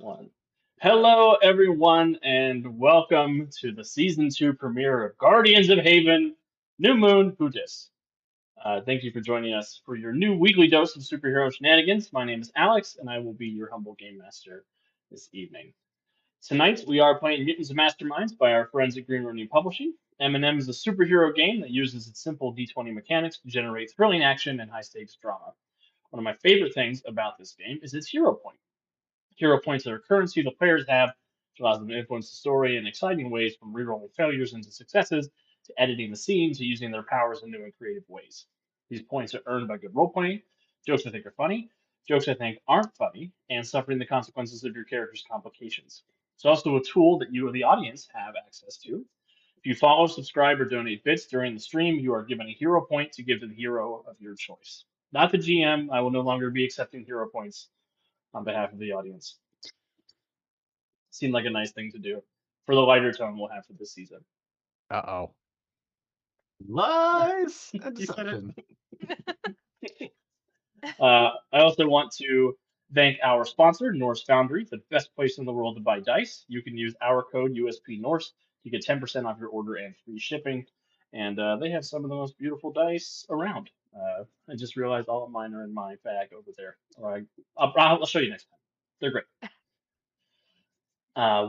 One. Hello, everyone, and welcome to the season two premiere of Guardians of Haven New Moon Buddhist. Thank you for joining us for your new weekly dose of superhero shenanigans. My name is Alex, and I will be your humble game master this evening. Tonight, we are playing Mutants and Masterminds by our friends at Green Ronin Publishing. M&M is a superhero game that uses its simple D20 mechanics to generate thrilling action and high-stakes drama. One of my favorite things about this game is its hero point. Hero points are a currency the players have, which allows them to influence the story in exciting ways, from rerolling failures into successes, to editing the scene, to using their powers in new and creative ways. These points are earned by good role playing, jokes I think are funny, jokes I think aren't funny, and suffering the consequences of your character's complications. It's also a tool that you, the audience, have access to. If you follow, subscribe, or donate bits during the stream, you are given a hero point to give to the hero of your choice. Not the GM, I will no longer be accepting hero points on behalf of the audience. Seemed like a nice thing to do for the lighter tone we'll have for this season. Uh-oh. Lies and You said deception. it. I also want to thank our sponsor, Norse Foundry, the best place in the world to buy dice. You can use our code USP Norse to get 10% off your order and free shipping. And they have some of the most beautiful dice around. I just realized all of mine are in my bag over there. I'll show you next time. They're great.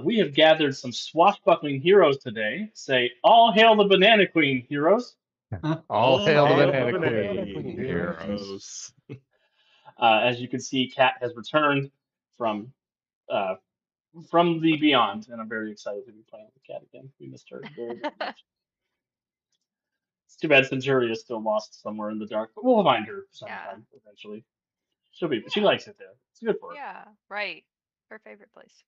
We have gathered some swashbuckling heroes today. Say, all hail the Banana Queen, heroes. All hail the hail Banana Banana Queen, heroes. As you can see, Kat has returned from uh, from the beyond, and I'm very excited to be playing with Kat again. We missed her very, very much. It's too bad Centuria is still lost somewhere in the dark, but we'll find her sometime eventually. She'll be. She Yeah. likes it there. It's good for her. Yeah, right. Her favorite place.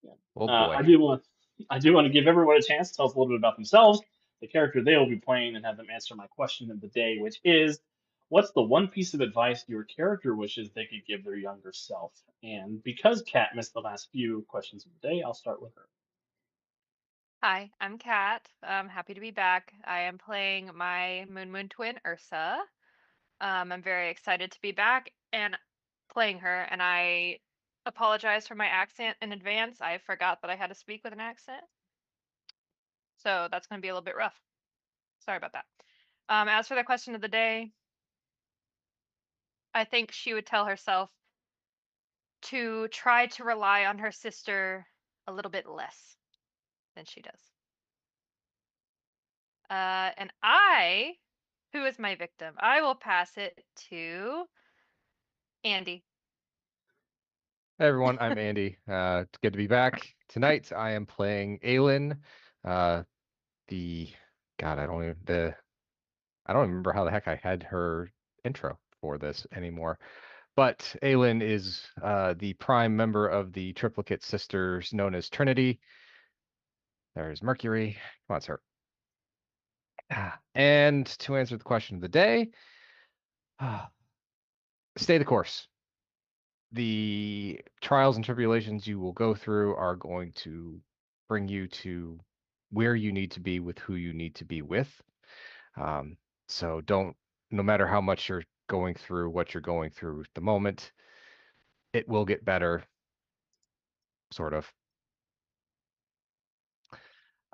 Yeah. Oh I boy. do want. I do want to give everyone a chance to tell us a little bit about themselves, the character they will be playing, and have them answer my question of the day, which is, what's the one piece of advice your character wishes they could give their younger self? And because Kat missed the last few questions of the day, I'll start with her. Hi, I'm Kat. I'm happy to be back. I am playing my Moon twin, Ursa. I'm very excited to be back and playing her, and I apologize for my accent in advance. I forgot that I had to speak with an accent. So that's going to be a little bit rough. Sorry about that. As for the question of the day, I think she would tell herself to try to rely on her sister a little bit less than she does. And who is my victim? I will pass it to Andy. Hey everyone, I'm Andy. It's good to be back. Tonight I am playing Aelin. Uh the God, I don't remember how the heck I had her intro for this anymore. But Aelin is the prime member of the triplicate sisters known as Trinity. There's Mercury. Come on, sir. And to answer the question of the day, stay the course. The trials and tribulations you will go through are going to bring you to where you need to be with who you need to be with. So no matter how much you're going through what you're going through at the moment, it will get better, sort of.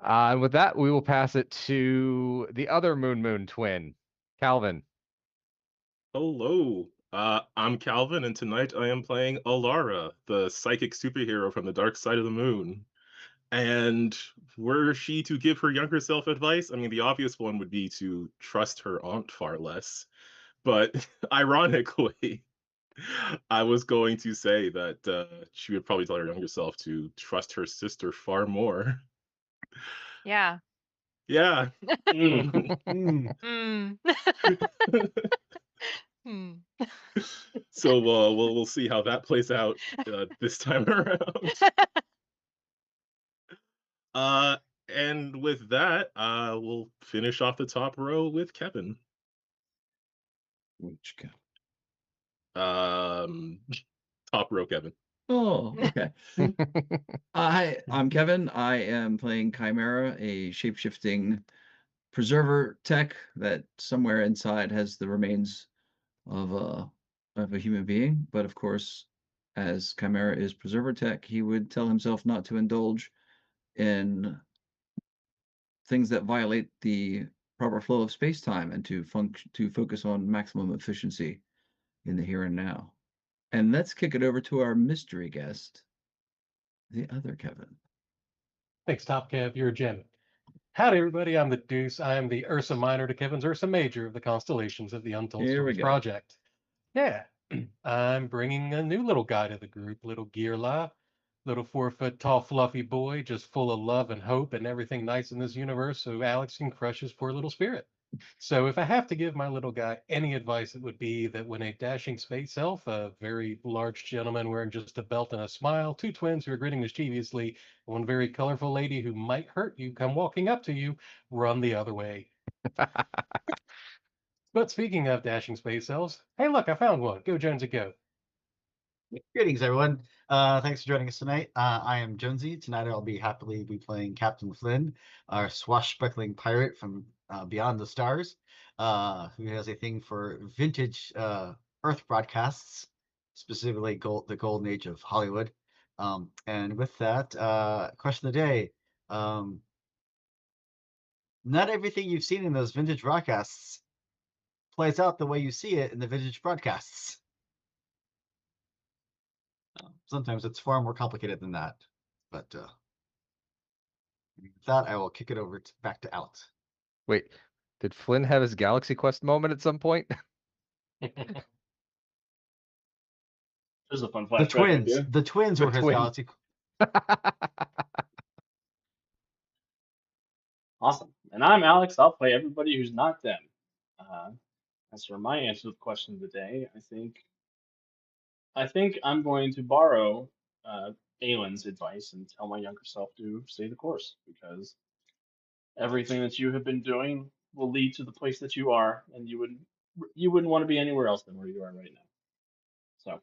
And with that, we will pass it to the other Moon twin, Calvin. Hello. I'm Calvin, and tonight I am playing Alara, the psychic superhero from the dark side of the moon. And were she to give her younger self advice, I mean, the obvious one would be to trust her aunt far less. But ironically, I was going to say that she would probably tell her younger self to trust her sister far more. Yeah. Yeah. Mm. Mm. Hmm. So we'll see how that plays out this time around. Uh, and with that, we'll finish off the top row with Kevin. Which Kevin? Um, top row, Kevin. Oh, okay. Hi, I'm Kevin. I am playing Chimera, a shape-shifting preserver tech that somewhere inside has the remains of a human being. But of course, as Chimera is preserver tech, he would tell himself not to indulge in things that violate the proper flow of space-time and to focus on maximum efficiency in the here and now. And let's kick it over to our mystery guest, the other Kevin. Thanks, Top Kev. You're a gem. Howdy, everybody. I'm the Deuce. I am the Ursa Minor to Kevin's Ursa Major of the Constellations of the Untold Here we Stories go. Project. Yeah, I'm bringing a new little guy to the group, little Gearla, little 4-foot tall fluffy boy, just full of love and hope and everything nice in this universe, so Alex can crush his poor little spirit. So if I have to give my little guy any advice, it would be that when a dashing space elf, a very large gentleman wearing just a belt and a smile, two twins who are grinning mischievously, and one very colorful lady who might hurt you come walking up to you, run the other way. But speaking of dashing space elves, hey look, I found one. Go Jonesy, go. Greetings, everyone. Thanks for joining us tonight. I am Jonesy. Tonight I'll be happily playing Captain Flynn, our swashbuckling pirate from beyond the stars, who has a thing for vintage Earth broadcasts, specifically the golden age of Hollywood. And with that, question of the day. Not everything you've seen in those vintage broadcasts plays out the way you see it in the vintage broadcasts. Sometimes it's far more complicated than that. But with that, I will kick it over back to Alex. Wait, did Flynn have his Galaxy Quest moment at some point? There's a fun The flashback twins, idea. the twins The were his twins. Galaxy. Awesome. And I'm Alex. I'll play everybody who's not them. As for my answer to the question of the day, I think I'm going to borrow Aylin's advice and tell my younger self to stay the course, because everything that you have been doing will lead to the place that you are, and you wouldn't want to be anywhere else than where you are right now. So,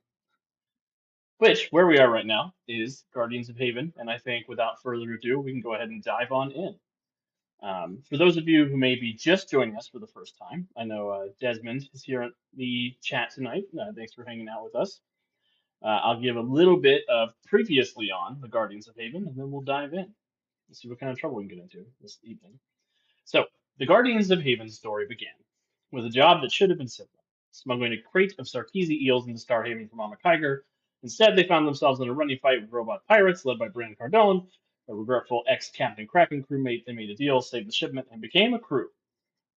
where we are right now is Guardians of Haven, and I think without further ado, we can go ahead and dive on in. For those of you who may be just joining us for the first time, I know Desmond is here at the chat tonight. Thanks for hanging out with us. I'll give a little bit of previously on the Guardians of Haven, and then we'll dive in and see what kind of trouble we can get into this evening. So, the Guardians of Haven story began with a job that should have been simple: smuggling a crate of Sarkeesi eels into Starhaven from Mama Kiger. Instead, they found themselves in a running fight with robot pirates led by Brandon Cardone, a regretful ex-Captain Kraken crewmate. They made a deal, saved the shipment, and became a crew.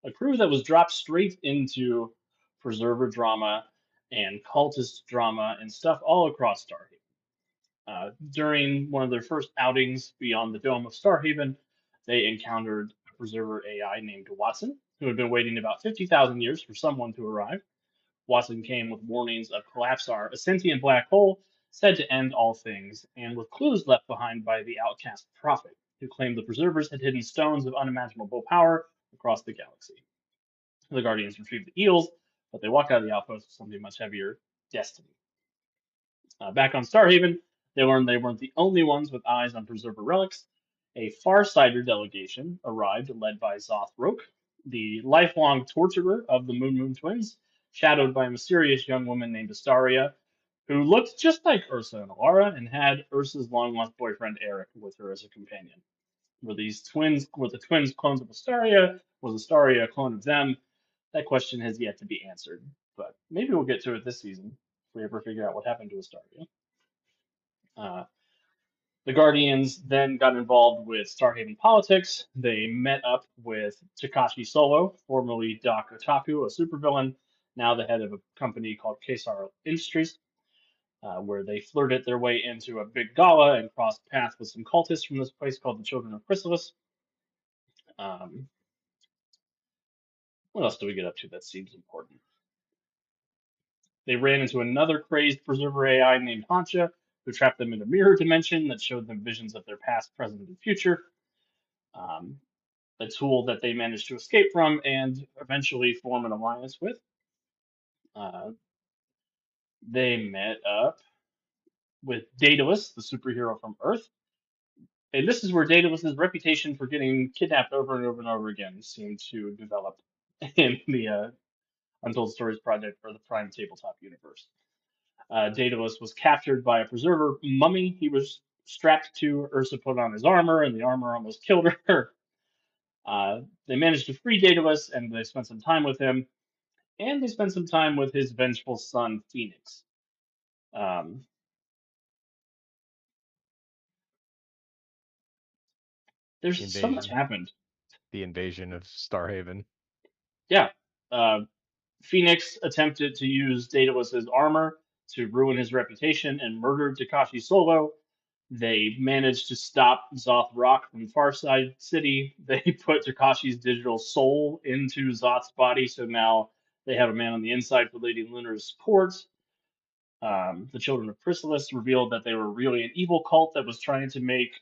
A crew that was dropped straight into preserver drama and cultist drama and stuff all across Starhaven. During one of their first outings beyond the dome of Starhaven, they encountered a preserver AI named Watson, who had been waiting about 50,000 years for someone to arrive. Watson came with warnings of Collapsar, a sentient black hole said to end all things, and with clues left behind by the outcast Prophet, who claimed the preservers had hidden stones of unimaginable power across the galaxy. The Guardians retrieved the eels, but they walked out of the outpost with something much heavier: destiny. Back on Starhaven, they learned they weren't the only ones with eyes on preserver relics. A Farsighter delegation arrived, led by Zoth Roke, the lifelong torturer of the Moon twins, shadowed by a mysterious young woman named Astaria, who looked just like Ursa and Alara and had Ursa's long-lost boyfriend Eric with her as a companion. Were the twins clones of Astaria? Was Astaria a clone of them? That question has yet to be answered, but maybe we'll get to it this season if we ever figure out what happened to Astaria. The Guardians then got involved with Starhaven politics. They met up with Takashi Solo, formerly Doc Otaku, a supervillain, now the head of a company called Kesar Industries, where they flirted their way into a big gala and crossed paths with some cultists from this place called the Children of Chrysalis. What else do we get up to that seems important? They ran into another crazed preserver AI named Hansha, who trapped them in a mirror dimension that showed them visions of their past, present, and future. A tool that they managed to escape from and eventually form an alliance with. They met up with Daedalus, the superhero from Earth. And this is where Daedalus's reputation for getting kidnapped over and over and over again seemed to develop in the Untold Stories project for the Prime Tabletop universe. Daedalus was captured by a preserver mummy he was strapped to. Ursa put on his armor, and the armor almost killed her. They managed to free Daedalus, and they spent some time with him, and they spent some time with his vengeful son, Phoenix. Um, there's so much Invasion. happened. The invasion of Starhaven. Yeah. Phoenix attempted to use Daedalus's armor to ruin his reputation and murdered Takashi Solo. They managed to stop Zoth Rock from Farside City. They put Takashi's digital soul into Zoth's body, so now they have a man on the inside for Lady Lunar's support. The Children of Chrysalis revealed that they were really an evil cult that was trying to make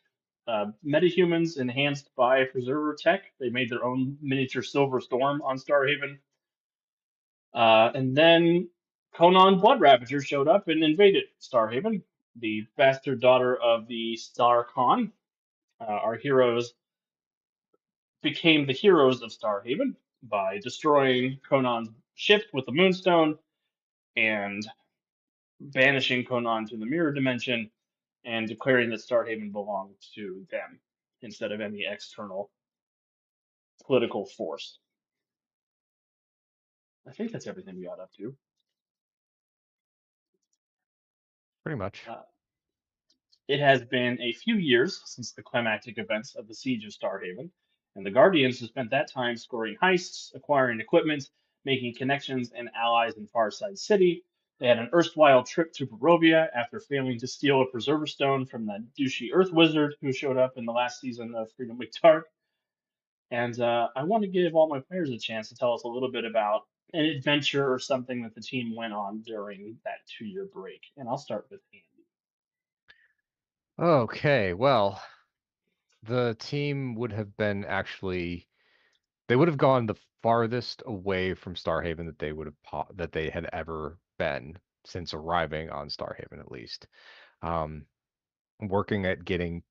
metahumans enhanced by preserver tech. They made their own miniature Silver Storm on Starhaven. And then Conan Blood Ravager showed up and invaded Starhaven, the bastard daughter of the Star Khan. Our heroes became the heroes of Starhaven by destroying Conan's ship with the Moonstone and banishing Conan to the Mirror Dimension and declaring that Starhaven belonged to them instead of any external political force. I think that's everything we got up to. Pretty much. It has been a few years since the climactic events of the Siege of Starhaven, and the Guardians have spent that time scoring heists, acquiring equipment, making connections and allies in Farside City. They had an erstwhile trip to Barovia after failing to steal a Preserver Stone from the douchey Earth Wizard who showed up in the last season of Freedom Week Dark. And I want to give all my players a chance to tell us a little bit about an adventure or something that the team went on during that 2-year break. And I'll start with Andy. Okay, well, the team would have been they would have gone the farthest away from Starhaven that they would have that they had ever been since arriving on Starhaven, at least. Working at getting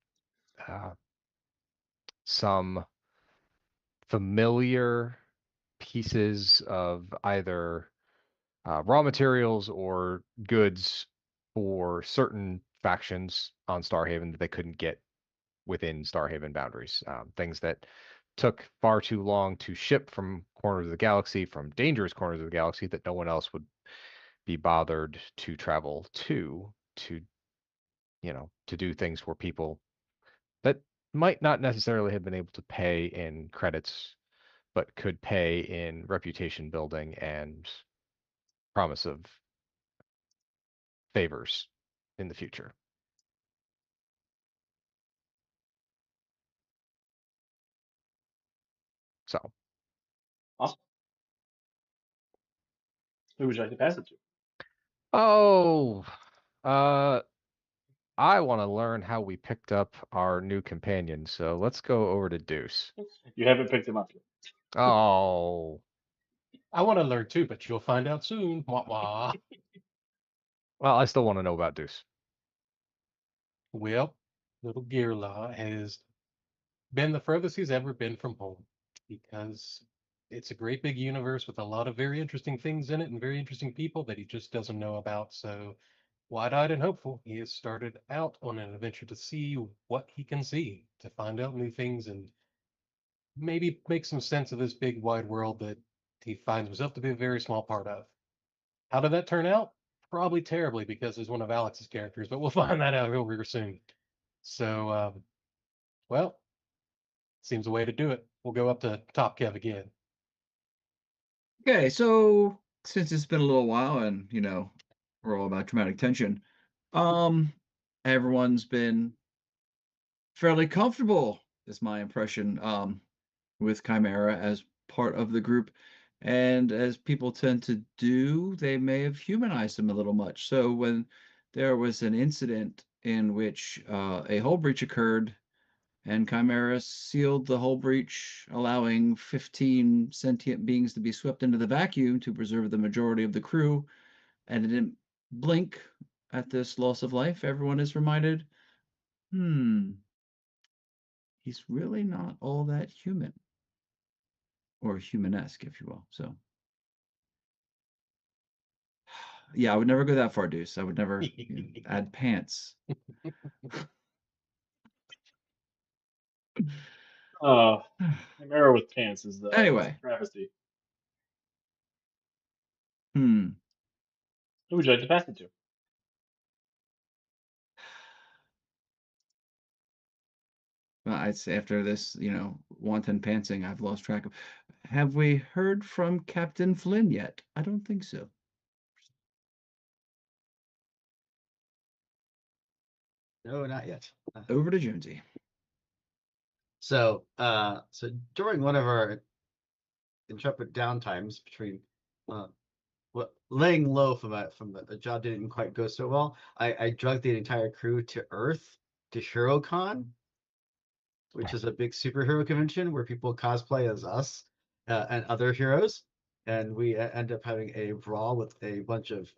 some familiar pieces of either raw materials or goods for certain factions on Starhaven that they couldn't get within Starhaven boundaries. Things that took far too long to ship from corners of the galaxy, from dangerous corners of the galaxy that no one else would be bothered to travel to to do things for people that might not necessarily have been able to pay in credits, but could pay in reputation building and promise of favors in the future. So, Awesome. Who would you like to pass it to? oh, I want to learn how we picked up our new companion. So let's go over to Deuce. You haven't picked him up yet. Oh, I want to learn too, but you'll find out soon. Wah wah. well, I still want to know about Deuce. Well, little Gearlaw has been the furthest he's ever been from home because it's a great big universe with a lot of very interesting things in it and very interesting people that he just doesn't know about. So, wide-eyed and hopeful, he has started out on an adventure to see what he can see, to find out new things and maybe make some sense of this big wide world that he finds himself to be a very small part of. How did that turn out? Probably terribly because he's one of Alex's characters, but we'll find that out real soon. So, well, seems a way to do it. We'll go up to Top Kev again. Okay, so since it's been a little while and, we're all about dramatic tension, everyone's been fairly comfortable, is my impression, with Chimera as part of the group. And as people tend to do, they may have humanized him a little much. So when there was an incident in which a hull breach occurred and Chimera sealed the hull breach, allowing 15 sentient beings to be swept into the vacuum to preserve the majority of the crew, and it didn't blink at this loss of life, everyone is reminded, he's really not all that human. Or humanesque, if you will. So Yeah, I would never go that far, Deuce. I would never add pants. Oh, Chimera with pants is the Anyway. travesty. Hmm. Who would you like to pass it to? Well, I'd say after this, wanton pantsing, I've lost track of. Have we heard from Captain Flynn yet? I don't think so. No, not yet. Over to Jonesy. So during one of our intrepid downtimes between laying low from a job that didn't quite go so well, I drugged the entire crew to Earth to HeroCon, which is a big superhero convention where people cosplay as us and other heroes, and we end up having a brawl with a bunch of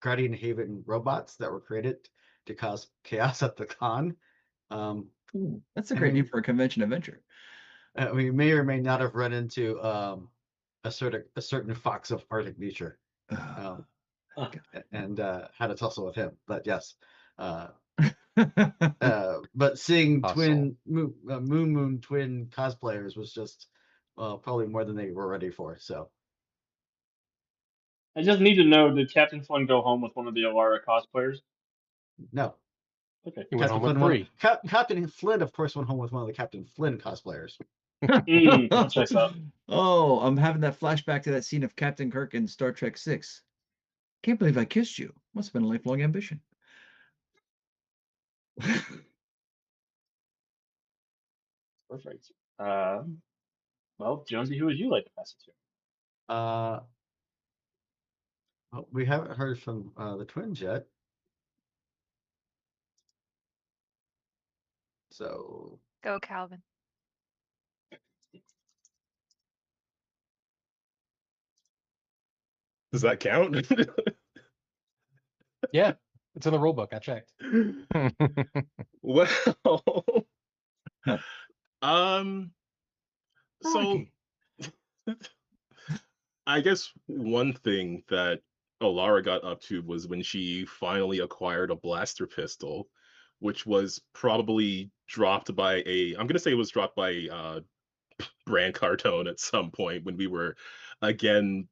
Guardian Haven robots that were created to cause chaos at the con. Ooh, that's a great name for a convention adventure. We may or may not have run into a certain fox of Arctic nature, and had a tussle with him. But yes, but seeing twin moon twin cosplayers was just probably more than they were ready for. So I just need to know: did Captain Flynn go home with one of the Alara cosplayers? no. Okay. He went home with Flynn 3. Captain Flynn, of course, went home with one of the Captain Flynn cosplayers. That checks out. Oh, I'm having that flashback to that scene of Captain Kirk in Star Trek VI. Can't believe I kissed you. Must have been a lifelong ambition. Perfect. Well, Jonesy, who would you like to pass it to? Well, we haven't heard from the twins yet. So Go, Calvin. Does that count? Yeah, it's in the rule book. I checked. Well, so I guess one thing that Alara got up to was when she finally acquired a blaster pistol, which was probably dropped by I'm gonna say it was dropped by Bran Cardone at some point when we were again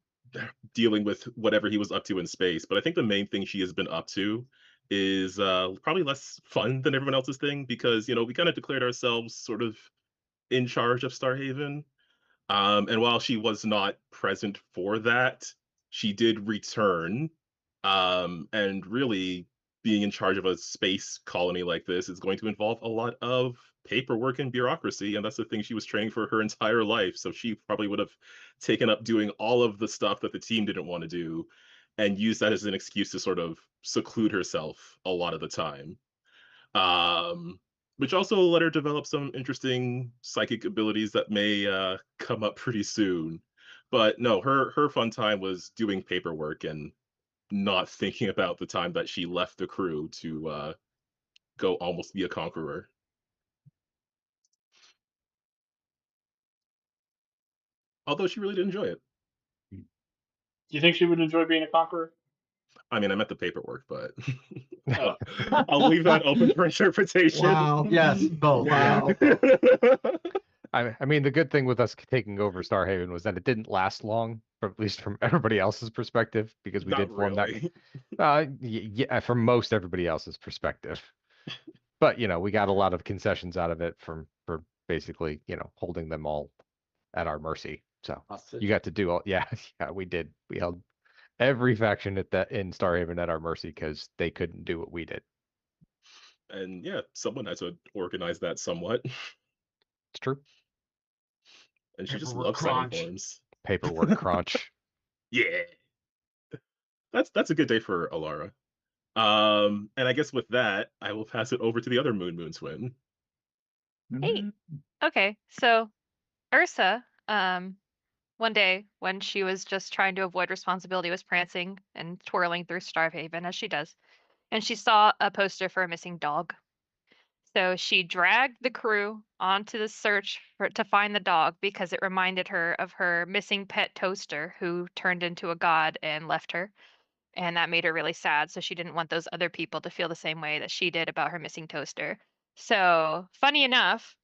dealing with whatever he was up to in space. But I think the main thing she has been up to is probably less fun than everyone else's thing, because we kind of declared ourselves sort of in charge of Starhaven. And while she was not present for that, she did return. And really, being in charge of a space colony like this is going to involve a lot of paperwork and bureaucracy, and that's the thing she was training for her entire life. So she probably would have taken up doing all of the stuff that the team didn't want to do, and used that as an excuse to sort of seclude herself a lot of the time. Which also let her develop some interesting psychic abilities that may come up pretty soon. But no, her fun time was doing paperwork and not thinking about the time that she left the crew to go almost be a conqueror. Although she really did enjoy it. Do you think she would enjoy being a conqueror? I mean, I meant the paperwork, but I'll leave that open for interpretation. wow, yes, both. Wow. I mean, the good thing with us taking over Starhaven was that it didn't last long, at least from everybody else's perspective, because we Not did form really. that. Yeah, from most everybody else's perspective. But we got a lot of concessions out of it for basically holding them all at our mercy. So you got to do all. Yeah, we did. We held every faction in Starhaven at our mercy because they couldn't do what we did. And yeah, someone had to organize that somewhat. It's true. And she just Paperwork loves signing crunch. forms. Paperwork crunch. Yeah. That's a good day for Alara. And I guess with that, I will pass it over to the other Moon twin. Hey. Okay, so Ursa, one day when she was just trying to avoid responsibility, was prancing and twirling through Starhaven as she does, and she saw a poster for a missing dog. So she dragged the crew onto the search to find the dog because it reminded her of her missing pet Toaster, who turned into a god and left her. And that made her really sad. So she didn't want those other people to feel the same way that she did about her missing toaster. So, funny enough,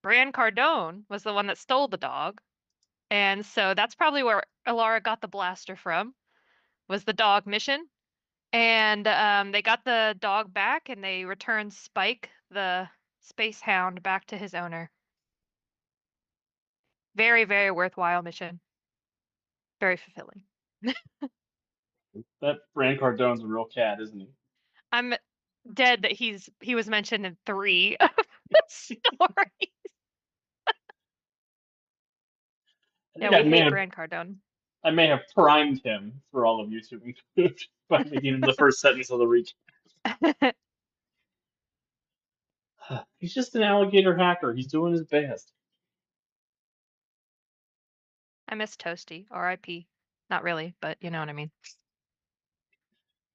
Bran Cardone was the one that stole the dog. And so that's probably where Alara got the blaster from, was the dog mission. And they got the dog back and they returned Spike, the space hound, back to his owner. Very, very worthwhile mission. Very fulfilling. That Bran Cardone's a real cat, isn't he? I'm dead that he was mentioned in 3 of the stories. I Yeah, think we hate Bran Cardone. I may have primed him for all of you to include by making him the first sentence of the recap. He's just an alligator hacker. He's doing his best. I miss Toasty, R.I.P. Not really, but you know what I mean.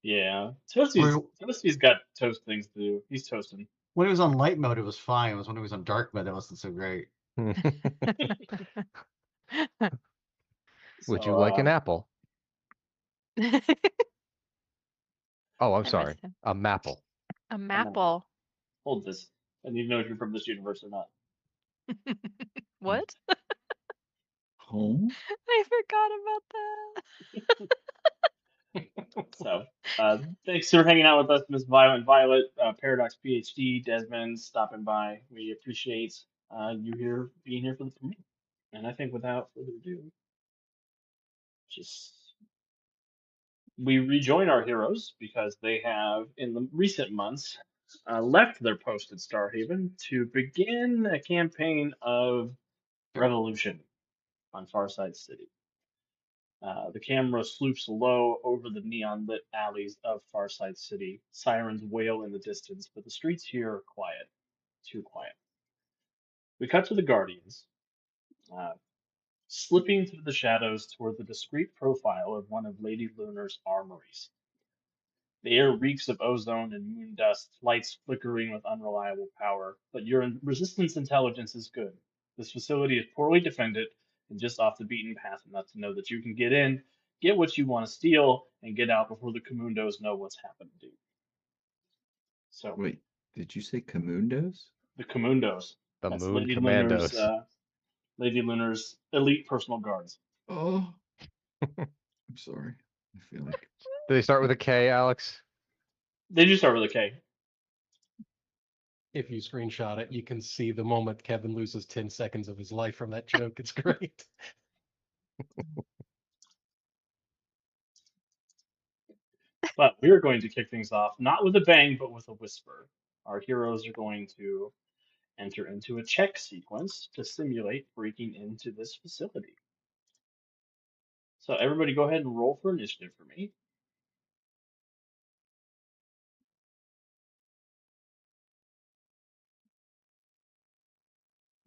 Yeah, Toasty's got toast things to do. He's toasting. When it was on light mode, it was fine. It was when it was on dark mode that wasn't so great. Would you like an apple? Oh, I'm I sorry. miss him. A mapple. A Mapple. Hold this. I need to know if you're from this universe or not. What? Home? I forgot about that. So, thanks for hanging out with us, Miss Violet, Paradox PhD, Desmond, stopping by. We appreciate you being here for the premiere. And I think without further ado, we rejoin our heroes because they have, in the recent months, left their post at Starhaven to begin a campaign of revolution on Farside City. The camera sloops low over the neon-lit alleys of Farside City. Sirens wail in the distance, but the streets here are quiet. Too quiet. We cut to the Guardians, slipping through the shadows toward the discreet profile of one of Lady Lunar's armories. The air reeks of ozone and moon dust, lights flickering with unreliable power, but your resistance intelligence is good. This facility is poorly defended and just off the beaten path enough to know that you can get in, get what you want to steal, and get out before the Comundos know what's happened to you. So, Wait, did you say Comundos? the Comundos. The That's Moon Lady Commandos. Lady Lunar's elite personal guards. Oh, I'm sorry. I feel like Do they start with a K, Alex? They do start with a K. If you screenshot it, you can see the moment Kevin loses 10 seconds of his life from that joke. It's great. But we're going to kick things off, not with a bang, but with a whisper. Our heroes are going to enter into a check sequence to simulate breaking into this facility. So everybody go ahead and roll for initiative for me.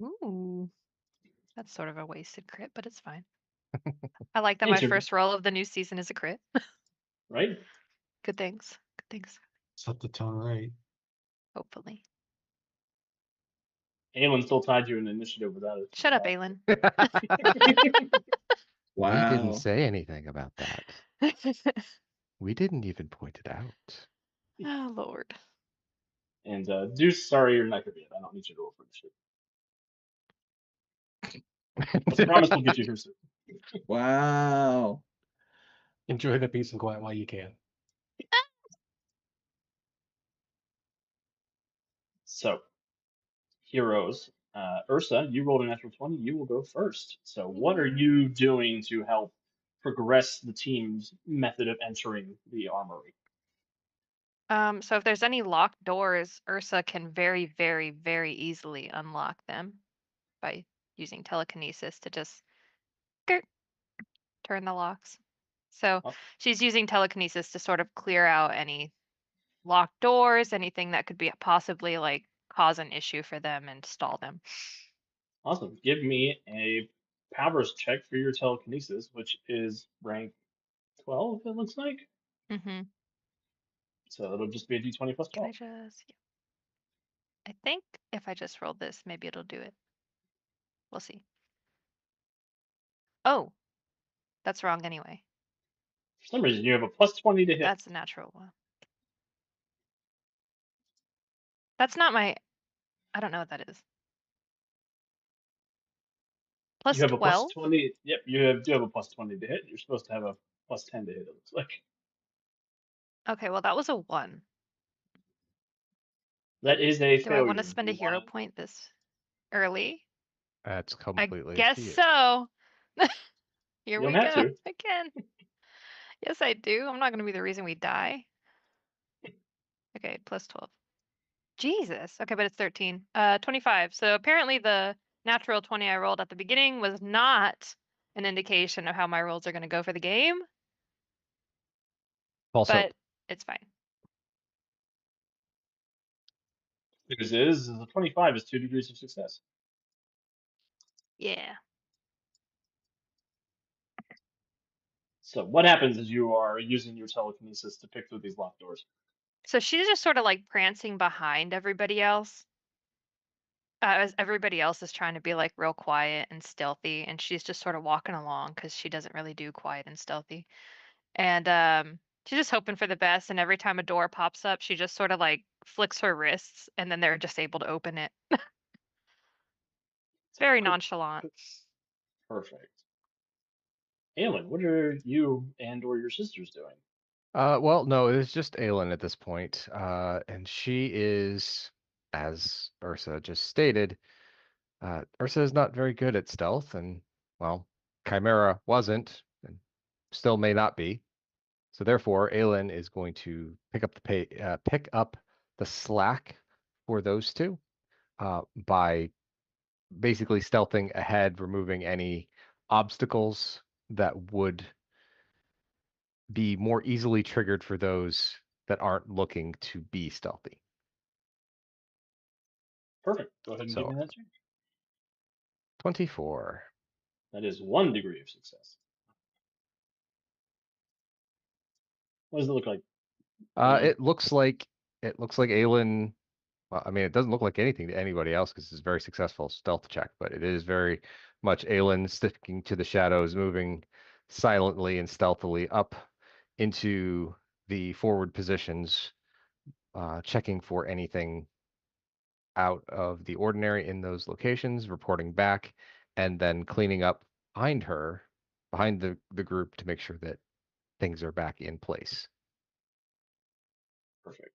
Ooh. That's sort of a wasted crit, but it's fine. I like that Thanks, my everybody. first roll of the new season is a crit. Right? Good things. Good things. Set the tone right. Hopefully. Aelin still tied you in initiative without it. Shut up, Aelin. We didn't wow. say anything about that. We didn't even point it out. Oh, Lord. And Deuce, sorry you're not going to be it. I don't need you to roll for initiative. But I promise we'll get you here soon. Wow. Enjoy the peace and quiet while you can. So, heroes. Ursa, you rolled a natural 20. You will go first. So, what are you doing to help progress the team's method of entering the armory? So if there's any locked doors, Ursa can very, very, very easily unlock them by using telekinesis to just turn the locks. So Oh. she's using telekinesis to sort of clear out any locked doors, anything that could be possibly like cause an issue for them and stall them. Awesome. Give me a powers check for your telekinesis, which is rank 12, it looks like. Mm-hmm. So it'll just be a d20 plus Can 12. I just... Yeah. I think if I just rolled this, maybe it'll do it. We'll see. Oh, that's wrong anyway. For some reason, you have a plus 20 to hit. That's a natural one. That's not my. I don't know what that is. Plus You have a plus 12? 20. Yep, do have a plus 20 to hit. You're supposed to have a plus 10 to hit, it looks like. Okay, well, that was a 1. That is a Do failure. I want to spend a You hero wanna- point this early? That's I completely up guess to you. so. Here You we don't have go to. again. Yes, I do. I'm not going to be the reason we die. Okay, plus 12. Jesus. Okay, but it's 13. 25. So apparently the natural 20 I rolled at the beginning was not an indication of how my rolls are going to go for the game, Also, but it's fine. News is the 25 is 2 degrees of success. Yeah. So what happens is you are using your telekinesis to pick through these locked doors. So she's just sort of like prancing behind everybody else. As everybody else is trying to be like real quiet and stealthy, and she's just sort of walking along because she doesn't really do quiet and stealthy. And she's just hoping for the best. And every time a door pops up, she just sort of like flicks her wrists, and then they're just able to open it. It's very nonchalant. Perfect. Aelin, what are you and or your sisters doing? well, no, it's just Aelin at this point. And she is, as Ursa just stated, Ursa is not very good at stealth, and, well, Chimera wasn't, and still may not be. So therefore, Aelin is going to pick up the slack for those two by basically stealthing ahead, removing any obstacles that would be more easily triggered for those that aren't looking to be stealthy. Perfect. Go ahead and give So me that check. 24. That is 1 degree of success. What does it look like? It looks like Aelin. Well, I mean, it doesn't look like anything to anybody else because it's a very successful stealth check, but it is very much Aelin sticking to the shadows, moving silently and stealthily up into the forward positions, checking for anything out of the ordinary in those locations, reporting back, and then cleaning up behind her, behind the group to make sure that things are back in place. Perfect.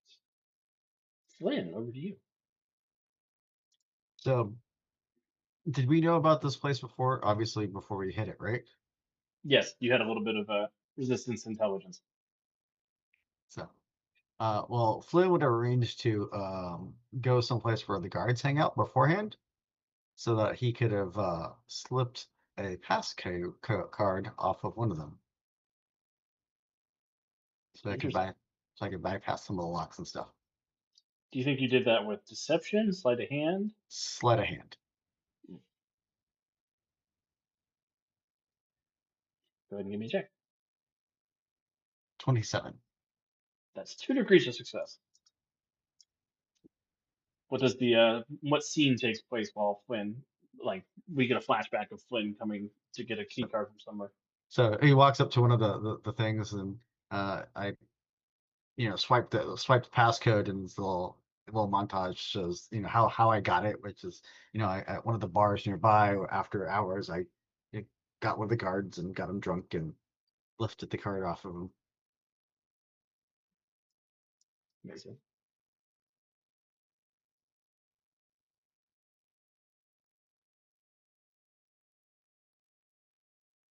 Flynn, over to you. So, did we know about this place before? Obviously, before we hit it, right? Yes, you had a little bit of resistance intelligence. So, well, Flynn would arrange to go someplace where the guards hang out beforehand, so that he could have slipped a card off of one of them, so Interesting. I could bypass some of the locks and stuff. Do you think you did that with deception, sleight of hand? Sleight of hand. Go ahead and give me a check. 27. That's 2 degrees of success. What does what scene takes place while Flynn, like, we get a flashback of Flynn coming to get a key card from somewhere? So he walks up to one of the things, and I, swipe the passcode, and this little montage shows how I got it, which is at one of the bars nearby after hours I got one of the guards and got him drunk and lifted the card off of him. Amazing.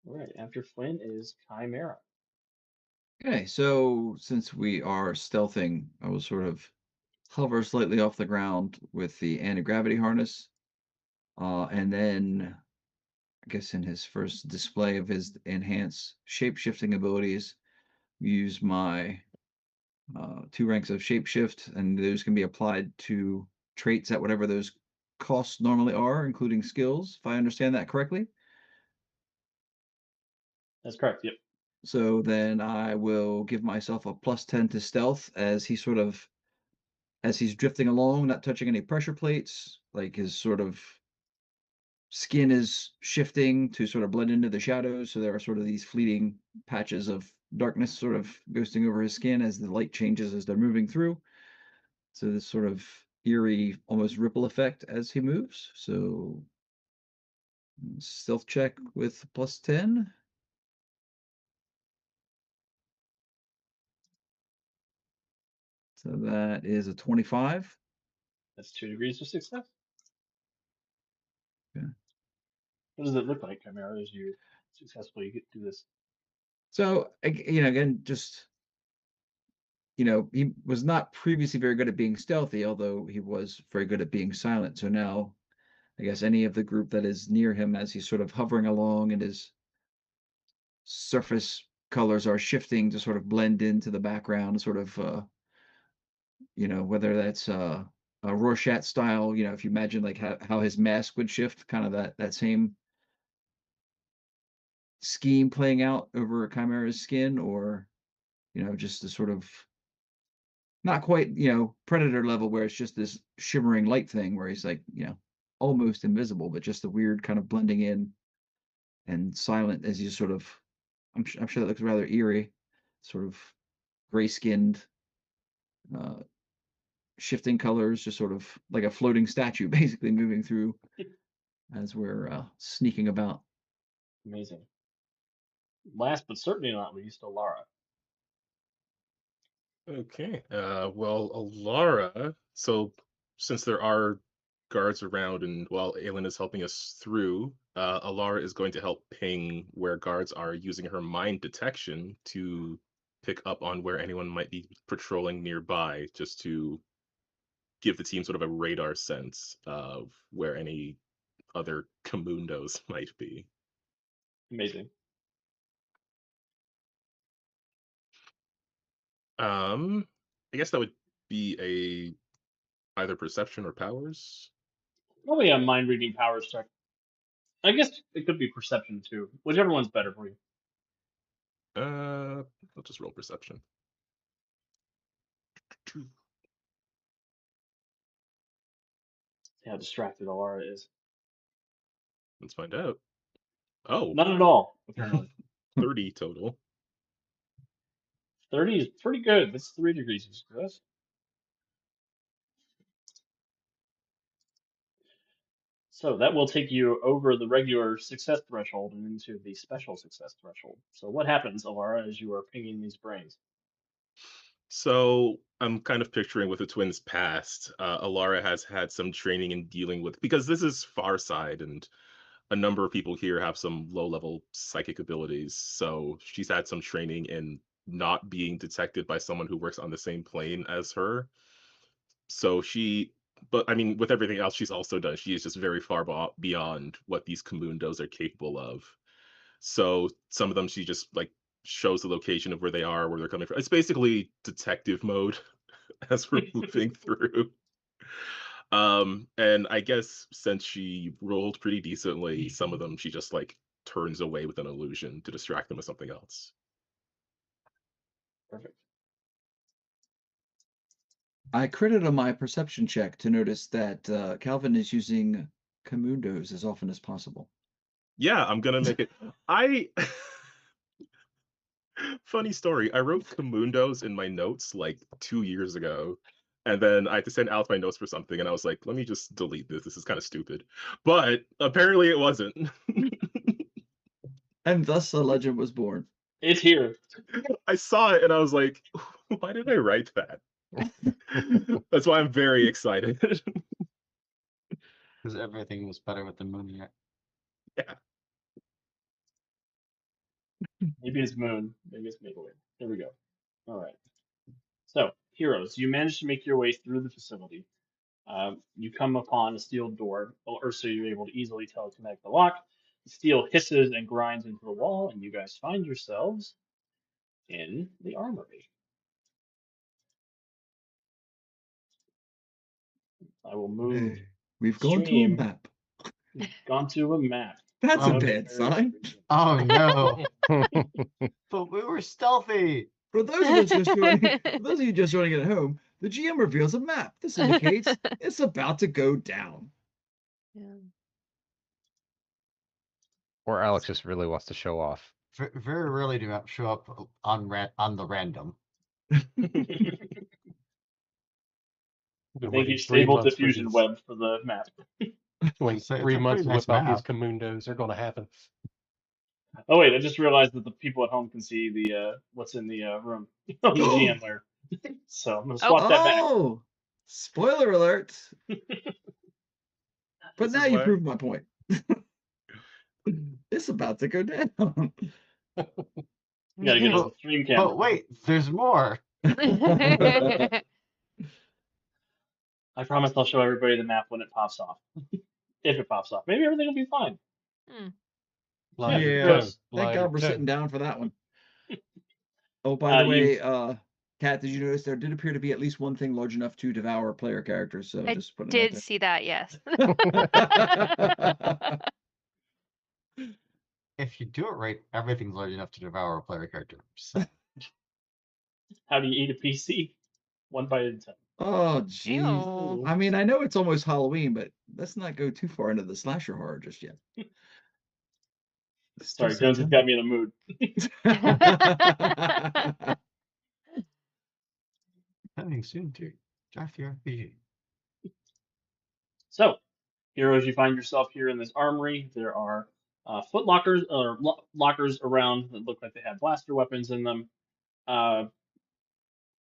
All right, after Flynn is Chimera. Okay, so since we are stealthing, I will sort of hover slightly off the ground with the anti-gravity harness. And then, I guess in his first display of his enhanced shape-shifting abilities, use my 2 ranks of shapeshift, and those can be applied to traits at whatever those costs normally are, including skills, if I understand that correctly. That's correct, yep. So then I will give myself a +10 to stealth as he's drifting along, not touching any pressure plates, like his sort of skin is shifting to sort of blend into the shadows. So there are sort of these fleeting patches of darkness sort of ghosting over his skin as the light changes as they're moving through. So this sort of eerie, almost ripple effect as he moves. So stealth check with +10. So that is a 25. That's 2 degrees of success. Okay. What does it look like, Chimera, as you successfully do this? So, again, just, he was not previously very good at being stealthy, although he was very good at being silent. So now, I guess any of the group that is near him as he's sort of hovering along and his surface colors are shifting to sort of blend into the background, sort of, whether that's a Rorschach style, if you imagine like how his mask would shift, kind of that same scheme playing out over Chimera's skin, or just the sort of not quite Predator level where it's just this shimmering light thing where he's like almost invisible, but just the weird kind of blending in and silent as you sort of I'm sure that looks rather eerie, sort of gray skinned, shifting colors, just sort of like a floating statue basically moving through as we're sneaking about. Amazing. Last but certainly not least, Alara. Okay. Well, Alara. So, since there are guards around, and while Aelin is helping us through, Alara is going to help ping where guards are using her mind detection to pick up on where anyone might be patrolling nearby, just to give the team sort of a radar sense of where any other Kamundos might be. Amazing. I guess that would be either perception or powers. Probably a mind reading powers check. I guess it could be perception too. Whichever one's better for you. I'll just roll perception. See how distracted Alara is. Let's find out. Oh, None at all, apparently. 30 total. 30 is pretty good. That's 3 degrees of success. So that will take you over the regular success threshold and into the special success threshold. So what happens, Alara, as you are pinging these brains? So I'm kind of picturing with the twins' past, Alara has had some training in dealing with, because this is Far Side, and a number of people here have some low-level psychic abilities. So she's had some training in not being detected by someone who works on the same plane as her. So but I mean, with everything else she's also done, she is just very far beyond what these Kamundos are capable of. So some of them, she just like shows the location of where they are, where they're coming from. It's basically detective mode as we're moving through. And I guess since she rolled pretty decently, some of them she just like turns away with an illusion to distract them with something else. Perfect. I critted on my perception check to notice that Calvin is using Kamundos as often as possible. Yeah, I'm gonna make it. Funny story. I wrote Kamundos in my notes like 2 years ago, and then I had to send out my notes for something, and I was like, let me just delete this. This is kind of stupid. But apparently it wasn't. And thus a legend was born. It's here. I saw it and I was like, why did I write that? That's why I'm very excited. Because everything was better with the moon yet. Yeah. Maybe it's Moon. Maybe it's Maybelline. There we go. All right. So, heroes, you managed to make your way through the facility. You come upon a steel door, or so you're able to easily telekinetic the lock. The steel hisses and grinds into the wall, and you guys find yourselves in the armory. I will move. We've gone to a Stream. map. Gone to a map. That's a Okay. bad sign. Oh no! But we were stealthy. For those of us just joining, for those of you just joining at home, the GM reveals a map. This indicates it's about to go down. Yeah. Or Alex just really wants to show off. Very rarely do not show up on the random. Been Thank waiting you, 3 stable months for diffusion these. web for the map. Waiting So it's 3 a months pretty to nice whip out these map. Kamundos. They're going to happen. Oh wait, I just realized that the people at home can see the what's in the room on the GM layer. So I'm gonna swap that back. Oh, spoiler alert! But This now is you why- proved my point. It's about to go down. You gotta get us a stream camera. But wait, there's more. I promise I'll show everybody the map when it pops off. If it pops off, maybe everything will be fine. Fly your Yeah, toe, thank fly your God we're toe. sitting down for that one. Oh, by the You- way, Kat, did you notice there did appear to be at least one thing large enough to devour player characters? So I just putting did it see that, yes. out there. If you do it right, everything's large enough to devour a player character. So, How do you eat a PC? 1 bite at a time. Oh, jeez. Ew. I mean, I know it's almost Halloween, but let's not go too far into the slasher horror just yet. It's still Sorry, Jones has got me in a mood. September. coming soon to Draft Your RPG. So, heroes, you find yourself here in this armory. There are foot lockers or lockers around that look like they have blaster weapons in them.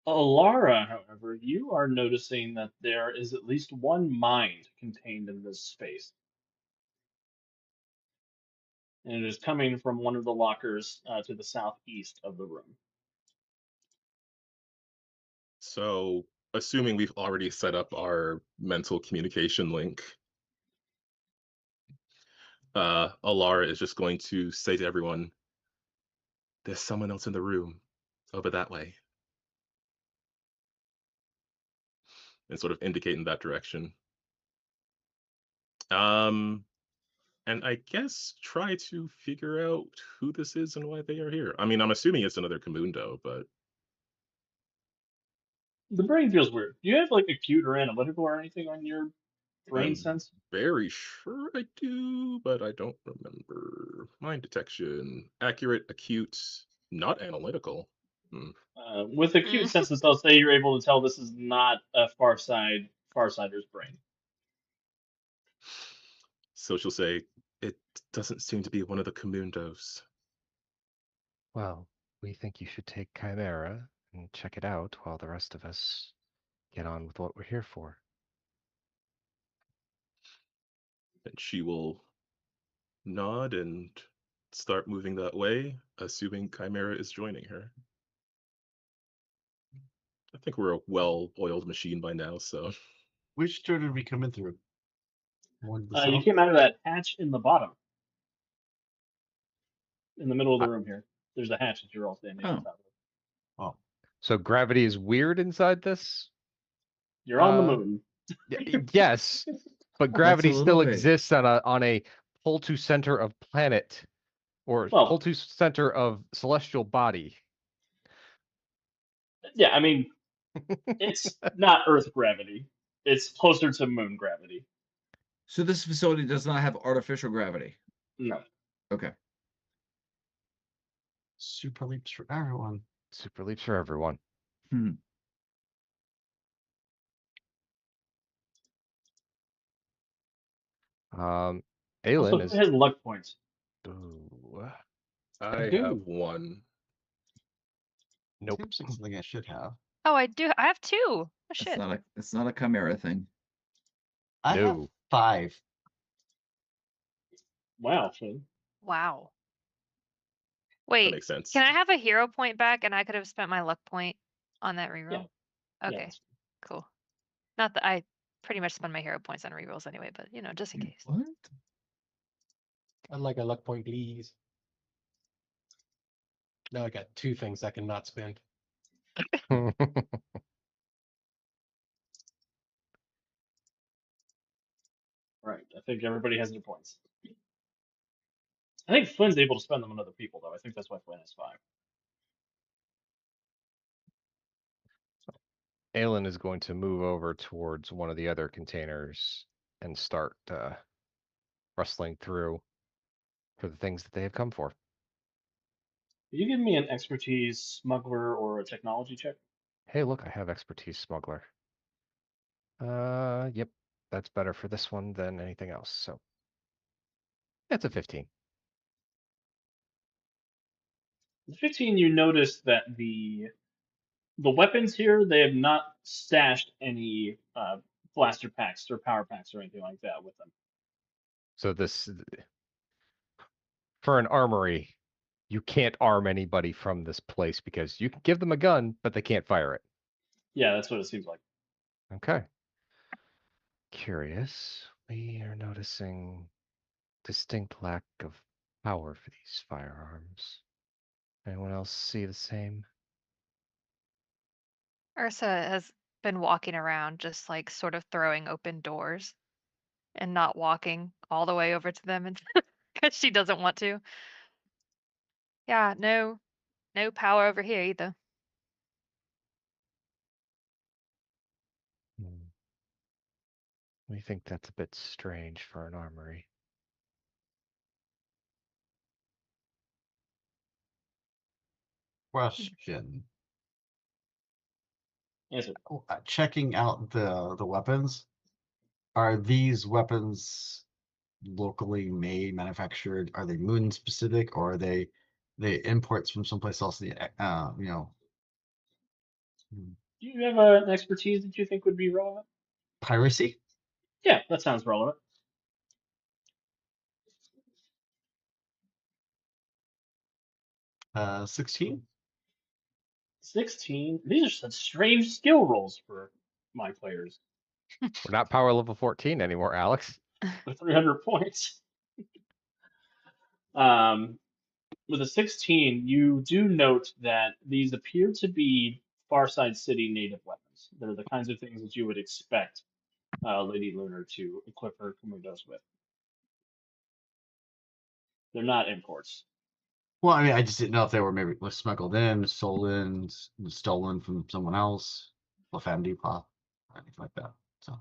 Alara, however, you are noticing that there is at least one mind contained in this space. And it is coming from one of the lockers to the southeast of the room. So, assuming we've already set up our mental communication link, Alara is just going to say to everyone, "There's someone else in the room, over that way," and sort of indicate in that direction. And I guess try to figure out who this is and why they are here. I mean, I'm assuming it's another Kamundo, but The brain feels weird. Do you have like acute or analytical or anything on your brain I'm sense? very sure I do, but I don't remember. Mind detection, accurate, acute, not analytical. With acute senses, they'll say you're able to tell this is not a Farsider's brain. So she'll say, "It doesn't seem to be one of the Kamundos." Well, we think you should take Chimera and check it out while the rest of us get on with what we're here for. And she will nod and start moving that way, assuming Chimera is joining her. I think we're a well-oiled machine by now, so Which door did we come in through? One to the You south? came out of that hatch in the bottom, in the middle of the room here. There's a hatch that you're all standing on Oh. top of. Oh, So gravity is weird inside this? You're on the Uh, moon. Yes, but gravity little still vague. exists on a pull to center of planet or Well- pull to center of celestial body. Yeah, I mean, it's not Earth gravity. It's closer to moon gravity. So this facility does not have artificial gravity. No. Okay. super leaps for everyone. Super leaps for everyone. Aelin Also, is who has luck points? Ooh, I do. have one. nope. Seems like something I should have. Oh, I do. I have 2. Oh, It's shit. not a chimera thing. I have No. 5. Wow, Finn. Wow. That Wait, makes sense. can I have a hero point back and I could have spent my luck point on that reroll? Yeah, Okay, that's- cool. Not that I pretty much spend my hero points on rerolls anyway, but you know, just in case. What? I'd like a luck point, please. Now I got 2 things I cannot spend. Right. I think everybody has their points. I think Flynn's able to spend them on other people, though. I think that's why Flynn has 5. Aelin is going to move over towards one of the other containers and start rustling through for the things that they have come for. Could you give me an expertise smuggler or a technology check? Hey, look, I have expertise smuggler. Yep, that's better for this one than anything else. So that's a 15. The 15, you notice that the weapons here, they have not stashed any blaster packs or power packs or anything like that with them. So this, for an armory, you can't arm anybody from this place because you can give them a gun, but they can't fire it. Yeah, that's what it seems like. Okay. Curious. We are noticing distinct lack of power for these firearms. Anyone else see the same? Ursa has been walking around just like sort of throwing open doors and not walking all the way over to them and because she doesn't want to. Yeah, no power over here either. We think that's a bit strange for an armory. Question. Answer. Checking out the weapons. Are these weapons locally made, manufactured? Are they moon specific, or are they imports from someplace else? Do you have an expertise that you think would be relevant? Piracy? Yeah, that sounds relevant. 16. 16. These are such strange skill rolls for my players. We're not power level 14 anymore, Alex. With 300 points. With a 16, you do note that these appear to be Farside City native weapons. They're the kinds of things that you would expect Lady Lunar to equip her Komodos with. They're not imports. Well, I mean, I just didn't know if they were maybe smuggled in, stolen from someone else, La Femme Depot, anything like that. So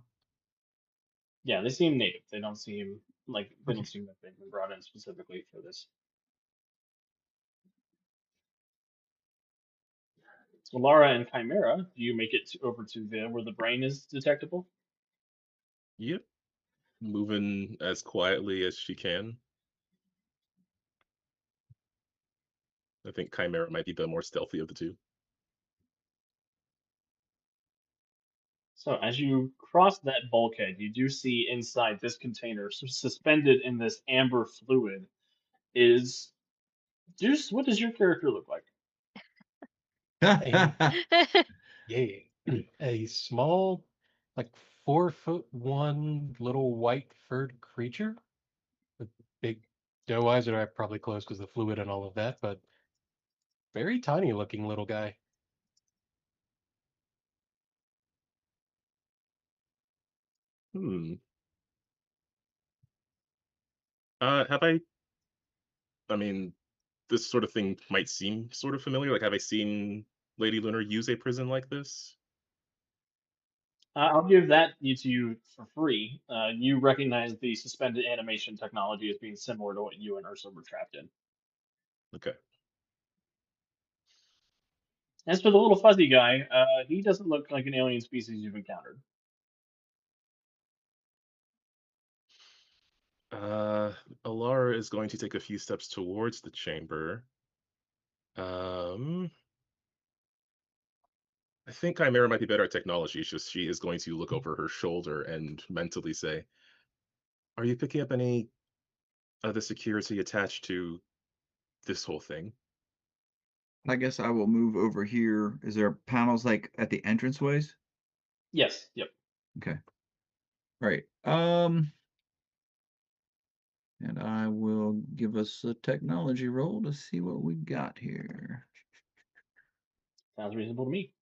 Yeah, they seem native. They don't seem like that they've been brought in specifically for this. Alara and Chimera, do you make it over to where the brain is detectable? Yep. Moving as quietly as she can. I think Chimera might be the more stealthy of the two. So as you cross that bulkhead, you do see inside this container, suspended in this amber fluid, is Deuce. What does your character look like? Yeah, a small, like 4'1" little white furred creature with big doe eyes that are probably closed because of the fluid and all of that, but very tiny looking little guy. Have I mean, this sort of thing might seem sort of familiar. Like, have I seen Lady Lunar use a prison like this? I'll give that to you for free. You recognize the suspended animation technology as being similar to what you and Ursa were trapped in. Okay. As for the little fuzzy guy, he doesn't look like an alien species you've encountered. Alara is going to take a few steps towards the chamber. I think Chimera might be better at technology. It's just she is going to look over her shoulder and mentally say, "Are you picking up any of the security attached to this whole thing?" I guess I will move over here. Is there panels like at the entranceways? Yes. Yep. Okay. Right. And I will give us a technology roll to see what we got here. Sounds reasonable to me.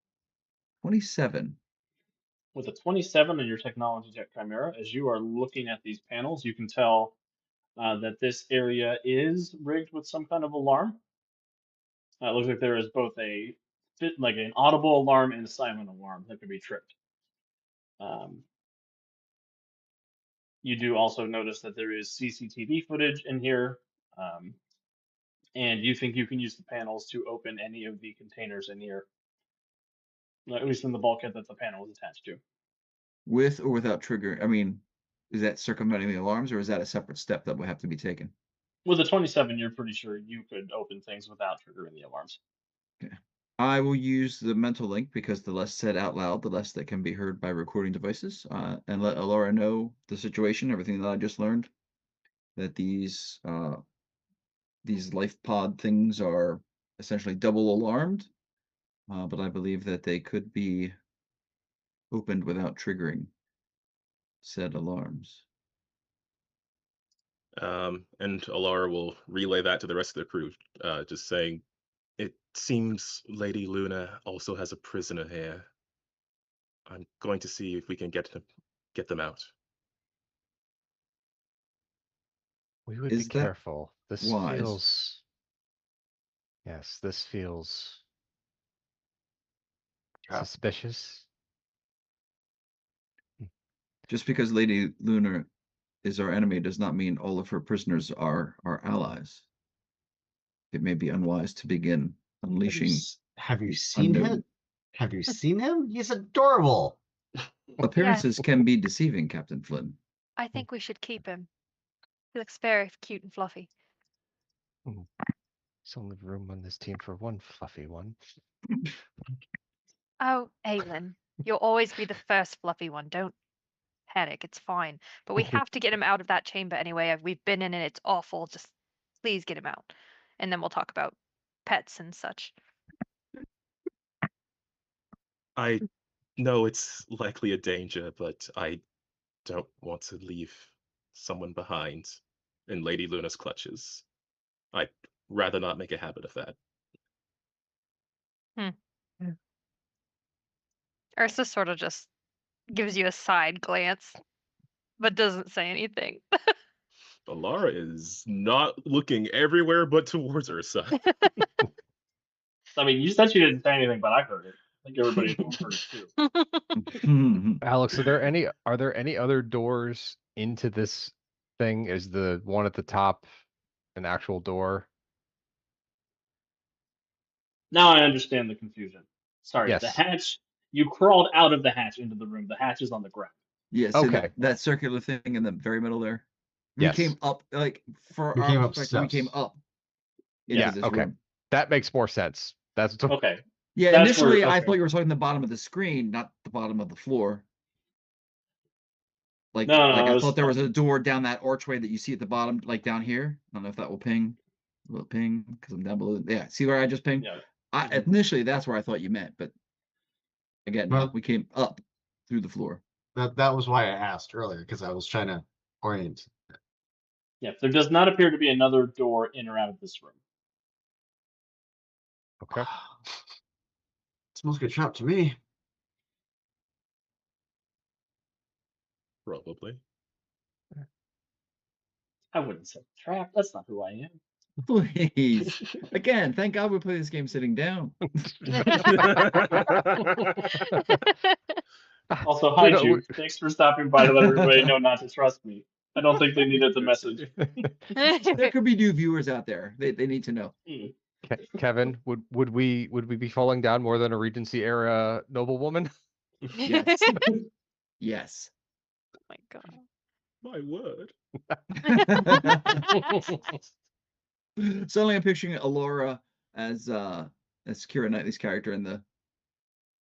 27. With a 27 on your technology check, Chimera, as you are looking at these panels, you can tell that this area is rigged with some kind of alarm. It looks like there is both like an audible alarm and a silent alarm that could be tripped. You do also notice that there is CCTV footage in here. and you think you can use the panels to open any of the containers in here, at least in the bulkhead that the panel is attached to. With or without trigger? I mean, is that circumventing the alarms, or is that a separate step that would have to be taken? With a 27, you're pretty sure you could open things without triggering the alarms. Okay. I will use the mental link because the less said out loud, the less that can be heard by recording devices, and let Alora know the situation, everything that I just learned, that these life pod things are essentially double alarmed, but I believe that they could be opened without triggering said alarms. And Alara will relay that to the rest of the crew, just saying, it seems Lady Luna also has a prisoner here. I'm going to see if we can get them out. We would Is be that careful. This wise? feels. Yes, this feels Yeah. suspicious. Just because Lady Luna is our enemy does not mean all of her prisoners are our allies. It may be unwise to begin unleashing. Have you the seen unknown. him? Have you seen him? He's adorable. Appearances can be deceiving, Captain Flynn. I think we should keep him. He looks very cute and fluffy. There's only room on this team for one fluffy one. Oh, Aelin, you'll always be the first fluffy one. Don't panic. It's fine. But we have to get him out of that chamber anyway. We've been in it. It's awful. Just please get him out. And then we'll talk about pets and such. I know it's likely a danger, but I don't want to leave someone behind in Lady Luna's clutches. I'd rather not make a habit of that. Ursa sort of just gives you a side glance, but doesn't say anything. Alara is not looking everywhere but towards Ursa. I mean, you said you didn't say anything, but I heard it. I think everybody at home heard it too. Alex, are there any other doors into this thing? Is the one at the top an actual door? Now I understand the confusion. Sorry, the Yes. hatch. You crawled out of the hatch into the room. The hatch is on the ground. Yes. Okay. That circular thing in the very middle there. We Yes. came up, like, for We our came up perspective, we came steps. up into Yeah, this okay. room. That makes more sense. That's Okay. Yeah, That's where- initially I okay. thought you were talking the bottom of the screen, not the bottom of the floor. Like, No, like I I was- thought there was a door down that archway that you see at the bottom, like down here. I don't know if that will ping. Will it ping? Because I'm down below. Yeah, see where I just pinged? Yeah. Initially, that's where I thought you meant, but again, no, Well- we came up through the floor. That was why I asked earlier, because I was trying to orient. Yeah, there does not appear to be another door in or out of this room. okay. Smells like a trap to me. Probably. I wouldn't say trap. That's not who I am. Please. Again, thank God we play this game sitting down. Also, hi, We don't- Jude. Thanks for stopping by to let everybody know not to trust me. I don't think they needed the message. There could be new viewers out there. They need to know. Kevin, would we be falling down more than a Regency era noblewoman? Yes. Yes. Oh my god. My word. Suddenly I'm picturing Alora as Keira Knightley's character in the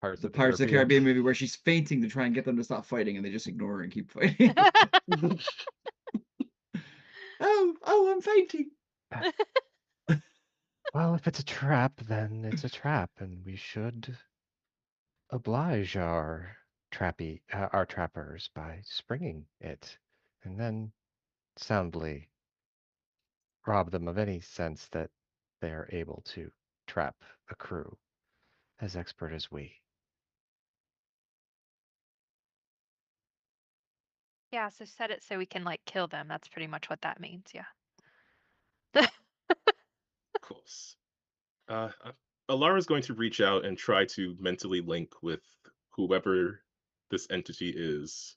Pirates of the Caribbean movie where she's fainting to try and get them to stop fighting and they just ignore her and keep fighting. Oh, I'm fainting. Well, if it's a trap, then it's a trap, and we should oblige our trappers by springing it, and then soundly rob them of any sense that they are able to trap a crew as expert as we. Yeah, so set it so we can like kill them. That's pretty much what that means, yeah. Of course. Alara's going to reach out and try to mentally link with whoever this entity is.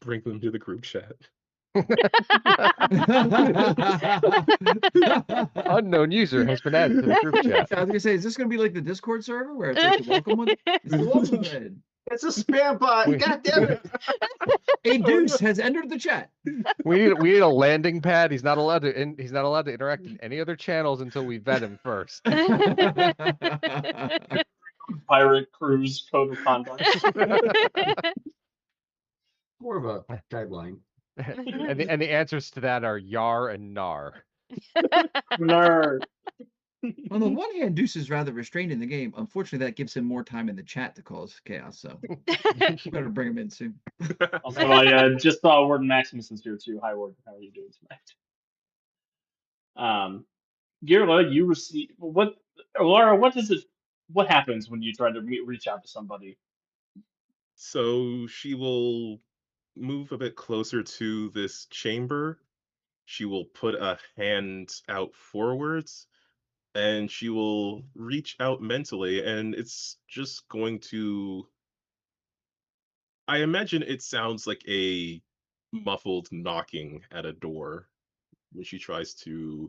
Bring them to the group chat. Unknown user has been added to the group chat. I was gonna say, is this gonna be like the Discord server where it's like the welcome one? It's the welcome thread. It's a spam bot. Wait. God damn it. A Deuce has entered the chat. We need a landing pad. He's not allowed to interact in any other channels until we vet him first. Pirate cruise code of conduct. More of a tagline. and the answers to that are Yar and Nar. Nerd. On the one hand, Deuce is rather restrained in the game. Unfortunately, that gives him more time in the chat to cause chaos. So better bring him in soon. Also, I just saw Warden Maximus is here too. Hi, Warden. How are you doing tonight? Girla, you receive what? Laura, what does it? What happens when you try to reach out to somebody? So she will move a bit closer to this chamber. She will put a hand out forwards, and she will reach out mentally, and it's just going to. I imagine it sounds like a muffled knocking at a door when she tries to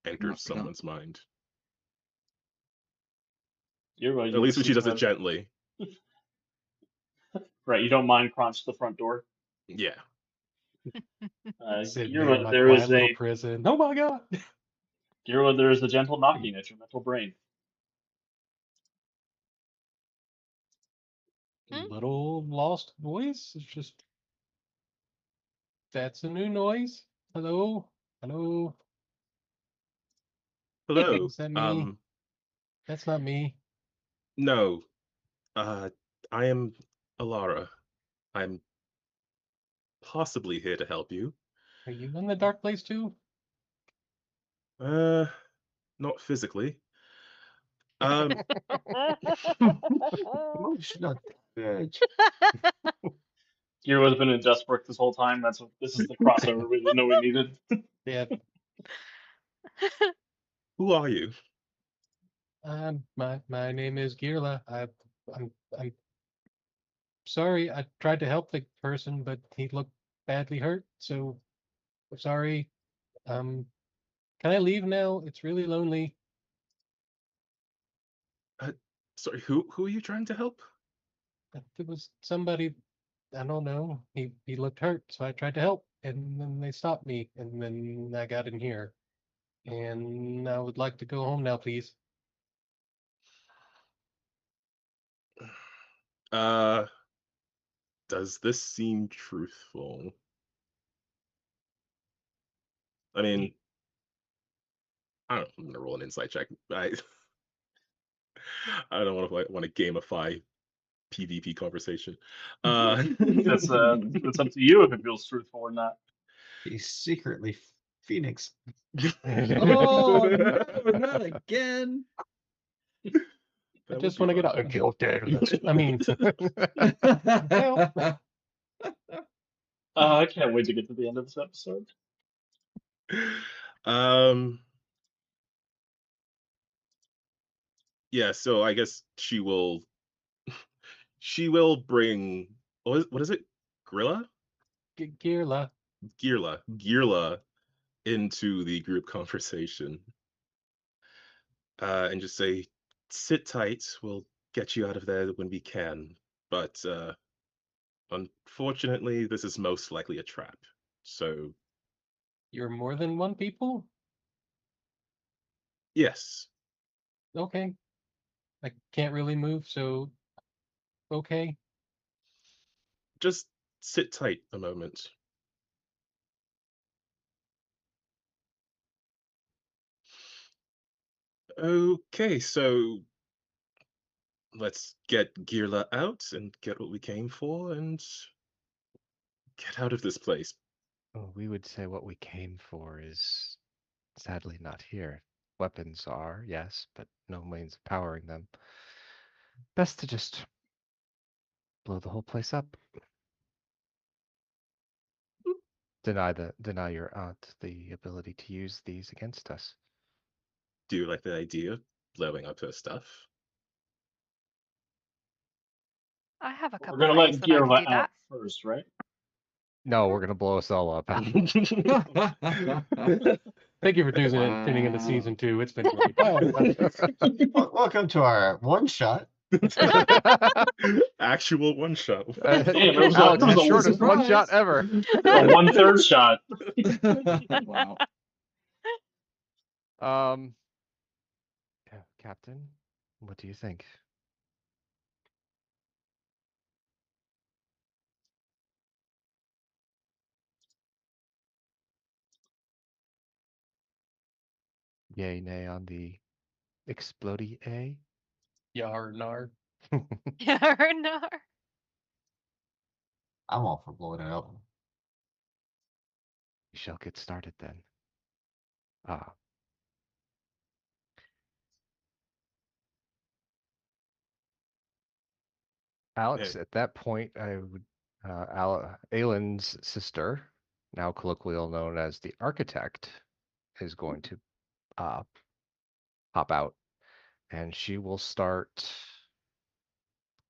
enter Knock, knock. someone's mind. Girla, At you least when she receive does it gently. Right, you don't mind crunch the front door. Yeah. Sitting there in Girla, my there quiet is little a prison. Oh my god. Girla, there is a gentle knocking at your mental brain. Little lost voice. It's just that's a new noise. Hello, hello. Hello. Is that me? That's not me. No. I am Alara. I'm possibly here to help you. Are you in the dark place too? Not physically. Emotional damage. Girla's been in Dustbrook this whole time. This is the crossover we didn't know we needed. Yeah. Who are you? My name is Girla. I'm sorry. I tried to help the person, but he looked badly hurt. So I'm sorry. Can I leave now? It's really lonely. Sorry, who are you trying to help? There was somebody, I don't know. He looked hurt, so I tried to help, and then they stopped me, and then I got in here. And I would like to go home now, please. Does this seem truthful? I mean, I don't know, I'm gonna roll an insight check. I don't want to gamify PvP conversation. That's up to you if it feels truthful or not. He's secretly Phoenix. Oh no, not again. I just want to get out and kill dead. I mean, I can't wait to get to the end of this episode. Yeah, so I guess she will bring what is it? Grilla? Girla. Girla into the group conversation. And just say, sit tight, we'll get you out of there when we can. But unfortunately, this is most likely a trap. So You're more than one people? yes. Okay. I can't really move, so okay. Just sit tight a moment. Okay, so let's get Girla out and get what we came for and get out of this place. Oh, we would say what we came for is sadly not here. Weapons are, yes, but no means of powering them. Best to just blow the whole place up. Deny your aunt the ability to use these against us. Do you like the idea of blowing up her stuff? I have a We're couple gonna let ways that I could Girla do out that. first, right? No, we're gonna blow us all up. Thank you for tuning into Wow. season 2. It's been great. Welcome to our one shot. Actual one shot. Damn, it was Alex, it was the a shortest one surprise. shot ever. A 1/3 shot. Wow. Yeah, Captain, what do you think? Yay, nay on the explodey A? Yar nar. Yeah, or no. I'm all for blowing it up. We shall get started then. Ah. Alex, at that point, I would, Aylin's sister, now colloquially known as the architect, is going to pop out, and she will start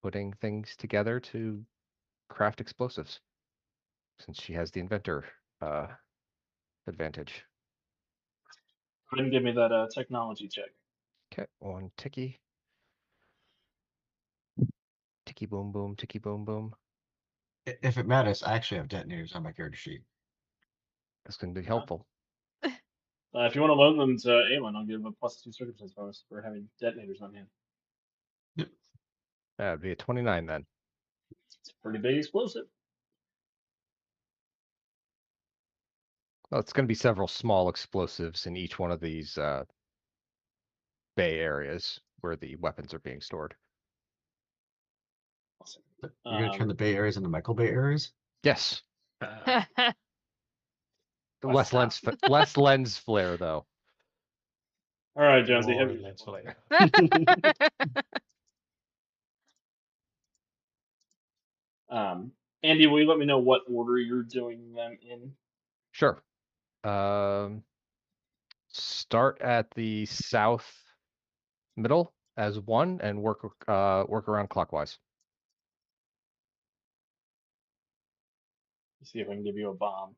putting things together to craft explosives, since she has the inventor advantage. Go ahead and give me that technology check. Okay, one ticky. Ticky boom boom, ticky boom boom. If it matters, I actually have detonators on my character sheet. That's going to be helpful. If you want to loan them to Aelin, I'll give a +2 circumstance bonus for having detonators on hand. That'd be a 29 then. It's a pretty big explosive. Well, it's going to be several small explosives in each one of these bay areas where the weapons are being stored. Awesome. You're gonna turn the Bay areas into Michael Bay areas? Yes, Ah, less Stop. less lens flare though. All right, Jonesy, More have your lens flare. Andy, will you let me know what order you're doing them in? Sure. Start at the south middle as one and work around clockwise. See if I can give you a bomb.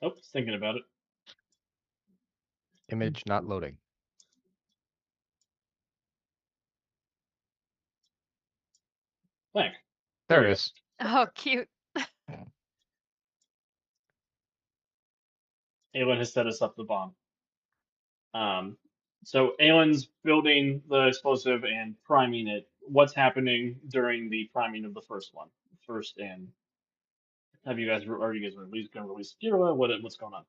Oh, just thinking about it. Image not loading. Thank. There we it go. is. Oh, cute. Aelin has set us up the bomb. So Aelin's building the explosive and priming it. What's happening during the priming of the first one? First, and have you guys are you guys going to release Girla? What's going on?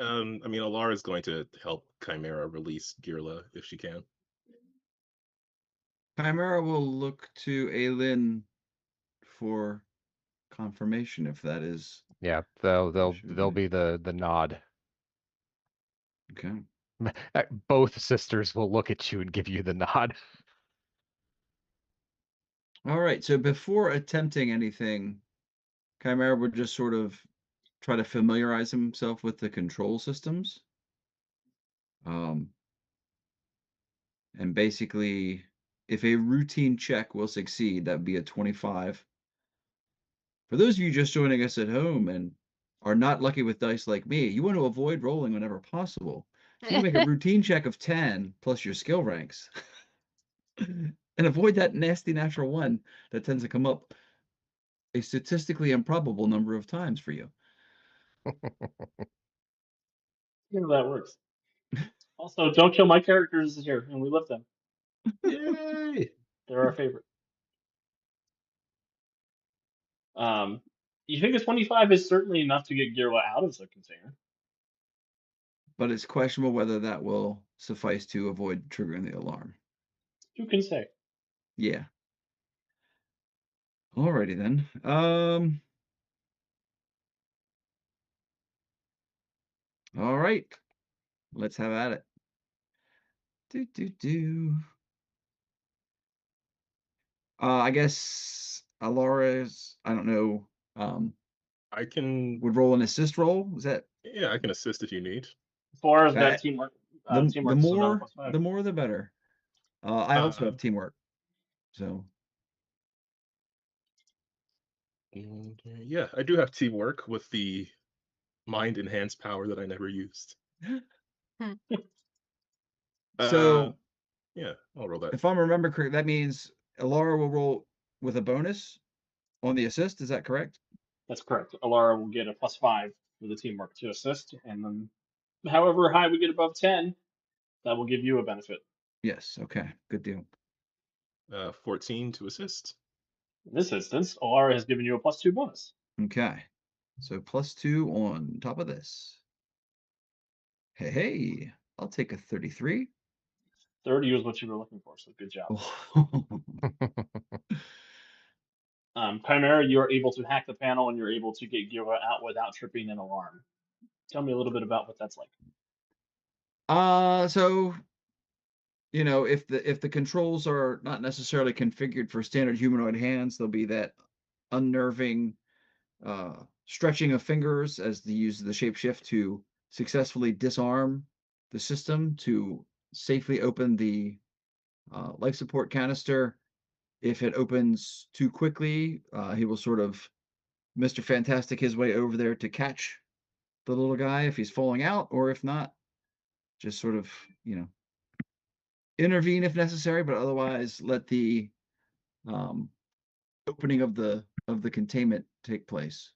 I mean, Alara is going to help Chimera release Girla if she can. Chimera will look to Aelin for confirmation if that is Yeah, they'll Should be the nod. okay. Both sisters will look at you and give you the nod. All right. So before attempting anything, Chimera would just sort of try to familiarize himself with the control systems. And basically, if a routine check will succeed, that would be a 25. For those of you just joining us at home and are not lucky with dice like me, you want to avoid rolling whenever possible. So you make a routine check of 10 plus your skill ranks. And avoid that nasty natural 1 that tends to come up a statistically improbable number of times for you. You know that works. Also, don't kill my characters here, and we love them. Yay! They're our favorite. You think a 25 is certainly enough to get Girla out of the container? But it's questionable whether that will suffice to avoid triggering the alarm. Who can say? Yeah. Alrighty then. All right. Let's have at it. Do. I guess Alara's, I don't know, I can, would roll an assist roll. Is that yeah, I can assist if you need. As far as Okay. that teamwork, the teamwork is another more +5. the more the better. I also have teamwork, so Yeah, I do have teamwork with the mind enhanced power that I never used. so Yeah, I'll roll that. if I'm remembering correct, that means Alara will roll with a bonus on the assist. Is that correct? That's correct. Alara will get a +5 for the teamwork to assist, and then however high we get above 10, that will give you a benefit. Yes. Okay. Good deal. 14 to assist. In this instance, Alara has given you a +2 bonus. Okay. So +2 on top of this. Hey, I'll take a 33. 30 was what you were looking for, so good job. Chimera, you're able to hack the panel and you're able to get Gira out without tripping an alarm. Tell me a little bit about what that's like. So if the controls are not necessarily configured for standard humanoid hands, there'll be that unnerving stretching of fingers as they use the shapeshift to successfully disarm the system to safely open the life support canister. If it opens too quickly, he will sort of Mr. Fantastic his way over there to catch the little guy if he's falling out, or if not, just sort of, intervene if necessary, but otherwise let the opening of the containment take place.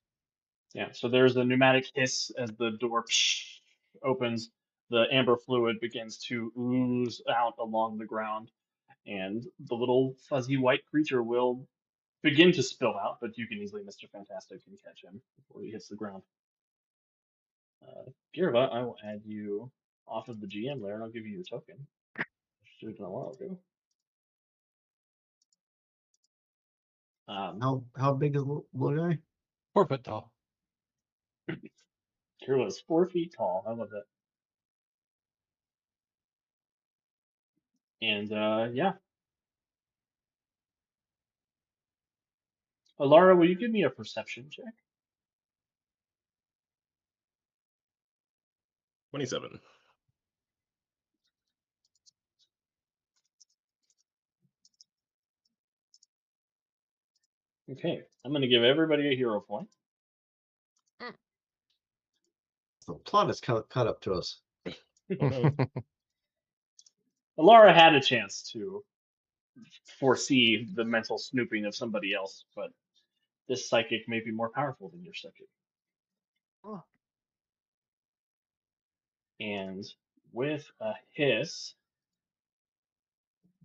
Yeah, so there's a pneumatic hiss as the door opens. The amber fluid begins to ooze out along the ground, and the little fuzzy white creature will begin to spill out, but you can easily, Mr. Fantastic, can catch him before he hits the ground. Girva, I will add you off of the GM layer, and I'll give you your token. Should have done a while ago. How big is the little guy? 4 foot tall. Girva is 4 feet tall. I love that. And yeah. Alara, will you give me a perception check? 27. Okay, I'm going to give everybody a hero point. The plot is cut up to us. Alara had a chance to foresee the mental snooping of somebody else, but this psychic may be more powerful than your psychic. Oh. And with a hiss,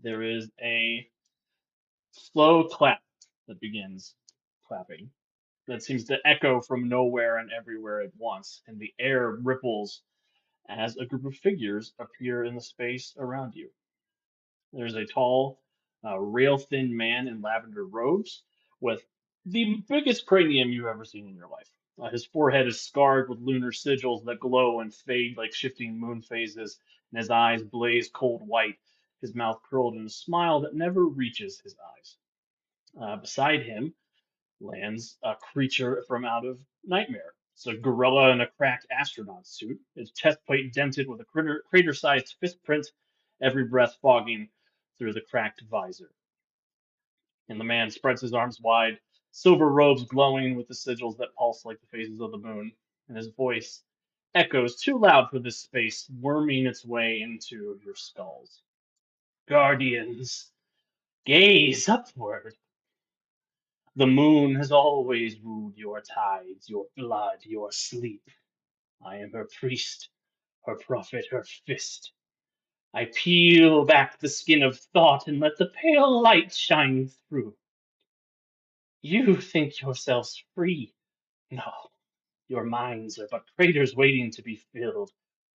there is a slow clap that begins clapping that seems to echo from nowhere and everywhere at once, and the air ripples as a group of figures appear in the space around you. There's a tall, rail-thin man in lavender robes with the biggest cranium you've ever seen in your life. His forehead is scarred with lunar sigils that glow and fade like shifting moon phases, and his eyes blaze cold white, his mouth curled in a smile that never reaches his eyes. Beside him lands a creature from out of Nightmare. It's a gorilla in a cracked astronaut suit, his chest plate dented with a crater-sized fist print, every breath fogging through the cracked visor. And the man spreads his arms wide, silver robes glowing with the sigils that pulse like the phases of the moon, and his voice echoes too loud for this space, worming its way into your skulls. Guardians, gaze upward. The moon has always wooed your tides, your blood, your sleep. I am her priest, her prophet, her fist. I peel back the skin of thought and let the pale light shine through. You think yourselves free. No, your minds are but craters waiting to be filled.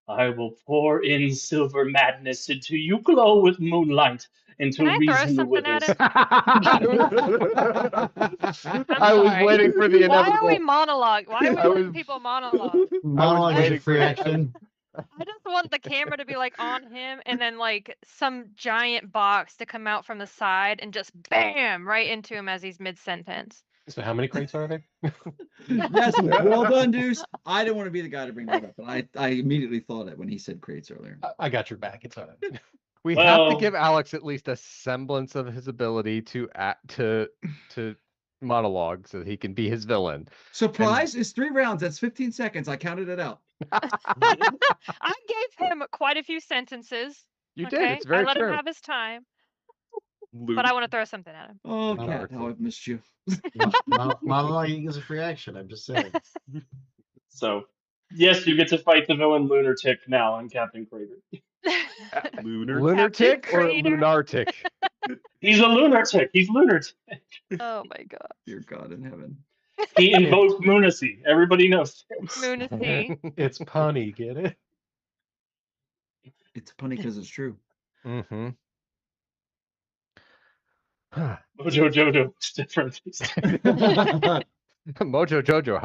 I will pour in silver madness until you glow with moonlight, until Can I throw reason something at withers. him? I was sorry. waiting for the Why inevitable. are we monologue? Why are we I letting was- people monologue? Monologue is waiting a free for it. action. I just want the camera to be like on him, and then like some giant box to come out from the side and just bam right into him as he's mid sentence. So how many crates are there? Yes, well done, Deuce. I didn't want to be the guy to bring that up, but I immediately thought it when he said crates earlier. I got your back. It's all right. We have to Well- give Alex at least a semblance of his ability to monologue so that he can be his villain. Surprise is 3 rounds. That's 15 seconds. I counted it out. I gave him quite a few sentences. You okay? did. It's very I let true. him have his time, Luke. but I want to throw something at him. Oh, No, Cat, how I've missed you. Monologuing is a free action. I'm just saying. So, yes, you get to fight the villain Lunatic now on Captain Crater. Lunar. Lunatic or Crater. lunartic? He's a lunatic. He's lunatic. Oh my god. Dear God in heaven. He invokes Moonacy. Everybody knows. Lunacy. It's punny, get it? It's funny because it's true. Mm-hmm. Mojo Jojo is different. Mojo Jojo,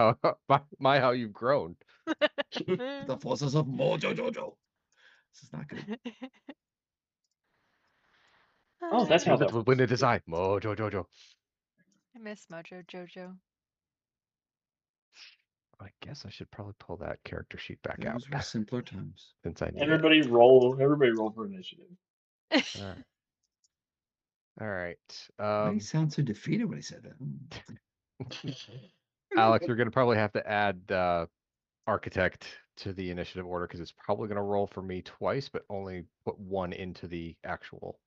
how you've grown. The forces of Mojo Jojo. This is not good. Oh, that's how that When it is I, Mojo Jojo. I miss Mojo Jojo. I guess I should probably pull that character sheet back out Those were simpler times. since I need it. Everybody roll for initiative. All right. Why he sound so defeated when he said that? Alex, we're gonna probably have to add architect to the initiative order because it's probably gonna roll for me twice, but only put 1 into the actual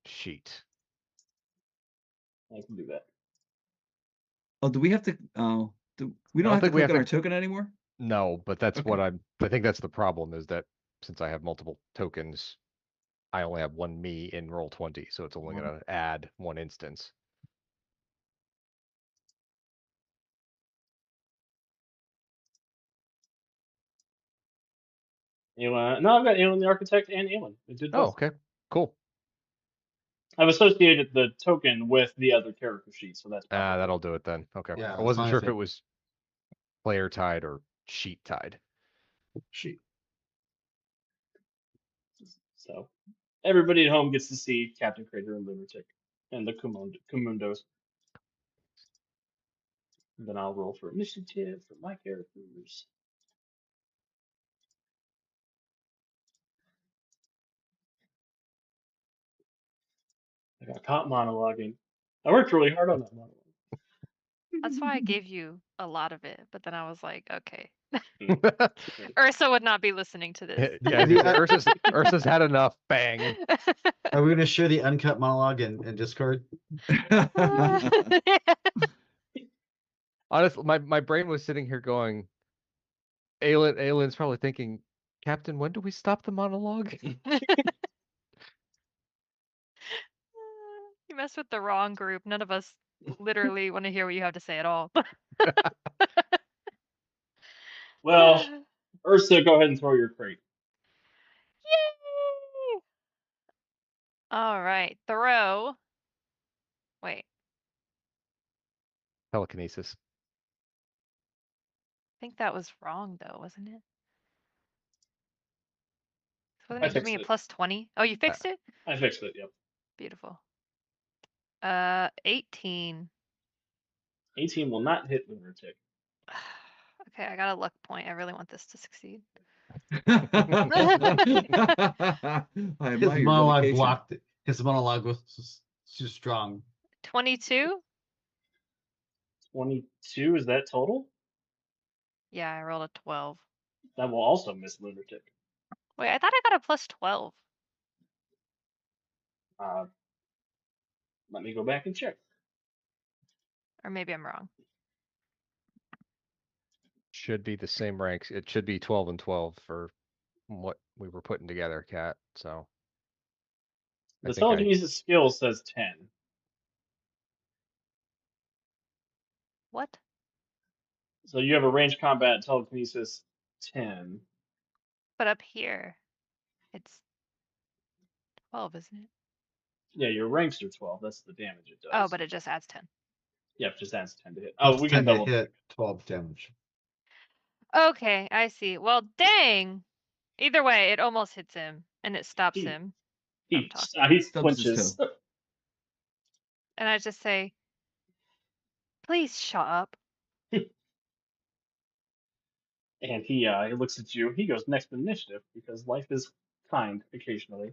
sheet. I can do that. Oh, do we have to? We don't have to think we click have on our to- token anymore. No, but that's Okay. what I think that's the problem is that since I have multiple tokens, I only have 1 me in roll 20, so it's only Mhm. gonna add 1 instance. No, I've got Aelin the Architect and Aelin. It did Oh, both. okay. Cool. I've associated the token with the other character sheet, so that's probably- That'll do it then. Okay. Yeah, I that's wasn't my sure if it thing. was player tied or sheet tied. Shoot. So everybody at home gets to see Captain Crater and Lunatic and the Kumundos. Then I'll roll for initiative for my characters. I got caught monologuing. I worked really hard on that monologue. That's why I gave you a lot of it, but then I was like, okay. Yeah, Ursa would not be listening to this. Ursa's had enough. Bang. Are we going to share the uncut monologue in Discord? Honestly, my brain was sitting here going, Aylin's probably thinking, Captain, when do we stop the monologue? You messed with the wrong group. None of us literally want to hear what you have to say at all. Well, Ursa, go ahead and throw your crate. Yay! All right, throw. Wait, Telekinesis. I think that was wrong though, wasn't it? So I that gives me a fixed it. plus 20. Oh, you fixed it? I fixed it, yep. Beautiful. 18. 18 will not hit Lunatic. Okay, I got a luck point. I really want this to succeed. I His admire your monologue dedication. blocked it. His monologue was too strong. 22? 22, is that total? Yeah, I rolled a 12. That will also miss Lunatic. Wait, I thought I got a plus 12. Let me go back and check. Or maybe I'm wrong. Should be the same ranks. It should be 12 and 12 for what we were putting together, Cat. So The telekinesis skill says 10. What? So you have a range combat telekinesis 10. But up here, it's 12, isn't it? Yeah, your ranks are 12. That's the damage it does. Oh, but it just adds 10. Yep, just adds 10 to hit. Oh, we can 10 to double. hit 12 damage. Okay, I see. Well, dang. Either way, it almost hits him, and it stops He- him. He, talking. he Stubs his flinches. toe. And I just say, please shut up. And he looks at you. He goes next initiative because life is kind occasionally.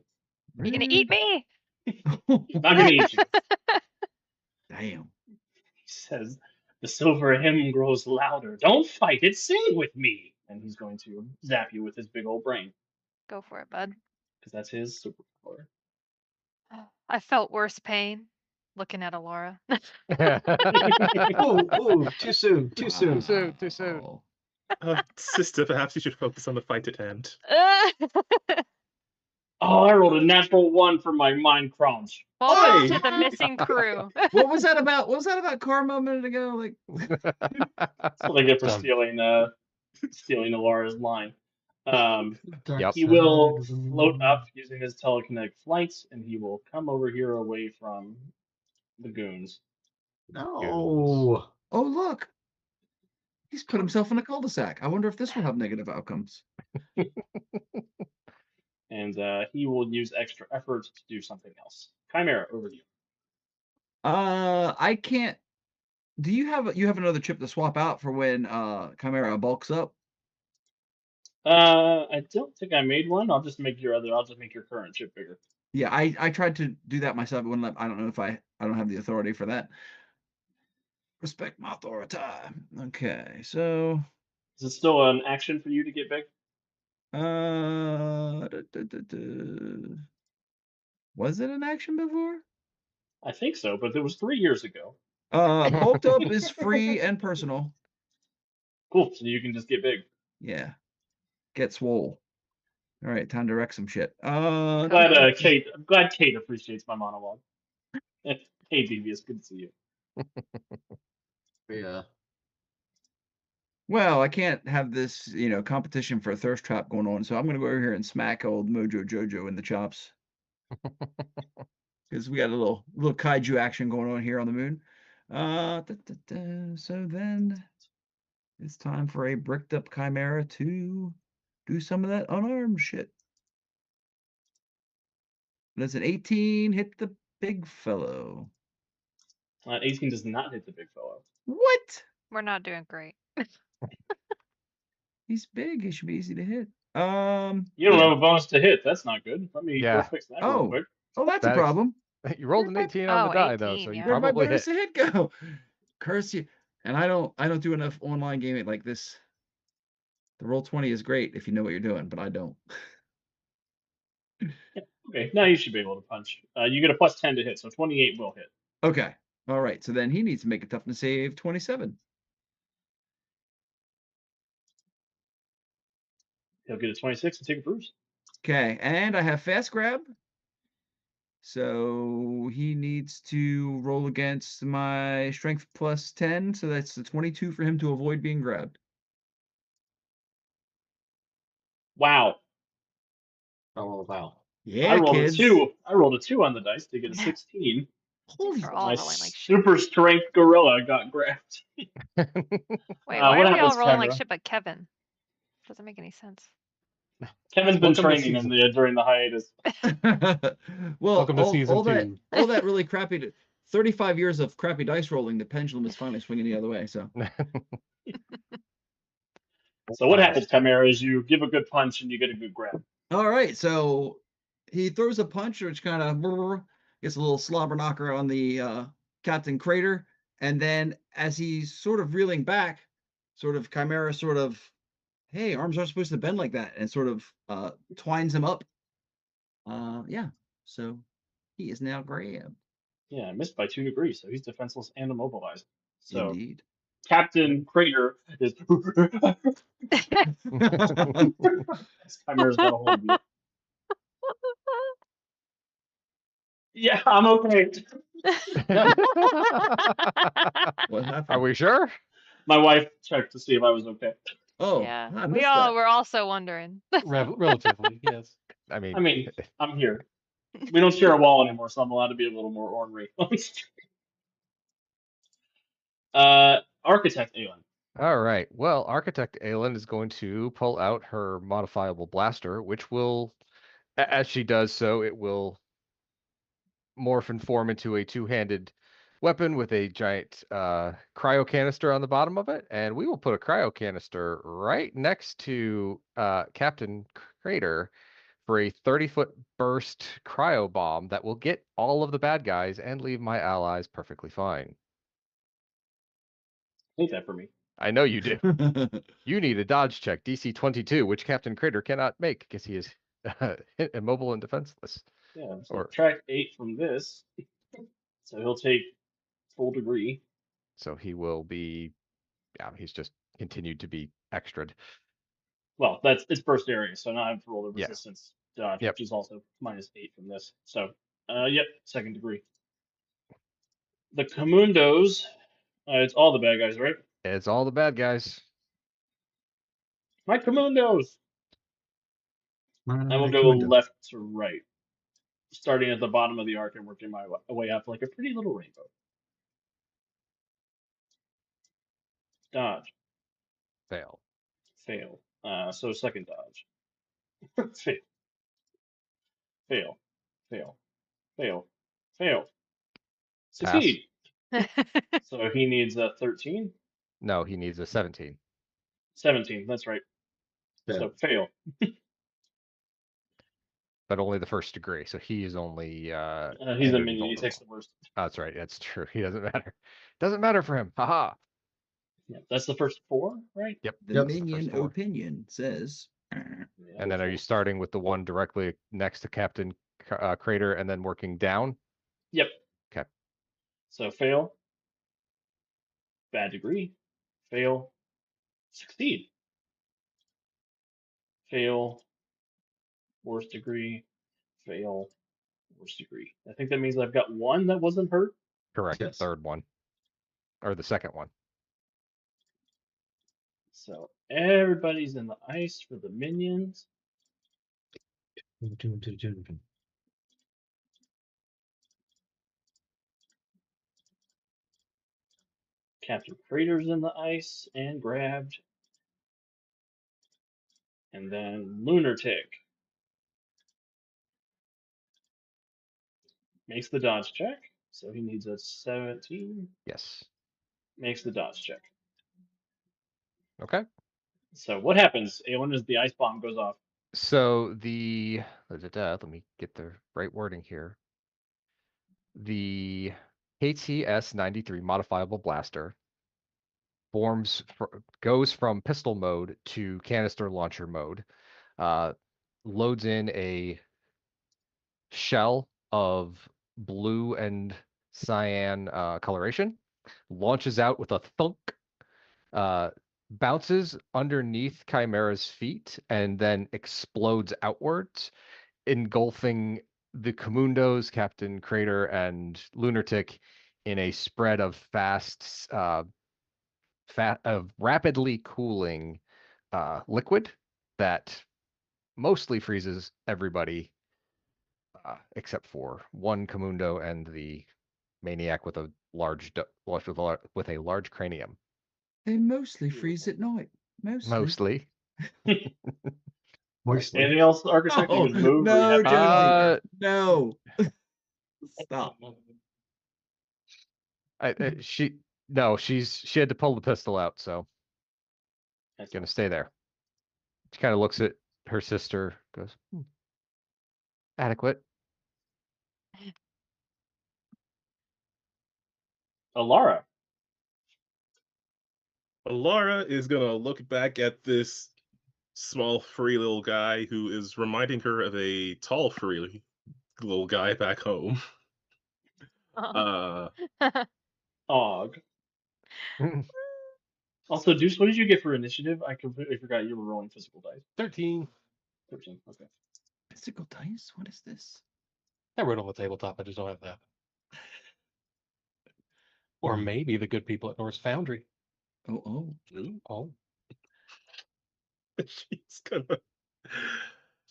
You gonna eat me? He's not gonna eat you. Damn. He says, "The silver hymn grows louder. Don't fight it. Sing with me." And he's going to zap you with his big old brain Go for it, bud. because that's his superpower. I felt worse pain looking at Alara. Ooh, too soon, too soon. Too soon. Wow. Sister, perhaps you should focus on the fight at hand. Oh, I rolled a natural 1 for my mind crunch. Welcome Oi! to the missing crew. What was that about? What was that about Karma a minute ago? Like, That's what I get for Done. stealing Alara's line. Dark Yep. He will side of the float moon. up using his telekinetic flights, and he will come over here away from the goons. No. oh look, he's put himself in a cul-de-sac. I wonder if this will have negative outcomes. And he will use extra effort to do something else. Chimera, over to you. I can't. Do you have another chip to swap out for when Chimera bulks up? I don't think I made one. I'll just make your current chip bigger. Yeah, I tried to do that myself. It wouldn't let, I don't know if I don't have the authority for that. Respect my authority. Okay, so Is it still an action for you to get big? Was it an action before? I think so, but it was 3 years ago. Bulked up is free and personal. Cool. So you can just get big. Yeah. Get swole. All right, time to wreck some shit. I'm glad Kate appreciates my monologue. Hey, Devious, good to see you. Yeah. Well, I can't have this, competition for a thirst trap going on, so I'm gonna go over here and smack old Mojo Jojo in the chops. Because we got a little kaiju action going on here on the moon. So then it's time for a bricked up Chimera to do some of that unarmed shit. Does an 18 hit the big fellow? 18 does not hit the big fellow. What? We're not doing great. He's big. He should be easy to hit. You don't yeah. have a bonus to hit. That's not good. Let me Yeah. go fix that real quick. Oh, that's a That's- problem. You rolled an 18 on the die though, 18, so you yeah. Where'd my probably bonus hit. to hit go? Curse you. And I don't do enough online gaming like this. The Roll20 is great if you know what you're doing, but I don't. Okay, now you should be able to punch. You get a plus 10 to hit, so 28 will hit. Okay. All right. So then he needs to make a toughness save 27. He'll get a 26 and take a bruise. Okay. And I have fast grab. So he needs to roll against my strength plus 10. So that's the 22 for him to avoid being grabbed. Wow. Oh, wow. Yeah, I rolled kids. a 2. I rolled a 2 on the dice to get a 16. Holy They're all My rolling like shit. super strength gorilla got grabbed. Wait, what why are we all happens, rolling like Chimera? shit but Kevin? Doesn't make any sense. Kevin's been Welcome to training season. during the hiatus. Well, Welcome to season 2. all that really crappy 35 years of crappy dice rolling, the pendulum is finally swinging the other way. So So what happens, Chimera, is you give a good punch and you get a good grab. all right, so he throws a punch, which kind of gets a little slobber knocker on the Captain Crater, and then as he's sort of reeling back, sort of Chimera sort of, hey, arms aren't supposed to bend like that, and sort of twines him up. Yeah, so he is now grabbed. Yeah, I missed by 2 degrees, so he's defenseless and immobilized. So Indeed. Captain Crater is Chimera's got a hold of you. Yeah, I'm okay. What happened? Are we sure? My wife checked to see if I was okay. Oh, Yeah, I we missed all that. were also wondering. Relatively, yes. I mean, I mean, I'm here. We don't share a wall anymore, so I'm allowed to be a little more ornery. Architect Aelin. All right. Well, Architect Aelin is going to pull out her modifiable blaster, which will, as she does so, it will morph and form into a two-handed weapon with a giant cryo canister on the bottom of it, and we will put a cryo canister right next to Captain Crater for a 30-foot burst cryo bomb that will get all of the bad guys and leave my allies perfectly fine. Take that for me. I know you do. You need a dodge check, DC 22, which Captain Crater cannot make because he is immobile and defenseless. Yeah, so Or- subtract 8 from this. So he'll take full degree. So he will be, yeah, he's just continued to be extra. Well, it's burst area, so now I have to roll the Yeah. resistance dodge, Yep. which is also -8 from this. So, yep, second degree. The Comundos, it's all the bad guys, right? It's all the bad guys. My Comundos! I will go Commando. left to right, starting at the bottom of the arc and working my way up like a pretty little rainbow. Dodge, Fail. fail. So second dodge. Fail, fail, fail, fail, fail. Succeed. So he needs a 13, No, he needs a 17. 17. That's right. So fail. But only the first degree. So he is only He's a injured minion. He vulnerable. takes the worst. Oh, that's right. That's true. He doesn't matter. Doesn't matter for him. Haha. Yeah, that's the first 4, right? Yep. The that's the minion first 4. opinion says. Yeah, And then are you starting with the one directly next to Captain Crater and then working down? Yep. Okay. So fail. Bad degree. Fail. Succeed. Fail. Worst degree. Fail. Worst degree. I think that means I've got one that wasn't hurt. Correct. Yes. Third one. Or the second one. So everybody's in the ice for the minions. Captain Crater's in the ice and grabbed. And then Lunatic makes the dodge check. So he needs a 17. Yes. Makes the dodge check. Okay. So what happens, Aelin, as the ice bomb goes off? So the let me get the right wording here. The KTS-93 modifiable blaster goes from pistol mode to canister launcher mode. Loads in a shell of blue and cyan coloration, launches out with a thunk, bounces underneath Chimera's feet, and then explodes outwards, engulfing the Comundos, Captain Crater, and Lunatic in a spread of rapidly cooling liquid that mostly freezes everybody except for one Comundo and the maniac with a large with a large cranium. They mostly freeze at night. Mostly. Moistly. Anything else, Architect? You Oh, can move. no, or you have Jonesy. No. Stop. She had to pull the pistol out, so That's gonna stay there. She kind of looks at her sister, goes, adequate. Alara. Alara is gonna look back at this small, furry little guy who is reminding her of a tall, furry little guy back home. Oh. Og. Also, Deuce, what did you get for initiative? I completely forgot you were rolling physical dice. 13. 13. Okay. Physical dice? What is this? I wrote on the tabletop. I just don't have that. Or maybe the good people at Norse Foundry. Oh. Oh,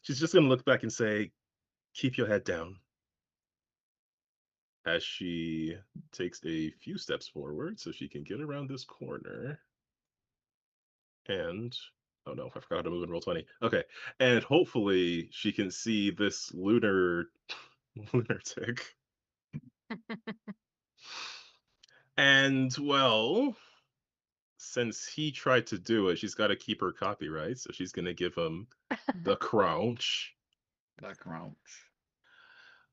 She's just gonna look back and say, "Keep your head down." As she takes a few steps forward so she can get around this corner. And oh no, I forgot how to move in roll 20. Okay. And hopefully she can see this lunatic. And well, since he tried to do it, she's got to keep her copyright, so she's gonna give him the crouch The crouch.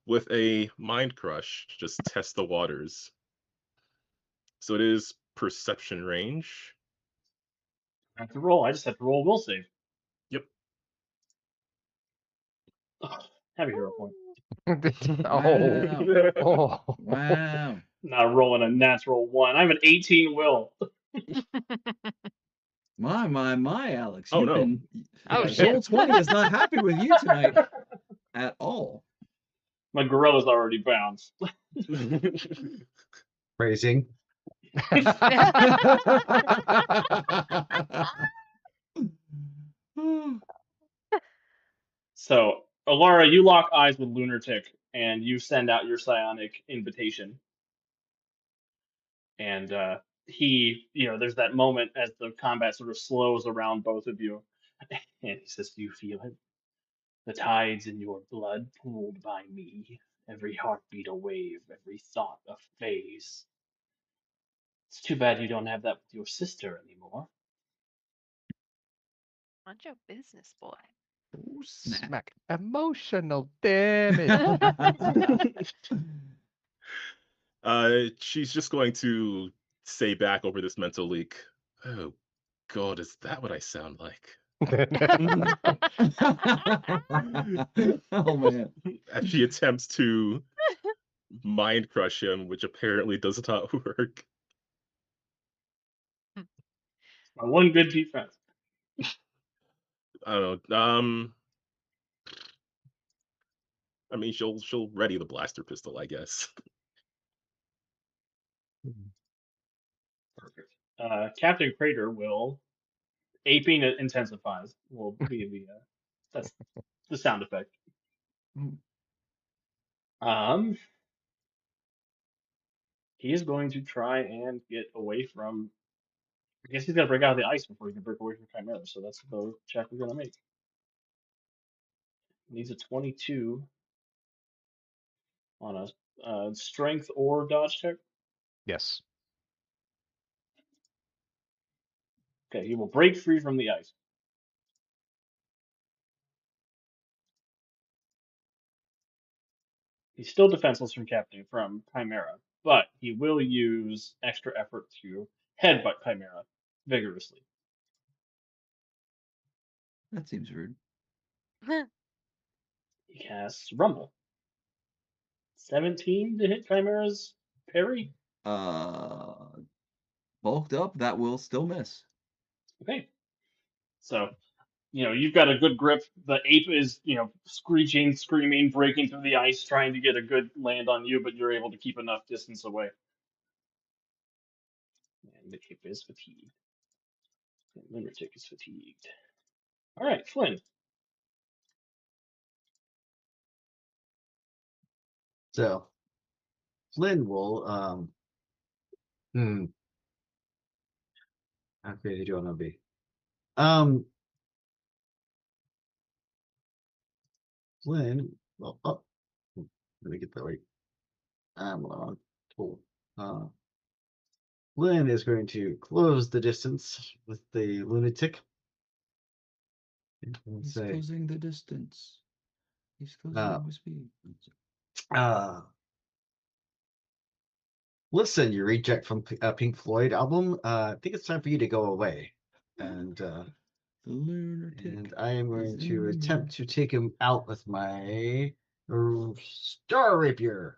with a mind crush. Just test the waters. So it is perception range. I have to roll. I just have to roll a will save. Yep. Ugh, have a hero point. Oh, oh. Wow. Not rolling a natural 1. I have an 18 will. My, Alex. Oh, You've no. been. Oh, Roll shit. 20 is not happy with you tonight at all. My gorilla's already bounced. Phrasing. So, Alara, you lock eyes with Lunatic, and you send out your psionic invitation. And he, there's that moment as the combat sort of slows around both of you, and he says, "Do you feel it? The tides in your blood pulled by me, every heartbeat a wave, every thought a phase. It's too bad you don't have that with your sister anymore." Mind your business, boy. Oh, snap. Smack. Emotional damage. She's just going to say back over this mental leak, "Oh God, is that what I sound like?" Oh, man. As she attempts to mind crush him, which apparently does not work. My one good defense. I don't know. I mean, she'll ready the blaster pistol, I guess. Perfect. Captain Crater will, aping it intensifies, will be that's the sound effect. He is going to try and get away from. I guess he's got to break out of the ice before he can break away from Chimera. So that's the check we're gonna make. He needs a 22 on a strength or dodge check. Yes. Okay, he will break free from the ice. He's still defenseless from Chimera, but he will use extra effort to headbutt Chimera vigorously. That seems rude. He casts Rumble. 17 to hit Chimera's parry. Bulked up, that will still miss. Okay. So, you've got a good grip. The ape is, screeching, screaming, breaking through the ice, trying to get a good land on you, but you're able to keep enough distance away. And the ape is fatigued. And Lunatic is fatigued. All right, Flynn. So Flynn will how creative do you want to be? Flynn, well, oh, let me get that right. Cool. Flynn is going to close the distance with the lunatic. And He's say, closing the distance. He's closing the speed. Listen, you reject from Pink Floyd album. I think it's time for you to go away. And The lunatic. and I am going is to in the attempt to take him out with my Star Rapier.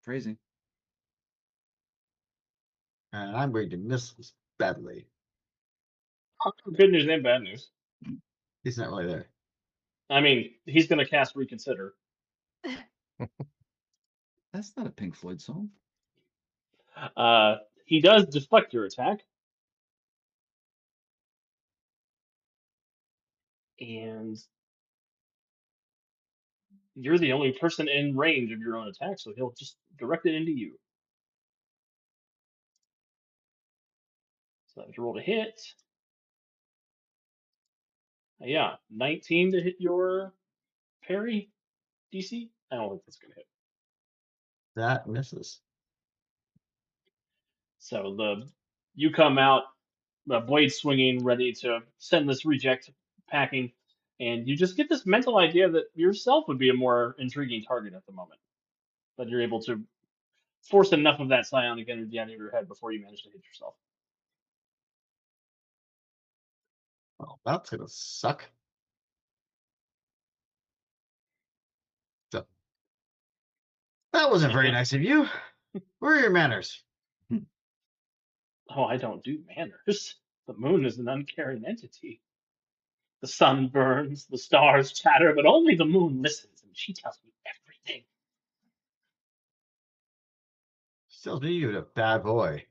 Phrasing. And I'm going to miss this badly. Good news and bad news. He's not really there. I mean, he's going to cast Reconsider. That's not a Pink Floyd song. He does deflect your attack. And you're the only person in range of your own attack, so he'll just direct it into you. So I have to roll to hit. Yeah, 19 to hit your parry DC. I don't think that's gonna hit. That misses. So you come out, the blade swinging, ready to send this reject packing, and you just get this mental idea that yourself would be a more intriguing target at the moment. But you're able to force enough of that psionic energy out of your head before you manage to hit yourself. Well, that's gonna suck. So that wasn't very nice of you. Where are your manners? Oh, I don't do manners. The moon is an uncaring entity. The sun burns, the stars chatter, but only the moon listens, and she tells me everything. She tells me you're a bad boy.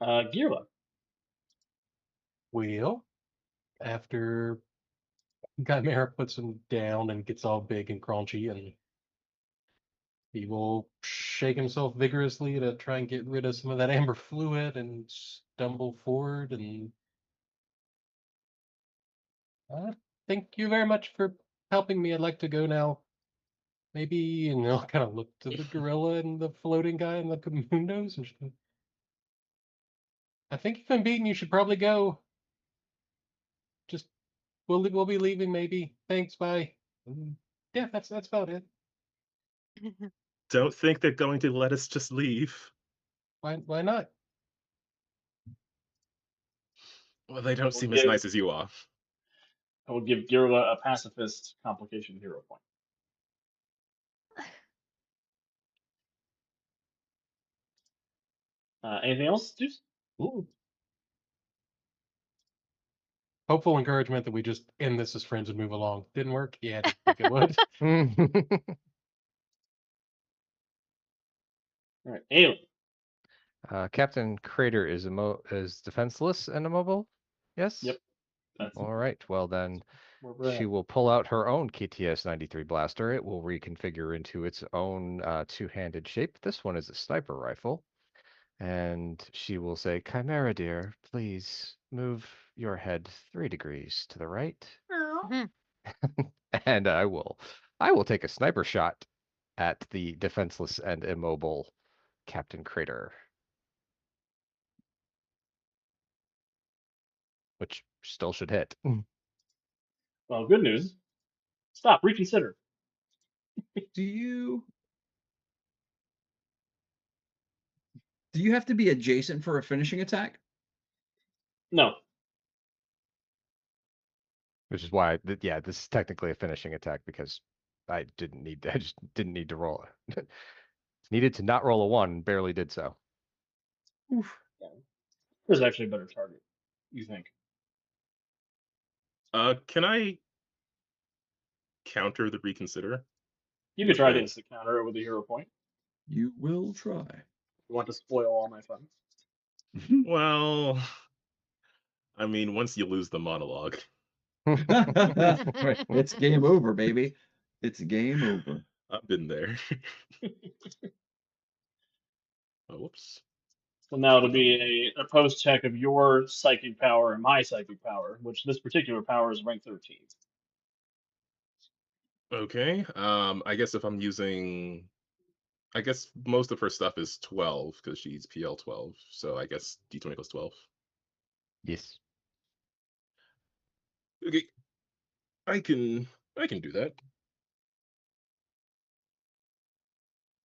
Girla. Well, after Chimera puts him down and gets all big and crunchy, and he will shake himself vigorously to try and get rid of some of that amber fluid and stumble forward. And thank you very much for helping me. I'd like to go now. Maybe, and they'll kind of look to the gorilla and the floating guy and the Kamundos. And I think if I'm beaten, you should probably go. Just we'll be leaving maybe. Thanks, bye. Yeah, that's about it. Don't think they're going to let us just leave. Why not? Well, they don't We'll seem as give- nice as you are. I will give Girla a pacifist complication hero point. Anything else, Deuce? Ooh. Hopeful encouragement that we just end this as friends and move along. Didn't work? Yeah, I didn't think it would. All right, Aelin. Captain Crater is defenseless and immobile. Yes. Yep. That's All right. Well then, where we're she at. will pull out her own KTS-93 blaster. It will reconfigure into its own two-handed shape. This one is a sniper rifle. And she will say, Chimera dear, please move your head 3 degrees to the right. And I will take a sniper shot at the defenseless and immobile Captain Crater. Which still should hit. Well, good news. Stop. Reconsider. Do you have to be adjacent for a finishing attack? No. Which is why, yeah, this is technically a finishing attack because I just didn't need to roll. Needed to not roll a 1, barely did so. Oof. There's actually a better target, you think? Can I counter the reconsider? You could try to Okay. instant counter it with a hero point. You will try. You want to spoil all my fun. Well, I mean, once you lose the monologue. It's game over, baby. It's game over. I've been there. Oh, whoops. So now it'll be a post check of your psychic power and my psychic power, which this particular power is rank 13. Okay. I guess if I'm using, I guess most of her stuff is 12 because she's PL 12. So I guess D20 plus 12. Yes. Okay. I can do that.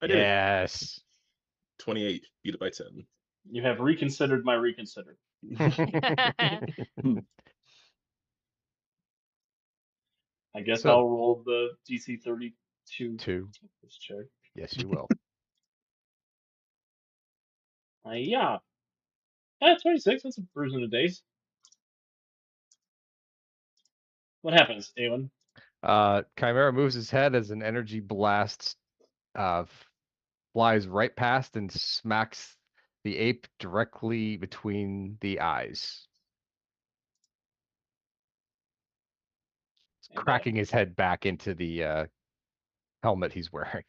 I did it. Yes. 28. Beat it by 10. You have reconsidered my reconsider. I guess So- I'll roll the DC 32 2. this check. Yes, you will. Yeah. 26. That's a bruising of days. What happens, Aelin? Chimera moves his head as an energy blast flies right past and smacks the ape directly between the eyes, And, cracking his head back into the helmet he's wearing.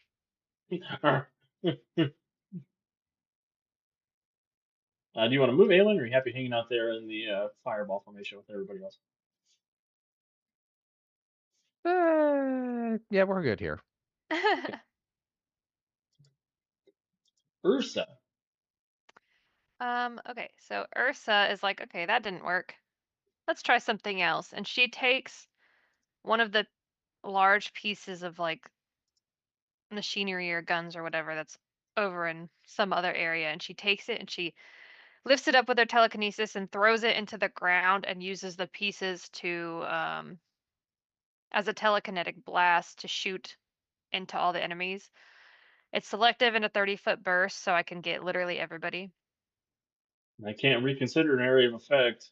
Do you want to move, Aelin, or are you happy hanging out there in the fireball formation with everybody else? Yeah, we're good here. Ursa. Okay, so Ursa is like, okay, that didn't work. Let's try something else. And she takes one of the large pieces of like machinery or guns or whatever that's over in some other area, and she takes it and she lifts it up with her telekinesis and throws it into the ground and uses the pieces to as a telekinetic blast to shoot into all the enemies. It's selective in a 30-foot burst, so I can get literally everybody. I can't reconsider an area of effect.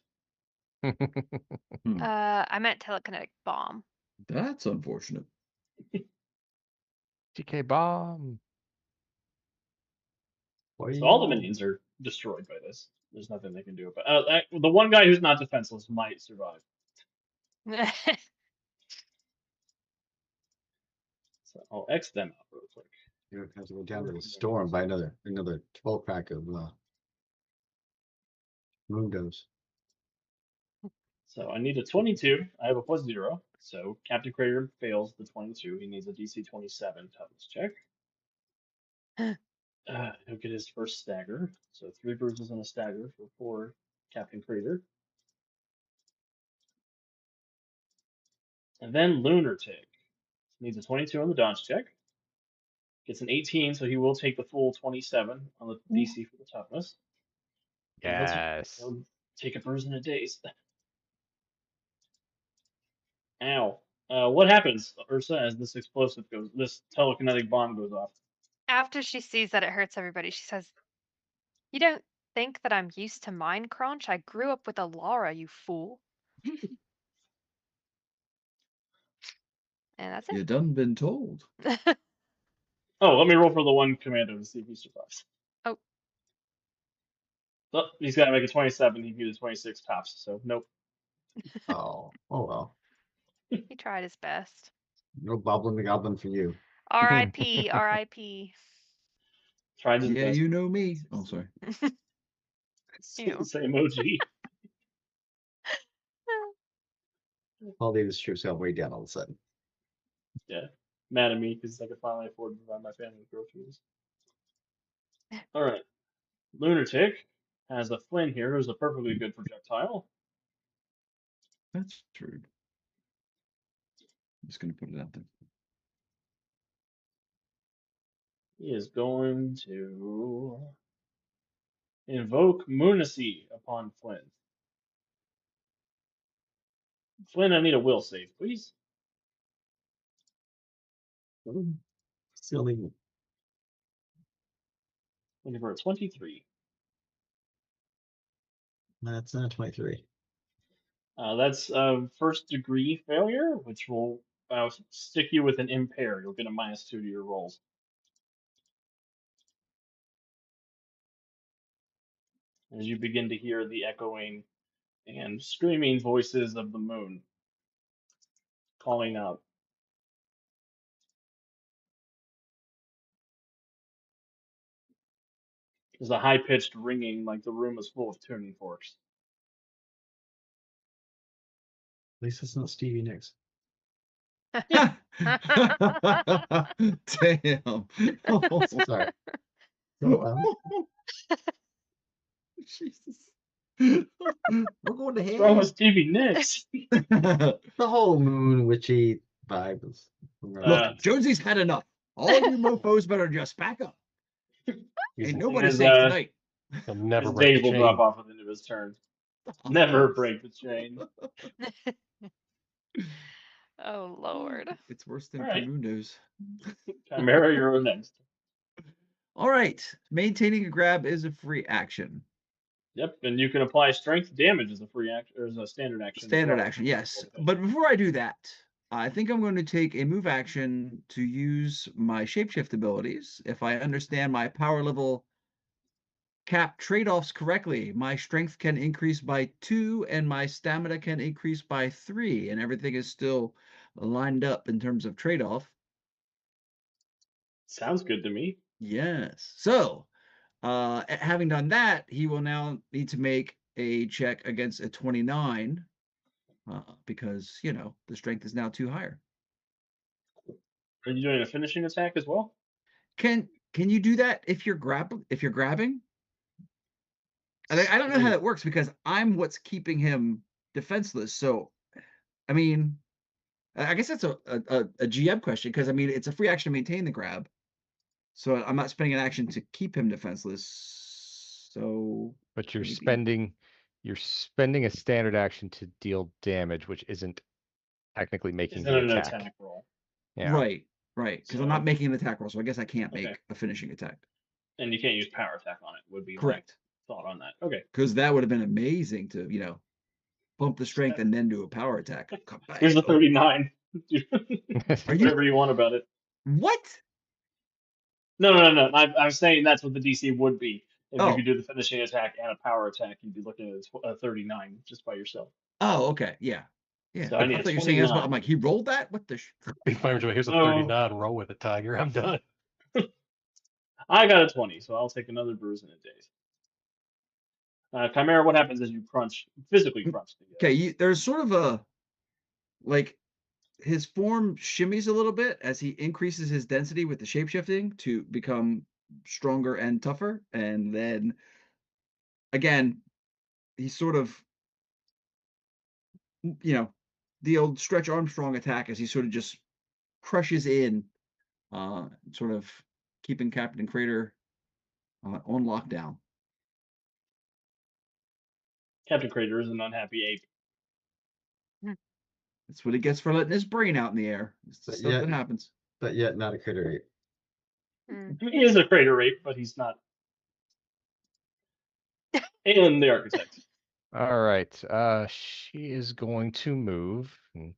I meant telekinetic bomb. That's unfortunate. TK bomb. So all the minions are destroyed by this. There's nothing they can do about it. The one guy who's not defenseless might survive. So I'll X them out real quick. You have to go down to the store and buy another 12 pack of Mundos. So I need a 22. I have a +0. So Captain Crater fails the 22. He needs a DC 27 toughness check. He'll get his first stagger. So 3 bruises and a stagger for poor Captain Crater. And then Lunatic needs a 22 on the dodge check. Gets an 18, so he will take the full 27 on the DC for the toughness. Yes. He'll take a bruise in a daze. Ow. What happens, Ursa, as this telekinetic bomb goes off? After she sees that it hurts everybody, she says, "You don't think that I'm used to mind crunch? I grew up with Alara, you fool." And that's You it. done been told. Oh, let me roll for the one commando to see if he survives. Oh. Oh, he's got to make a 27. He beat a 26 tops, so nope. Oh well. He tried his best. No Boblin the Goblin for you. R.I.P. R.I.P. Tried his Yeah, best. you know me. Oh, sorry. Ew. Same emoji. All Davis troops got way down all of a sudden. Yeah. Mad at me because I could finally afford to provide my family with groceries. Alright. Lunatic has a Flynn here who's a perfectly good projectile. That's true. I'm just going to put it out there. He is going to invoke Moonacy upon Flynn. Flynn, I need a will save, please. Silly. Looking for a 23. That's not 23. That's a first degree failure, which will stick you with an impair. You'll get a -2 to your rolls. As you begin to hear the echoing and screaming voices of the moon calling out. There's a high-pitched ringing like the room is full of tuning forks. At least it's not Stevie Nicks. Damn. Oh, Sorry. Oh, Jesus. We're going to What's wrong hell. with Stevie Nicks? The whole moon witchy vibe is. Look, Jonesy's had enough. All you mofos better just back up. Ain't nobody His, safe tonight. He'll never his break days the will drop chain. off at the end of his turn. Never break the chain. Oh, Lord. It's worse than All right. Mundos. Chimera, you're next. All right. Maintaining a grab is a free action. Yep, and you can apply strength damage as a free action or as a standard action. as Standard well. action, yes. But before I do that, I think I'm going to take a move action to use my shapeshift abilities. If I understand my power level cap trade-offs correctly, my strength can increase by 2 and my stamina can increase by 3, and everything is still lined up in terms of trade-off. Sounds good to me. Yes. So Having done that, he will now need to make a check against a 29 because, the strength is now 2 higher. Are you doing a finishing attack as well? Can you do that if you're grabbing? I don't know how that works because I'm what's keeping him defenseless. So, I mean, I guess that's a GM question because it's a free action to maintain the grab. So I'm not spending an action to keep him defenseless. So, But you're maybe. spending a standard action to deal damage, which isn't technically making Isn't the it an attack. attack roll? Yeah. Right. Because I'm So- not making an attack roll, so I guess I can't Okay. make a finishing attack. And you can't use power attack on it, would be Correct. my thought on that. Okay. Because that would have been amazing to, bump the strength and then do a power attack. Here's a 39. Are you Whatever you want about it. what? No. I'm saying that's what the DC would be. If you Oh. could do the finishing attack and a power attack, you'd be looking at a 39 just by yourself. Oh, okay, yeah. So I I need thought a you were saying as well. 29. I'm like, he rolled that? What the? Here's a No. 39. Roll with a tiger. I'm done. I got a 20, so I'll take another bruise in a daze. Chimera, what happens as you physically crunch together? Okay, there's sort of a his form shimmies a little bit as he increases his density with the shapeshifting to become stronger and tougher, and then again, he's sort of the old Stretch Armstrong attack as he sort of just crushes in, sort of keeping Captain Crater on lockdown. Captain Crater is an unhappy ape. That's what he gets for letting his brain out in the air. It's the stuff that happens. But yet not a critter ape. He is a crater ape, but he's not. Aelin, the architect. All right. She is going to move and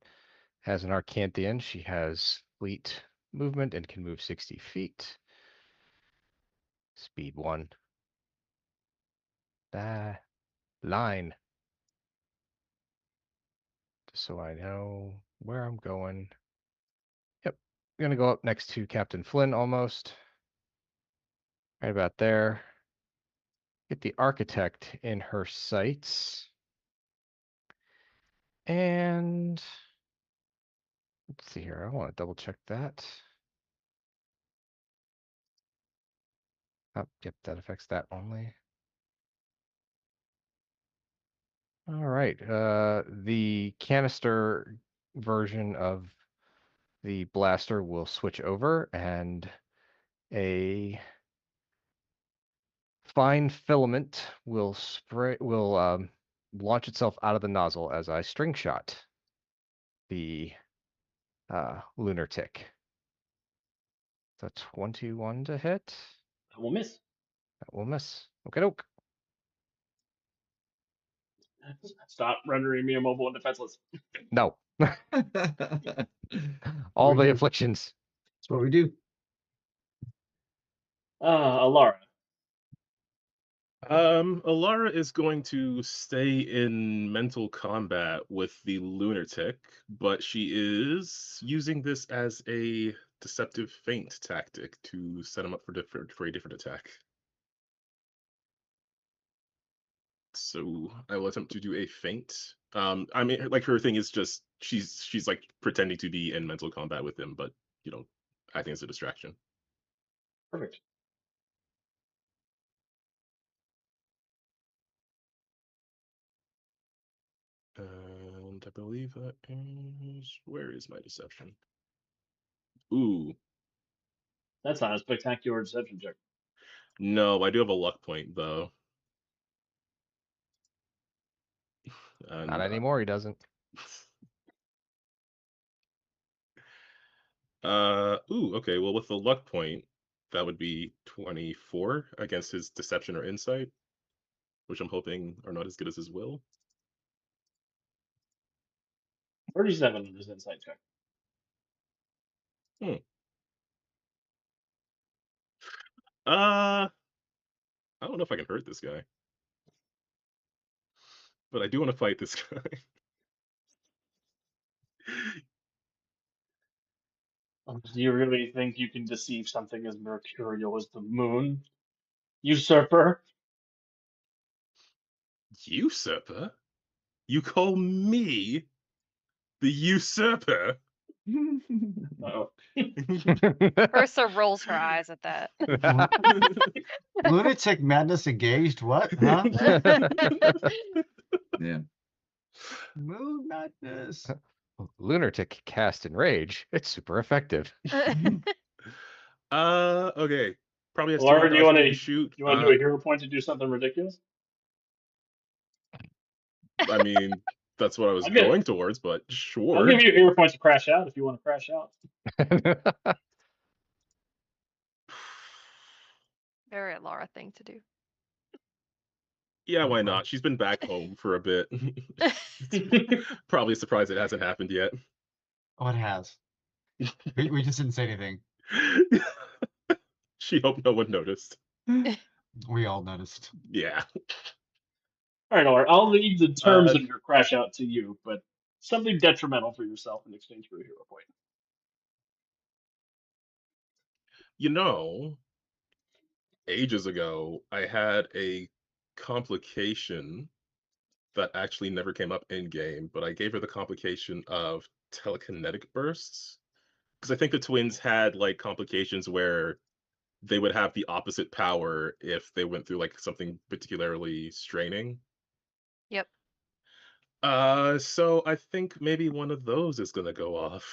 has an Arcanthian. She has fleet movement and can move 60 feet. Speed 1. Line. Just so I know where I'm going. Yep. I'm gonna go up next to Captain Flynn almost. Right about there. Get the architect in her sights. And let's see here. I want to double check that. Oh, yep, that affects that only. All right. The canister version of the blaster will switch over, and a fine filament will launch itself out of the nozzle as I string shot the lunar tick. So 21 to hit. That will miss. That will miss. Okay, doke. Stop rendering me immobile and defenseless. No. All the afflictions. That's what we do. Alara. Alara is going to stay in mental combat with the lunatic, but she is using this as a deceptive feint tactic to set him up for a different attack. So I will attempt to do a feint. Her thing is just she's like pretending to be in mental combat with him, but I think it's a distraction. Perfect. And I believe that is, where is my deception? Ooh. That's not a spectacular deception check. No, I do have a luck point though. And, Not anymore, he doesn't. Okay, well with the luck point, that would be 24 against his deception or insight, which I'm hoping are not as good as his will. 37 on his insight check. I don't know if I can hurt this guy. But I do want to fight this guy. Do you really think you can deceive something as mercurial as the moon? Usurper. Usurper? You call me the usurper? Uh-oh. Ursa rolls her eyes at that. Lunatic madness engaged. What? Huh? Yeah. Moon madness. Lunatic cast Enrage. It's super effective. Okay. Probably has Laura, too do much you dodge to shoot. do a hero point to do something ridiculous? I mean, that's what I was I'll give- going towards, but I'll sure. give you a hero point to crash out if you want to crash out. Very Laura thing to do. Yeah, why not? She's been back home for a bit. Probably surprised it hasn't happened yet. Oh, it has. We just didn't say anything. She hoped no one noticed. We all noticed. Yeah. All right, Laura, I'll leave the terms of your crash out to you, but something detrimental for yourself in exchange for a hero point. You know, ages ago, I had a complication that actually never came up in game, but I gave her the complication of telekinetic bursts. Because I think the twins had like complications where they would have the opposite power if they went through like something particularly straining. Yep. So I think maybe one of those is gonna go off.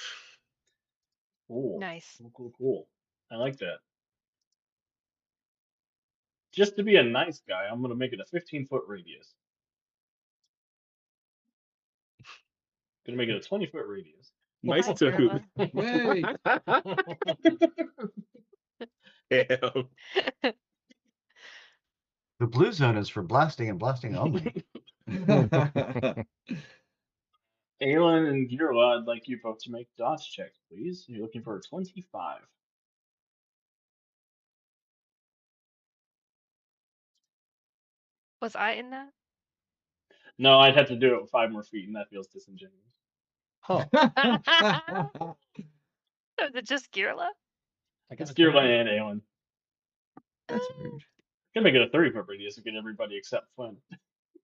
Cool. Nice. Cool. I like that. Just to be a nice guy, I'm going to make it a 15-foot radius. Going to make it a 20-foot radius. Nice Hi, to Carla. Wait. Damn. The blue zone is for blasting and blasting only. Aelin and Girla, I'd like you both to make dodge checks, please. You're looking for a 25. Was I in that? No, I'd have to do it with 5 more feet, and that feels disingenuous. Huh. Is it just Girla? I got It's a Girla 20. and Aelin. That's rude. Gonna make it a 30-foot radius to get everybody except Flynn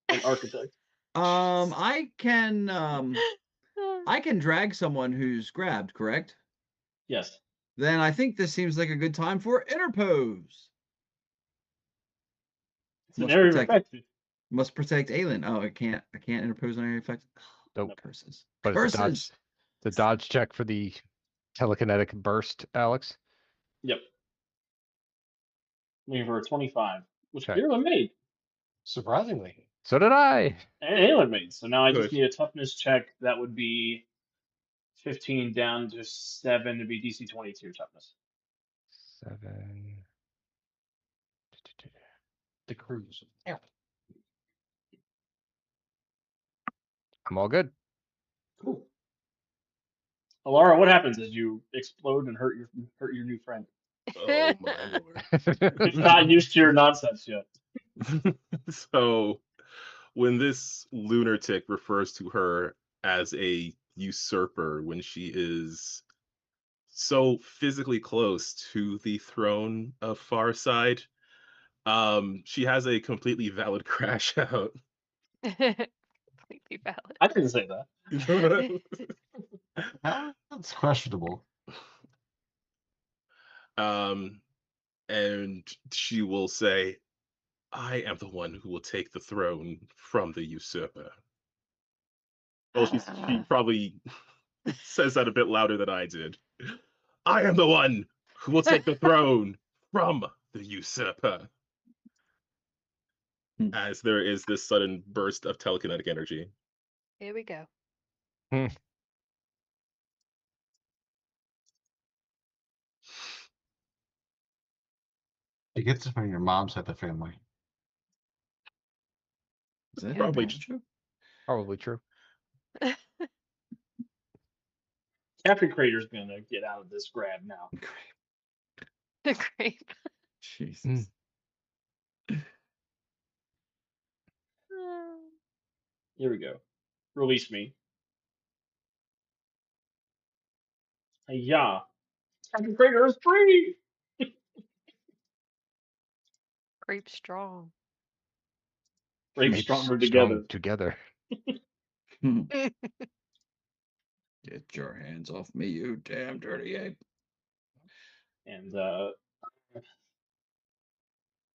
and Architect. I can drag someone who's grabbed, correct? Yes. Then I think this seems like a good time for interpose. It's an Must area of protect- effect. Must protect Aelin. Oh, I can't interpose on area effect. Nope. Curses. But it's a dodge, Curses. the dodge check for the telekinetic burst, Alex. Yep. Looking for a 25, which Okay. Girla made Surprisingly. So did I. and Aelin made. So now I just Good. need a toughness check that would be 15 down to 7 to be DC 22 toughness. 7. The cruise. Yeah. I'm all good. Cool. Alara, what happens as you explode and hurt your new friend? Oh my lord. He's not used to your nonsense yet. So when this lunatic refers to her as a usurper when she is so physically close to the throne of Farside, she has a completely valid crash out. Completely valid. I didn't say that. That's questionable. And she will say, I am the one who will take the throne from the usurper. Well, she probably says that a bit louder than I did. I am the one who will take the throne from the usurper. As there is this sudden burst of telekinetic energy. Here we go. It gets it from your mom's side of the family. Is that Probably true? Probably true. Captain Crater's gonna get out of this grab now. Great. Jesus. Here we go. Release me. Yeah. Captain Crater is free! Grape strong. Break Apes stronger strong together. Hmm. Get your hands off me, you damn dirty ape. And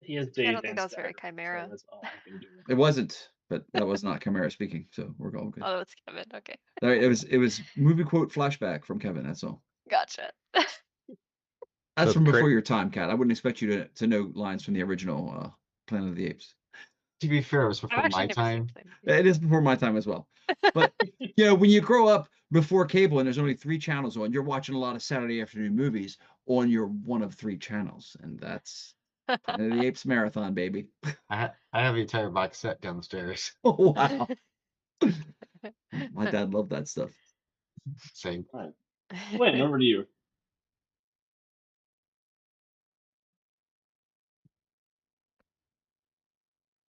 he has Yeah, I dazed don't think and that was very staggered, chimera. so that's all I can do. It wasn't, but that was not Chimera speaking, so we're all good. Oh, it's Kevin. Okay. No, it was movie quote flashback from Kevin, that's all. Gotcha. That's So from the before crit- your time, Cat. I wouldn't expect you to know lines from the original Planet of the Apes. To be fair, it was I've before actually my never time. seen Planet of the It is before my time as well. But you know, when you grow up before cable and there's only 3 channels on, you're watching a lot of Saturday afternoon movies on your one of 3 channels, and that's Planet of the Apes marathon, baby. I have the entire box set downstairs. Oh wow. My dad loved that stuff. Same. All right. Flynn, over to you.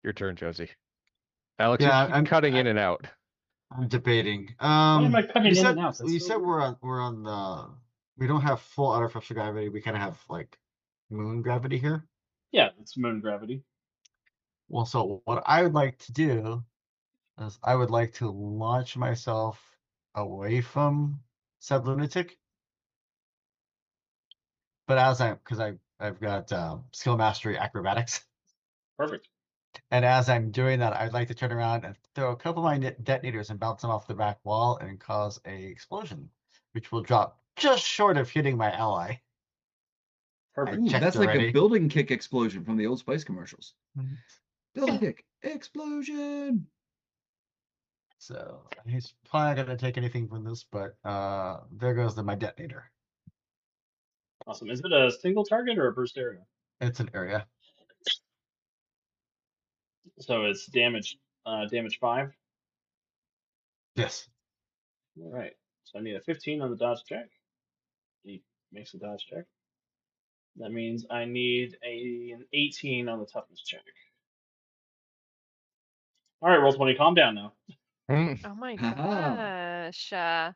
Your turn, Josie. Alex, Yeah, you keep I'm- cutting in and out. I'm debating. Why am I cutting you in said and out? That's you so said weird. we're on the we don't have full artificial gravity. We kind of have like moon gravity here. Yeah, it's moon gravity. Well, so what I would like to do is I would like to launch myself away from said lunatic. But as I've got skill mastery acrobatics, Perfect. and as I'm doing that, I'd like to turn around and throw a couple of my detonators and bounce them off the back wall and cause a explosion, which will drop just short of hitting my ally. Perfect. checked That's like a already. building kick explosion from the Old Spice commercials. Mhm. Building kick explosion. So he's probably not going to take anything from this, but there goes my detonator. Awesome. Is it a single target or a burst area? It's an area. So it's damage 5. Yes. All right. So I need a 15 on the dodge check. He makes a dodge check. That means I need an 18 on the toughness check. All right, roll 20. Calm down now. Oh my Haha. gosh. Yeah,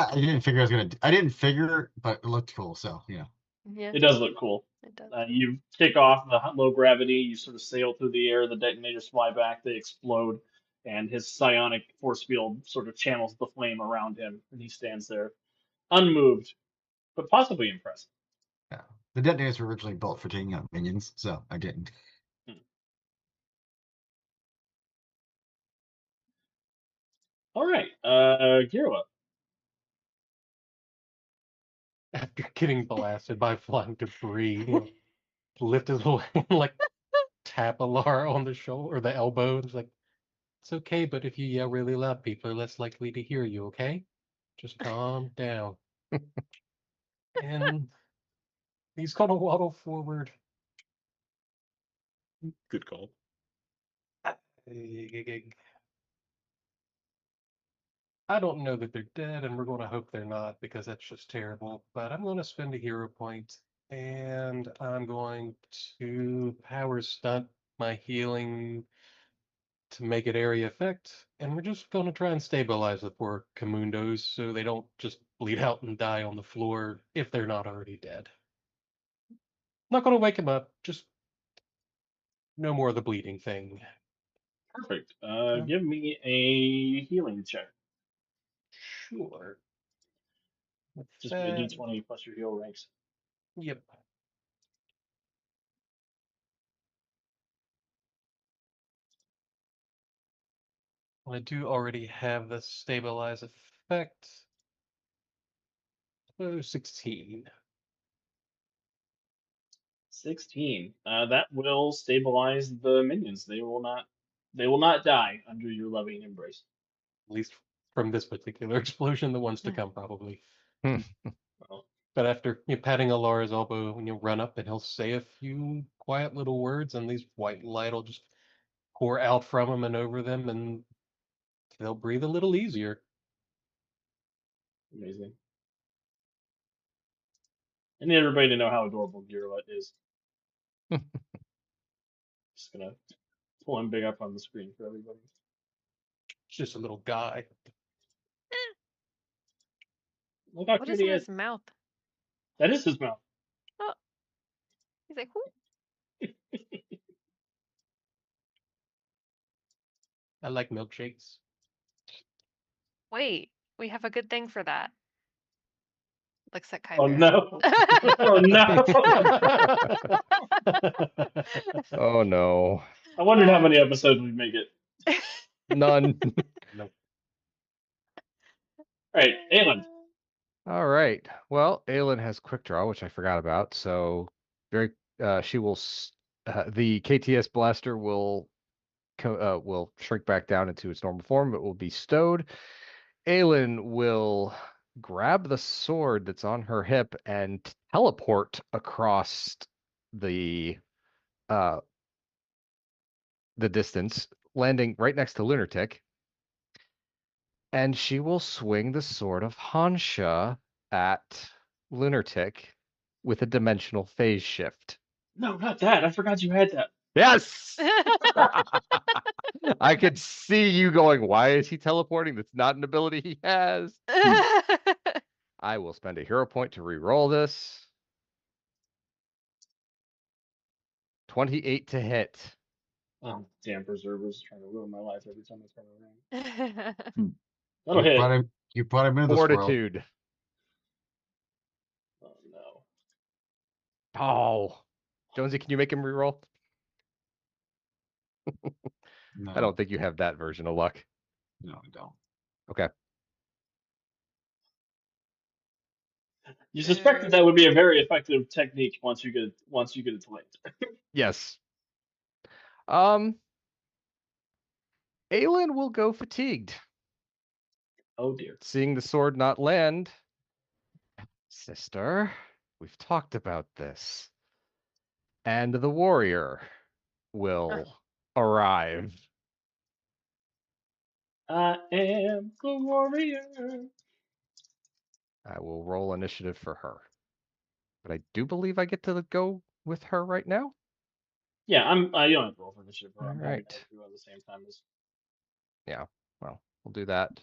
I didn't figure I was gonna. I didn't figure, but it looked cool. So yeah. Yeah, It does look cool. it does. You kick off the low gravity. You sort of sail through the air. The detonators fly back. They explode, and his psionic force field sort of channels the flame around him, and he stands there, unmoved, but possibly impressed. Yeah. The detonators were originally built for taking out minions, so I didn't. All right, Girla. After getting blasted by flying debris, lift his little hand, like tap Alara on the shoulder or the elbow. And it's like, it's okay, but if you yell really loud, people are less likely to hear you, okay? Just calm down. And he's gonna waddle forward. Good call. I don't know that they're dead, and we're going to hope they're not because that's just terrible. But I'm going to spend a hero point, and I'm going to power stunt my healing to make it area effect. And we're just going to try and stabilize the poor Kamundos so they don't just bleed out and die on the floor if they're not already dead. Not going to wake them up, just no more of the bleeding thing. Perfect. Give me a healing check. Sure. With Just be a that, d20 plus your heal ranks. yep. I do already have the stabilize effect. Oh, 16. 16. That will stabilize the minions. They will not die under your loving embrace. At least from this particular explosion, the ones to come probably. Well, But after patting Alara's elbow, when you run up and he'll say a few quiet little words, and these white light will just pour out from him and over them, and they'll breathe a little easier. amazing. I need everybody to know how adorable Girla is. Just gonna pull him big up on the screen for everybody. It's just a little guy. Look how What cute is he in is. his mouth? That is his mouth. Oh, he's like, whoo. I like milkshakes. Wait, we have a good thing for that. Looks at Oh Chimera. no! Oh no! Oh no. I wondered how many episodes we'd make it. None. Nope. All right, Aelin. All right. Well, Aelin has quick draw, which I forgot about. So she will the KTS blaster will shrink back down into its normal form. It will be stowed. Aelin will grab the sword that's on her hip and teleport across the distance, landing right next to Lunatic. And she will swing the sword of Hansha at Lunatic with a dimensional phase shift. No, not that. I forgot you had that. Yes! I could see you going, why is he teleporting? That's not an ability he has. I will spend a hero point to re-roll this. 28 to hit. Oh, damn preservers trying to ruin my life every time I turn around. You That'll hit. brought him into this world. Fortitude. Oh no. Oh. Jonesy, can you make him re-roll? No, I don't think you have that version of luck. No, I don't. Okay. You suspect that would be a very effective technique once you get it linked. Yes. Aelin will go fatigued. Oh dear. Seeing the sword not land. Sister, we've talked about this. And the warrior will arrive. I am the warrior. I will roll initiative for her. But I do believe I get to go with her right now. Yeah, you don't have to roll for initiative. I'm happy to Alright. have you at the same time as. Yeah, well, we'll do that.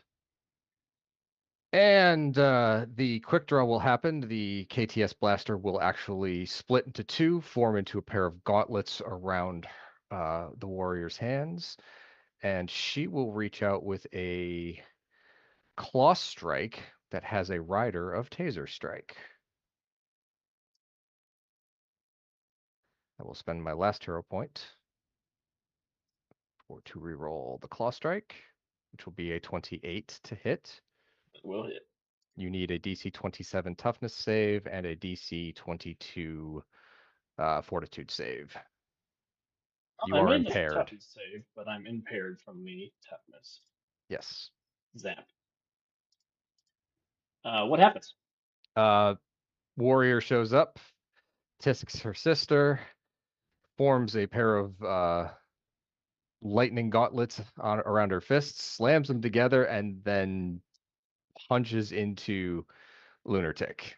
And the quick draw will happen. The KTS blaster will actually split into two, form into a pair of gauntlets around the warrior's hands. And she will reach out with a claw strike that has a rider of taser strike. I will spend my last hero point to reroll the claw strike, which will be a 28 to hit. It will hit. You need a DC 27 toughness save and a DC 22 fortitude save. You I are made the impaired. toughness save, but I'm impaired from the toughness. Yes. Zap. What happens? Warrior shows up, tisks her sister, forms a pair of lightning gauntlets around her fists, slams them together, and then punches into Lunatic.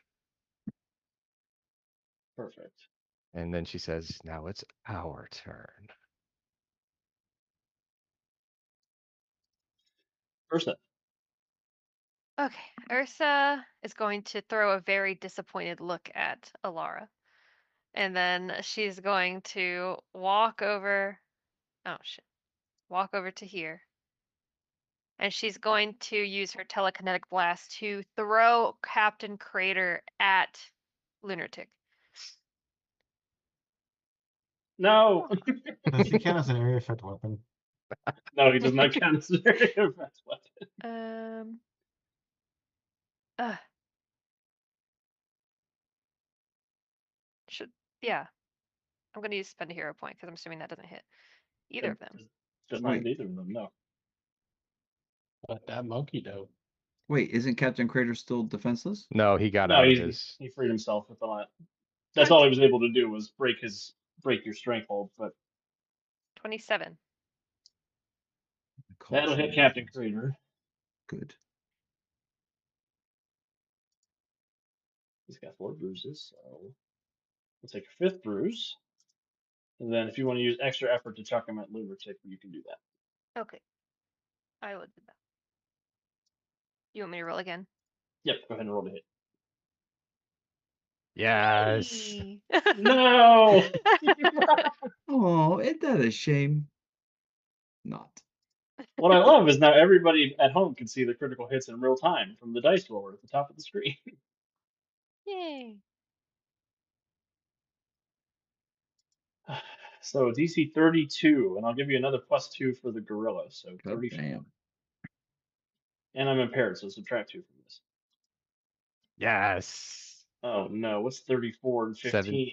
Perfect. And then she says, now it's our turn. Ursa. Okay, Ursa is going to throw a very disappointed look at Alara. And then she's going to walk over. Oh, shit. Walk over to here. And she's going to use her telekinetic blast to throw Captain Crater at Lunatic. No. Does he count as an area effect weapon? No, he does not count as an area effect weapon. Yeah. I'm going to use spend a hero point because I'm assuming that doesn't hit either of them. Does not hit Wait. either of them, no. But that monkey dope. Wait, isn't Captain Crater still defenseless? No, he got No, out of he his. freed himself with all that. That's all he was able to do was break your strength hold, but 27. that'll hit Captain Crater. Good. He's got 4 bruises, so we'll take a 5th bruise. And then if you want to use extra effort to chuck him at Lunatic, you can do that. Okay. I will do that. You want me to roll again? Yep, go ahead and roll to hit. Yes. Yay. No! Oh, isn't that a shame? Not. What I love is now everybody at home can see the critical hits in real time from the dice roller at the top of the screen. Yay. So DC 32, and I'll give you another +2 for the gorilla, so God 34. damn. And I'm impaired, so subtract 2 from this. Yes. Oh no, what's 34 and 15?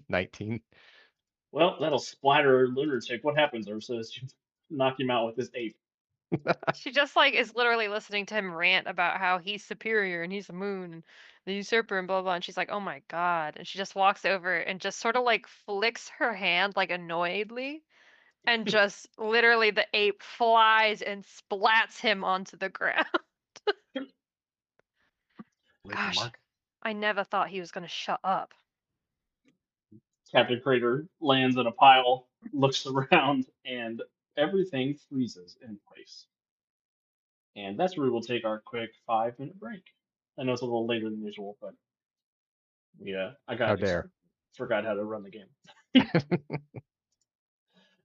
19. Well, that'll splatter Lunatic. What happens, Ursa? Is you knock him out with this ape. She just like is literally listening to him rant about how he's superior and he's the moon and the usurper and blah blah. And she's like, "Oh my god!" And she just walks over and just sort of like flicks her hand like annoyedly, and just literally the ape flies and splats him onto the ground. Leave the Gosh, mark. I never thought he was gonna shut up. Captain Crater lands in a pile, looks around, and everything freezes in place. And that's where we will take our quick 5-minute break. I know it's a little later than usual, but yeah, I How dare. forgot how to run the game.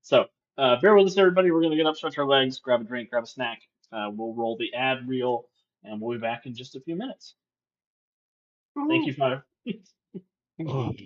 So bear with us, everybody. We're gonna get up, stretch our legs, grab a drink, grab a snack. We'll roll the ad reel, and we'll be back in just a few minutes. Thank you, Five. Yeah.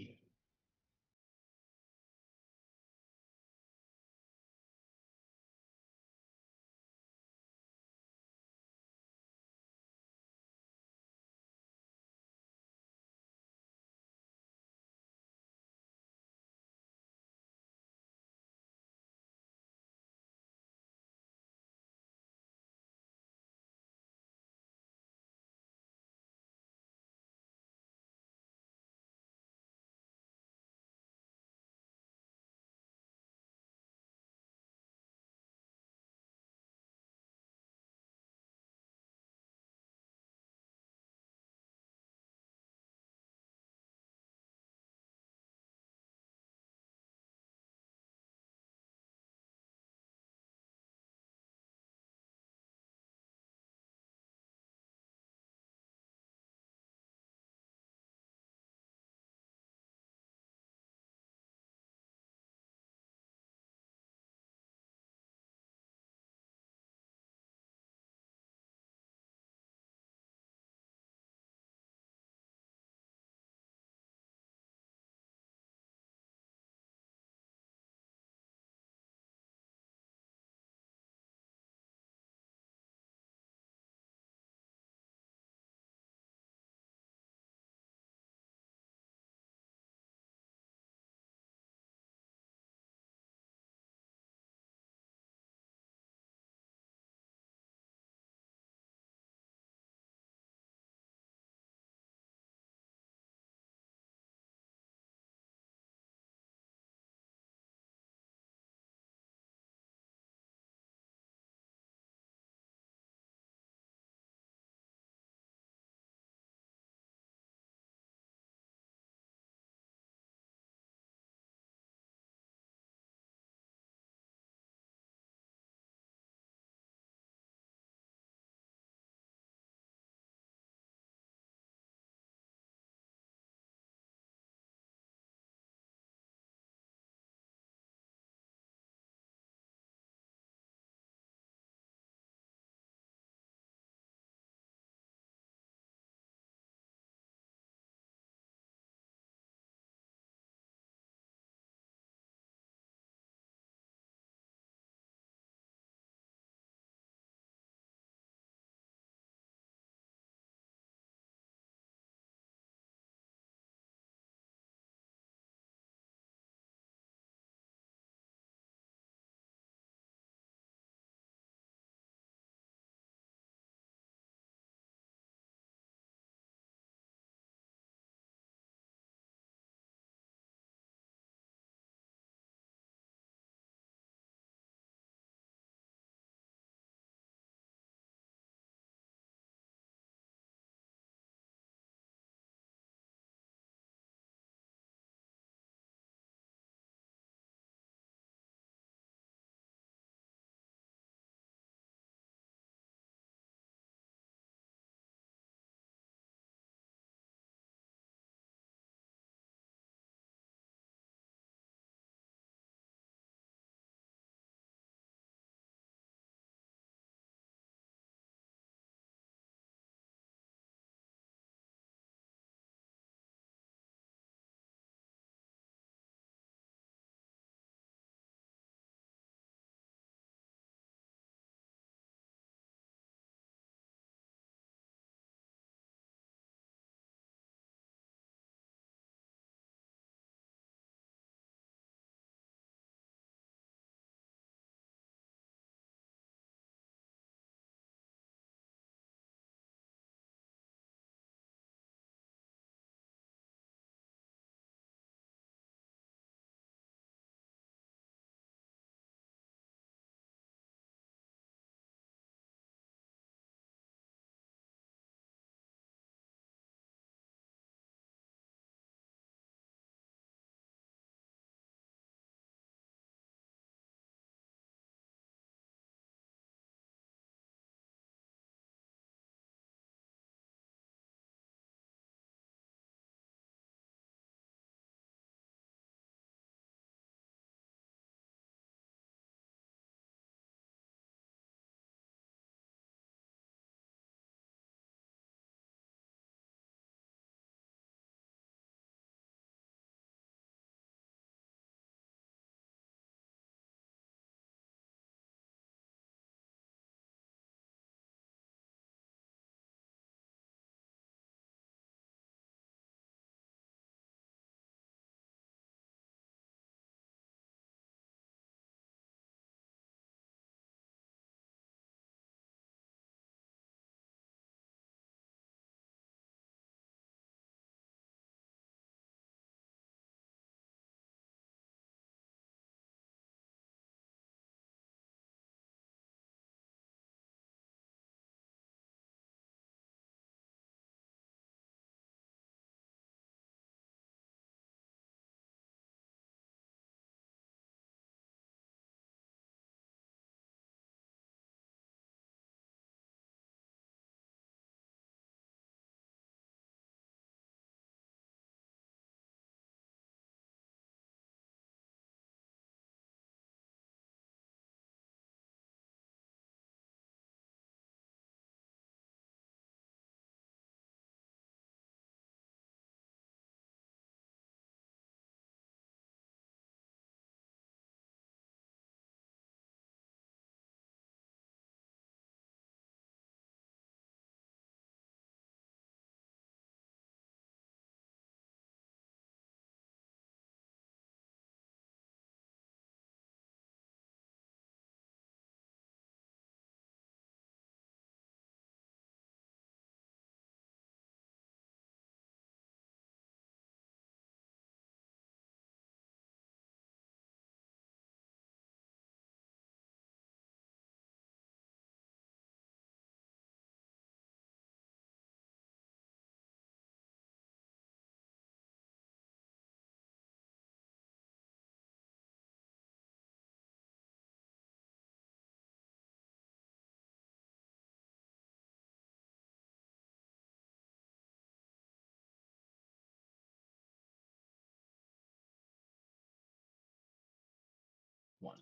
1.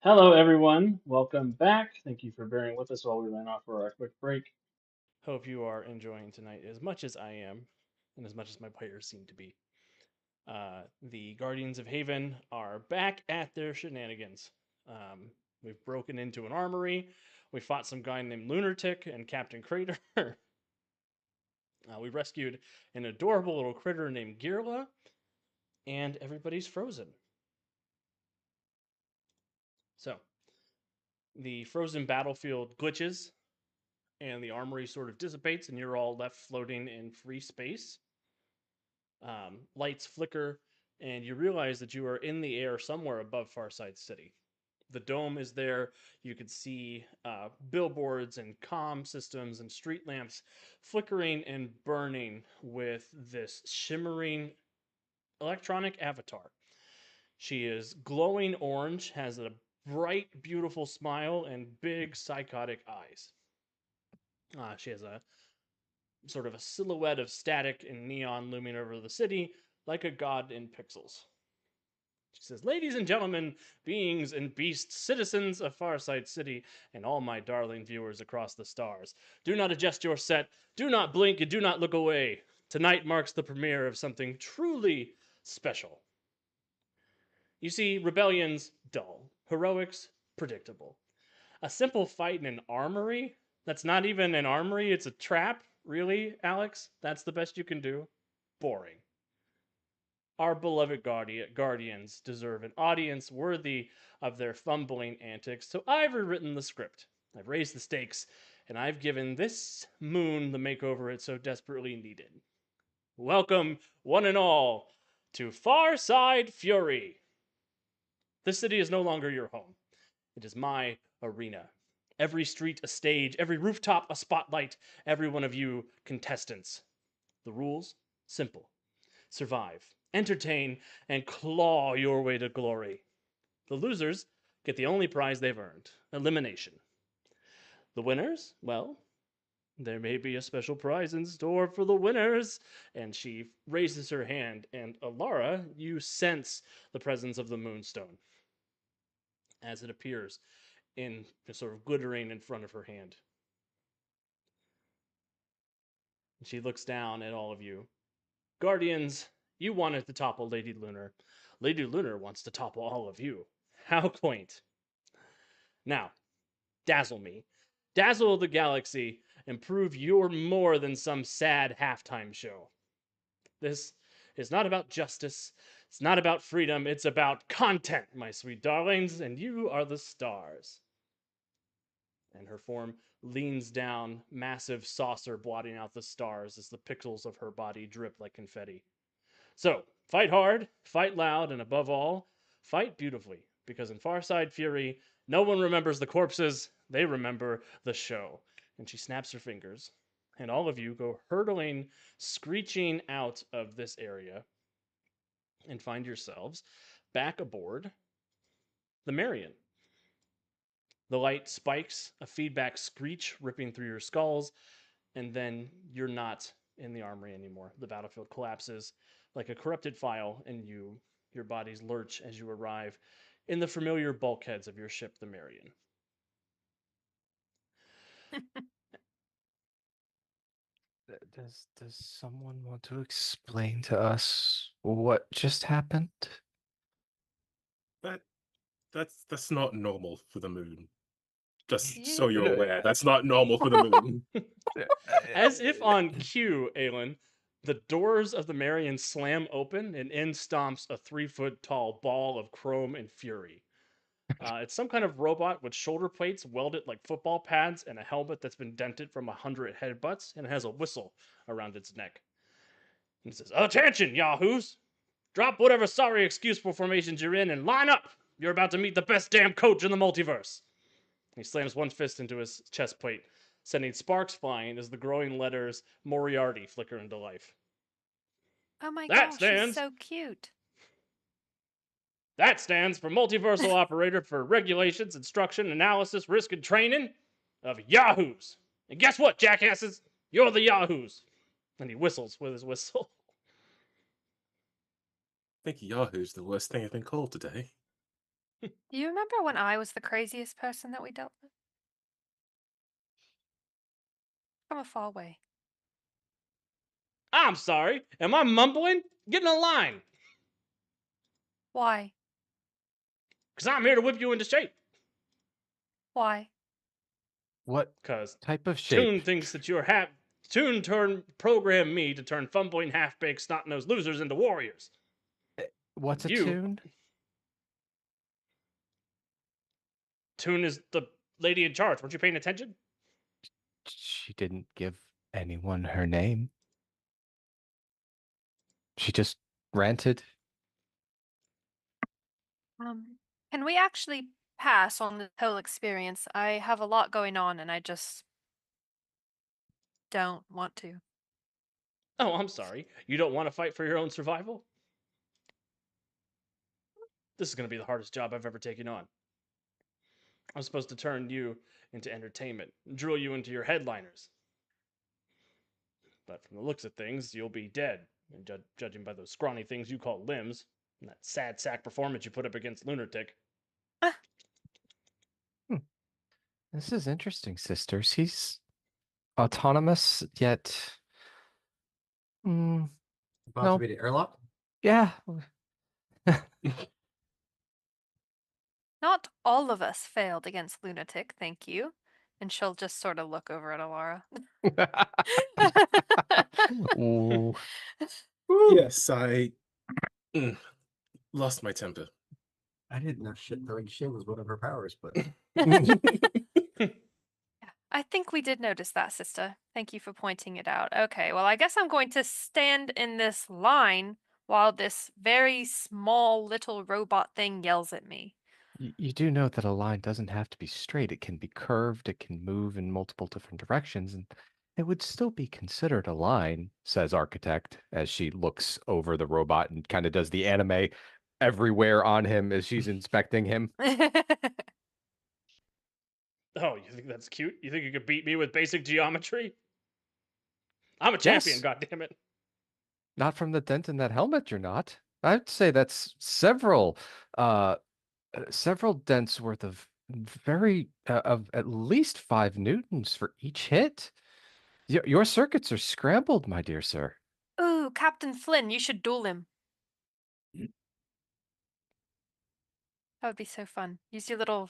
Hello, everyone. Welcome back. Thank you for bearing with us while we went off for our quick break. Hope you are enjoying tonight as much as I am, and as much as my players seem to be. The Guardians of Haven are back at their shenanigans. We've broken into an armory. We fought some guy named Lunartic and Captain Crater. We rescued an adorable little critter named Girla, and everybody's frozen. So, the frozen battlefield glitches, and the armory sort of dissipates, and you're all left floating in free space. Lights flicker, and you realize that you are in the air somewhere above Farside City. The dome is there. You could see billboards and comm systems and street lamps flickering and burning with this shimmering electronic avatar. She is glowing orange, has a bright, beautiful smile, and big, psychotic eyes. She has a sort of a silhouette of static and neon looming over the city like a god in pixels. She says, "Ladies and gentlemen, beings and beasts, citizens of Farside City, and all my darling viewers across the stars, do not adjust your set, do not blink, and do not look away. Tonight marks the premiere of something truly special." You see, rebellion's dull, heroics predictable. A simple fight in an armory? That's not even an armory, it's a trap? Really, Alex? That's the best you can do? Boring. Our beloved guardians deserve an audience worthy of their fumbling antics, so I've rewritten the script. I've raised the stakes, and I've given this moon the makeover it so desperately needed. Welcome, one and all, to Farside Fury. This city is no longer your home. It is my arena. Every street a stage, every rooftop a spotlight, every one of you contestants. The rules? Simple. Survive, entertain, and claw your way to glory. The losers get the only prize they've earned, elimination. The winners? Well, there may be a special prize in store for the winners. And she raises her hand, and Alara, you sense the presence of the Moonstone as it appears in sort of glittering in front of her hand. She looks down at all of you. Guardians, you wanted to topple Lady Lunar. Lady Lunar wants to topple all of you. How quaint. Now, dazzle me. Dazzle the galaxy and prove you're more than some sad halftime show. This is not about justice. It's not about freedom. It's about content, my sweet darlings, and you are the stars. And her form leans down, massive saucer blotting out the stars as the pixels of her body drip like confetti. So, fight hard, fight loud, and above all, fight beautifully, because in Farside Fury, no one remembers the corpses, they remember the show. And she snaps her fingers, and all of you go hurtling, screeching out of this area and find yourselves back aboard the Marion. The light spikes, a feedback screech ripping through your skulls, and then you're not in the armory anymore. The battlefield collapses like a corrupted file, and your bodies lurch as you arrive in the familiar bulkheads of your ship, the Marion. Does someone want to explain to us what just happened? That's not normal for the moon. Just so you're aware, that's not normal for the moon. As if on cue, Aelin, the doors of the Marion slam open, and in stomps a 3-foot-tall ball of chrome and fury. It's some kind of robot with shoulder plates welded like football pads and a helmet that's been dented from 100 headbutts, and it has a whistle around its neck. And it says, "Attention, yahoos! Drop whatever sorry excuse for formations you're in and line up! You're about to meet the best damn coach in the multiverse!" He slams one fist into his chest plate, sending sparks flying as the growing letters Moriarty flicker into life. Oh my That gosh, stands- she's so cute. That stands for Multiversal Operator for Regulations, Instruction, Analysis, Risk, and Training of Yahoos. And guess what, jackasses? You're the Yahoos. And he whistles with his whistle. I think Yahoo's the worst thing I've been called today. Do you remember when I was the craziest person that we dealt with? From a far away. I'm sorry. Am I mumbling? Get in a line. Why? Because I'm here to whip you into shape. Why? What Because type of Toon shape? thinks that you're Toon programmed me to turn fumbling, half-baked, snot-nosed losers into warriors. What's a You- tune? Toon is the lady in charge. Weren't you paying attention? She didn't give anyone her name. She just ranted. Can we actually pass on this whole experience? I have a lot going on and I just don't want to. Oh, I'm sorry. You don't want to fight for your own survival? This is going to be the hardest job I've ever taken on. I'm supposed to turn you into entertainment, drill you into your headliners. But from the looks of things, you'll be dead, and judging by those scrawny things you call limbs, and that sad sack performance you put up against Lunatic. This is interesting, sisters. He's autonomous, yet. About No. to be the airlock. Yeah. Not all of us failed against Lunatic, thank you. And she'll just sort of look over at Alara. Ooh. Yes, I lost my temper. I didn't know shit throwing shit was one of her powers, but I think we did notice that, sister. Thank you for pointing it out. Okay, well, I guess I'm going to stand in this line while this very small little robot thing yells at me. You do know that a line doesn't have to be straight. It can be curved, it can move in multiple different directions, and it would still be considered a line, says Architect, as she looks over the robot and kind of does the anime everywhere on him as she's inspecting him. Oh, you think that's cute? You think you could beat me with basic geometry? I'm a champion, Yes. goddammit. Not from the dent in that helmet, you're not. I'd say that's several dents worth of of at least 5 newtons for each hit. Your circuits are scrambled, my dear sir. Ooh, Captain Flynn, you should duel him. That would be so fun. Use your little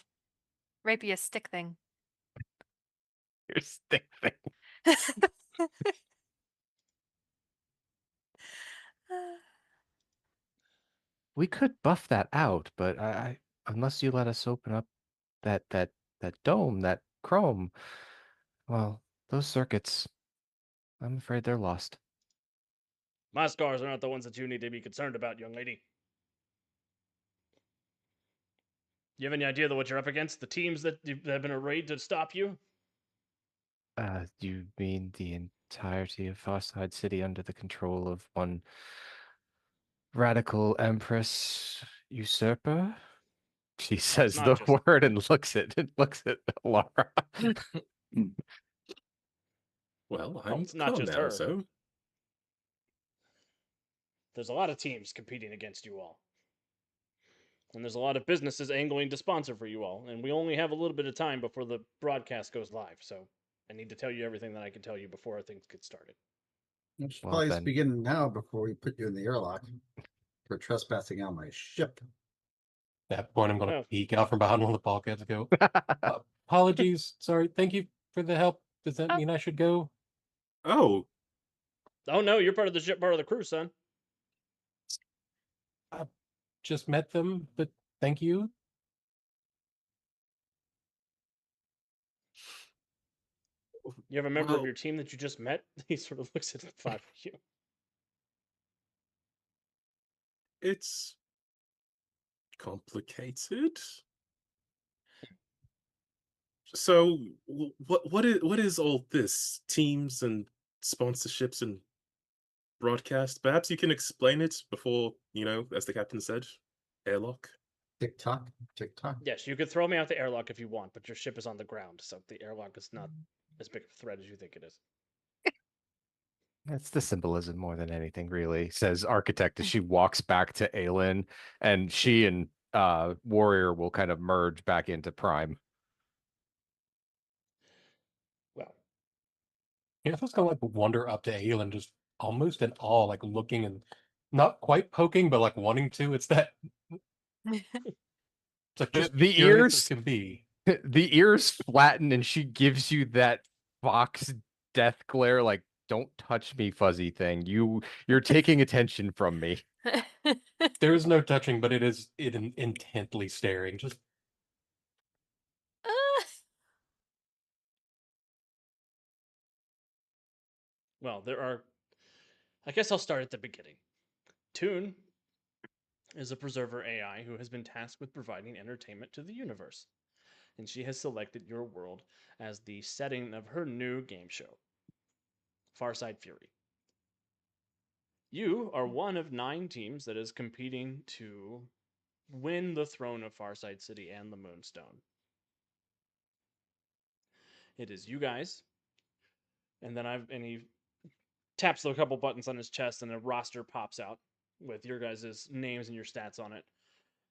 rapier stick thing. Your stick thing. We could buff that out, but I unless you let us open up that dome, that chrome, well, those circuits, I'm afraid they're lost. My scars are not the ones that you need to be concerned about, young lady. You have any idea what you're up against? The teams that have been arrayed to stop you? You mean the entirety of Farside City under the control of one radical empress usurper? She says not the just- word and looks at Laura. Well, Well, I'm it's not calm just now, her. so There's a lot of teams competing against you all. And there's a lot of businesses angling to sponsor for you all. And we only have a little bit of time before the broadcast goes live. So I need to tell you everything that I can tell you before things get started. we should Well, probably then- begin now before we put you in the airlock for trespassing on my ship. At that point, I'm going to Oh. peek out from behind one of the bulkheads and go, apologies. Sorry. Thank you for the help. Does that Oh. mean I should go? oh, Oh no, you're part of the ship, part of the crew, son. Just met them, but thank you. You have a member of Well- your team that you just met? He sort of looks at the 5 of you. it's complicated. So, what is all this? Teams and sponsorships and broadcast? Perhaps you can explain it before, as the captain said, airlock. Tick tock, tick tock. Yes, you could throw me out the airlock if you want, but your ship is on the ground, so the airlock is not as big a threat as you think it is. That's the symbolism more than anything, really, says Architect as she walks back to Aelin, and she and warrior will kind of merge back into Prime. Well, Yeah, I was gonna like wander up to Aelin, just almost in awe, like looking and not quite poking, but like wanting to. It's that it's like just The curious as ears, can be. the ears flatten, and she gives you that fox death glare, like "Don't touch me, fuzzy thing. You're taking attention from me." There is no touching, but it is intently staring. Just well, I guess I'll start at the beginning. Toon is a preserver AI who has been tasked with providing entertainment to the universe, and she has selected your world as the setting of her new game show, Farside Fury. You are one of 9 teams that is competing to win the throne of Farside City and the Moonstone. It is you guys, and he taps a couple buttons on his chest, and a roster pops out with your guys' names and your stats on it.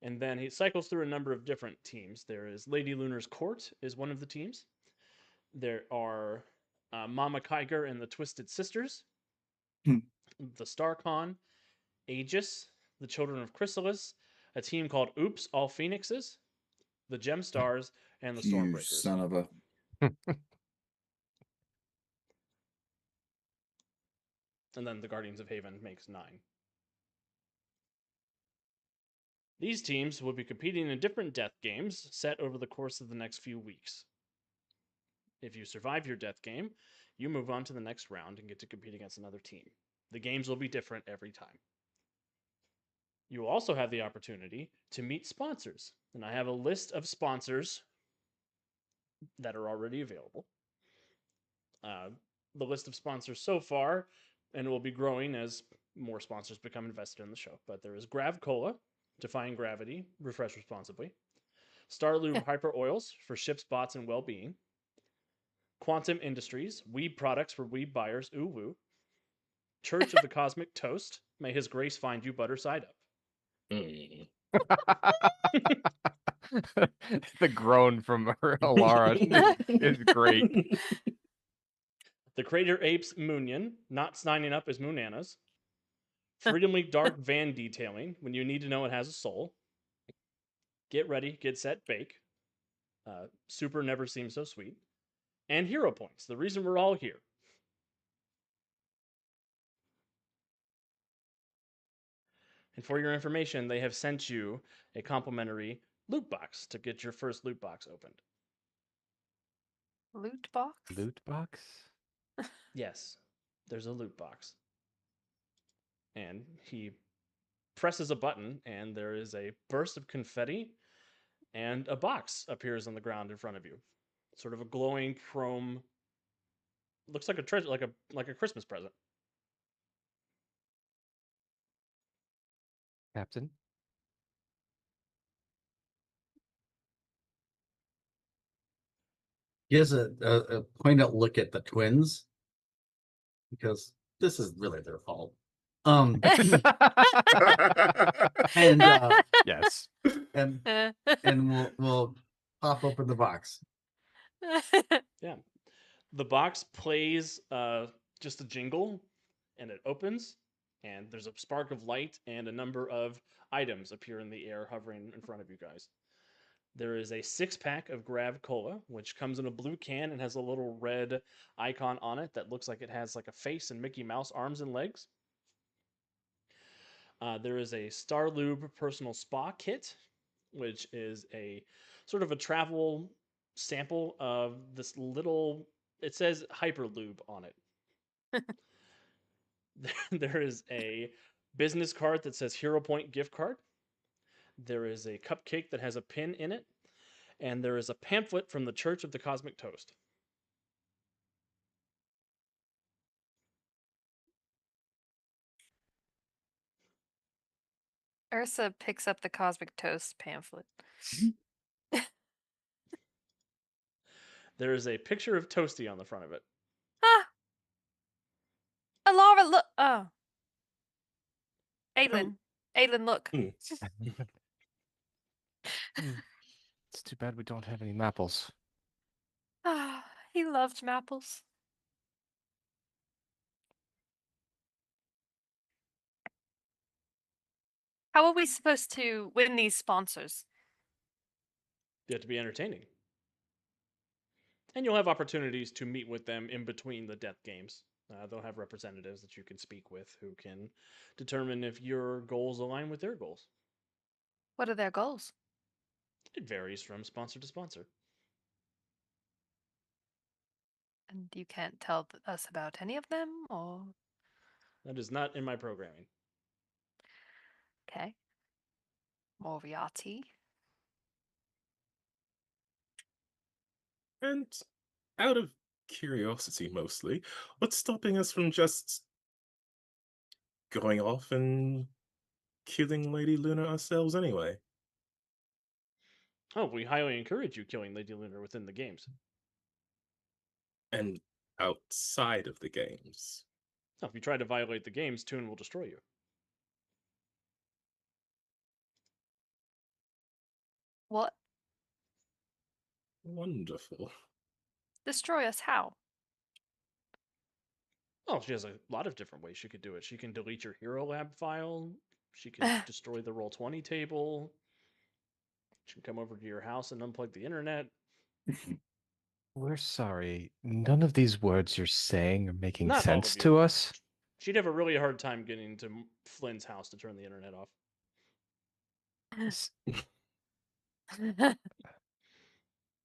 And then he cycles through a number of different teams. There is Lady Lunar's Court is one of the teams. There are Mama Kiger and the Twisted Sisters, the StarCon, Aegis, the Children of Chrysalis, a team called Oops, All Phoenixes, the Gem Stars, and the You Stormbreakers. son of a. And then the Guardians of Haven makes 9. These teams will be competing in different death games set over the course of the next few weeks. If you survive your death game, you move on to the next round and get to compete against another team. The games will be different every time. You will also have the opportunity to meet sponsors, and I have a list of sponsors that are already available. The list of sponsors so far, and it will be growing as more sponsors become invested in the show, but there is Grav Cola, Defying Gravity, Refresh Responsibly, Starlube Hyper Oils for ships, bots, and well-being, Quantum Industries, weeb products for weeb buyers, ooh woo, Church of the Cosmic Toast, may his grace find you butter side up. The groan from Alara is great. The Crater Apes Moonion, not signing up as Moonanas. Freedom League Dark Van Detailing, when you need to know it has a soul. Get Ready, Get Set, Bake. Super Never Seems So Sweet. And Hero Points, the reason we're all here. And for your information, they have sent you a complimentary loot box to get your first loot box opened. Loot box? Loot box? Yes, there's a loot box. And he presses a button, and there is a burst of confetti, and a box appears on the ground in front of you. Sort of a glowing chrome. Looks like a treasure, like a Christmas present. Captain? He has a poignant look at the twins because this is really their fault. And Yes. and we'll pop open the box. Yeah. The box plays just a jingle, and it opens, and there's a spark of light, and a number of items appear in the air hovering in front of you guys. There is a 6-pack of Grav Cola, which comes in a blue can and has a little red icon on it that looks like it has like a face and Mickey Mouse arms and legs. There is a Starlube personal spa kit, which is a sort of a travel sample of this little, it says Hyperlube on it. There is a business card that says Hero Point gift card. There is a cupcake that has a pin in it. And there is a pamphlet from the Church of the Cosmic Toast. Ursa picks up the Cosmic Toast pamphlet. There is a picture of Toasty on the front of it. Ah! Alara, look! Oh. Aelin. Aelin, look. It's too bad we don't have any mapples. Ah, he loved Mapples. How are we supposed to win these sponsors? You have to be entertaining. And you'll have opportunities to meet with them in between the death games. They'll have representatives that you can speak with who can determine if your goals align with their goals. What are their goals? It varies from sponsor to sponsor. And you can't tell us about any of them, or That is not in my programming. okay. Moriarty. And out of curiosity mostly, what's stopping us from just going off and killing Lady Luna ourselves anyway? Oh, we highly encourage you killing Lady Lunar within the games. And outside of the games. Now, if you try to violate the games, Toon will destroy you. What? Wonderful. Destroy us how? Oh, she has a lot of different ways she could do it. She can delete your Hero Lab file. She can destroy the Roll20 table. She can come over to your house and unplug the internet. We're sorry. None of these words you're saying are making Not all sense of you. to us. She'd have a really hard time getting to Flynn's house to turn the internet off. S-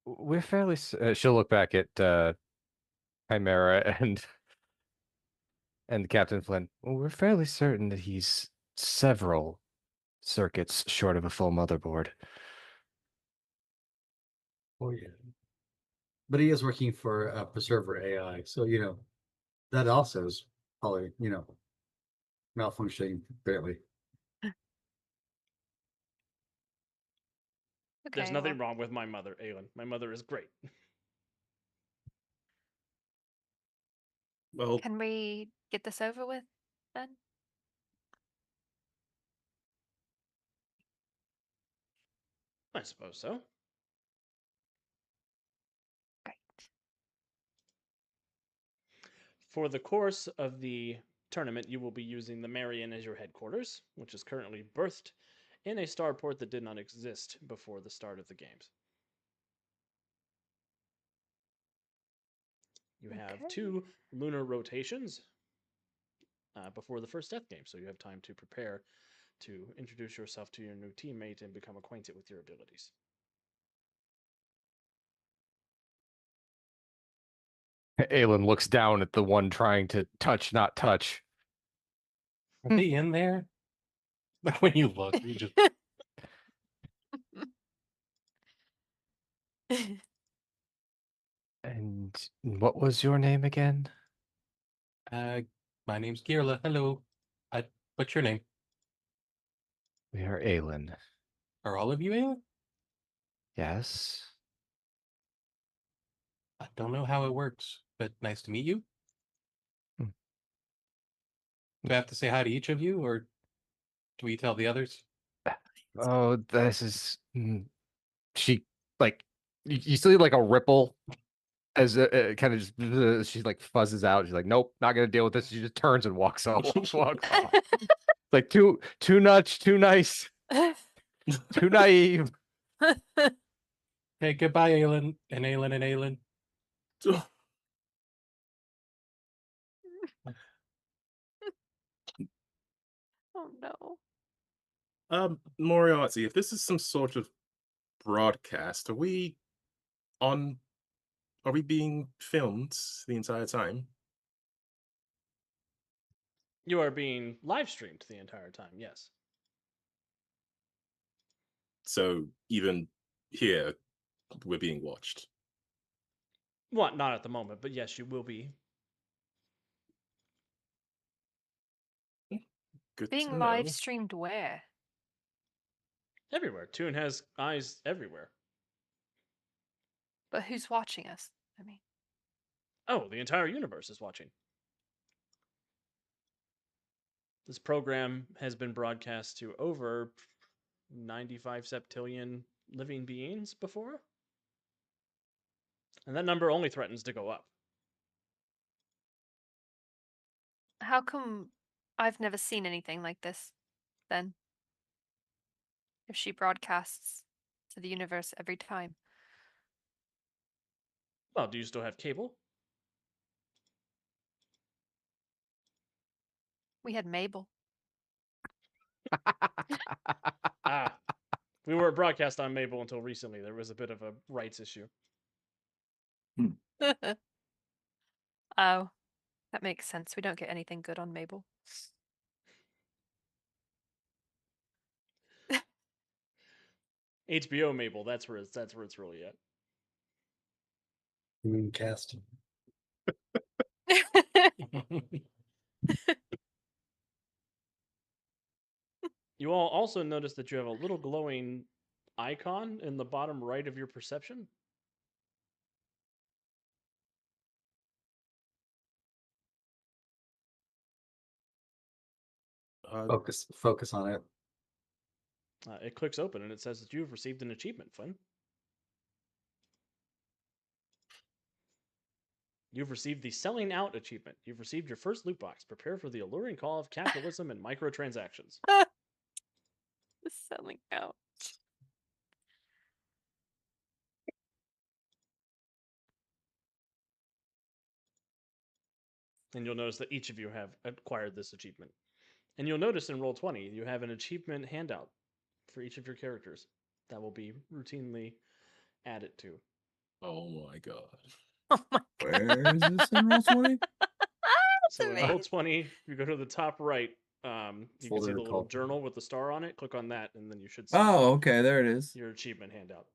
We're fairly. She'll look back at Chimera and Captain Flynn. We're fairly certain that he's several circuits short of a full motherboard. Oh yeah. But he is working for Preserver AI, so that also is probably malfunctioning barely. There's Okay, nothing well, wrong with my mother, Aelin. My mother is great. Well, can we get this over with then? I suppose so. Great. For the course of the tournament, you will be using the Marion as your headquarters, which is currently berthed in a starport that did not exist before the start of the games. You have Okay. 2 lunar rotations before the first death game, so you have time to prepare to introduce yourself to your new teammate and become acquainted with your abilities. Aelin looks down at the one trying to touch, not touch. Are they in there? Like when you look, you just And what was your name again? my name's Girla. Hello. What's your name? We are Aelin. Are all of you Aelin? Yes. I don't know how it works, but nice to meet you. Hmm. Do I have to say hi to each of you, or do we tell the others? Oh, this is. She like you see like a ripple as kind of just she like fuzzes out. She's like, nope, not gonna deal with this. She just turns and walks off. Walks off. It's like too much, too nice, too naive. Okay, goodbye, Aelin and Aelin and Aelin. Oh no. Moriarty, if this is some sort of broadcast, on are we being filmed the entire time? You are being live streamed the entire time, yes. So even here, we're being watched. Well, not at the moment, but yes, you will be. Good Being to live know. streamed where? Everywhere. Toon has eyes everywhere. But who's watching us? I mean, Oh, the entire universe is watching. This program has been broadcast to over 95 septillion living beings before. And that number only threatens to go up. How come I've never seen anything like this, then? If she broadcasts to the universe every time. Well, do you still have cable? We had Mabel. Ah, we weren't broadcast on Mabel until recently. There was a bit of a rights issue. Oh, that makes sense. We don't get anything good on Mabel. HBO Mabel, that's where it's really at. Mooncast. You all also notice that you have a little glowing icon in the bottom right of your perception. Focus on it. It clicks open and it says that you've received an achievement, Flynn. You've received the Selling Out achievement. You've received your first loot box. Prepare for the alluring call of capitalism and microtransactions. Selling out. And you'll notice that each of you have acquired this achievement. And you'll notice in Roll20, you have an achievement handout for each of your characters that will be routinely added to. Oh my god. Oh my Where is this in Roll20? So in amazing. Roll20, you go to the top right, you can see Folder the little called- journal with the star on it. Click on that, and then you should see Oh, okay, there it is. your achievement handout.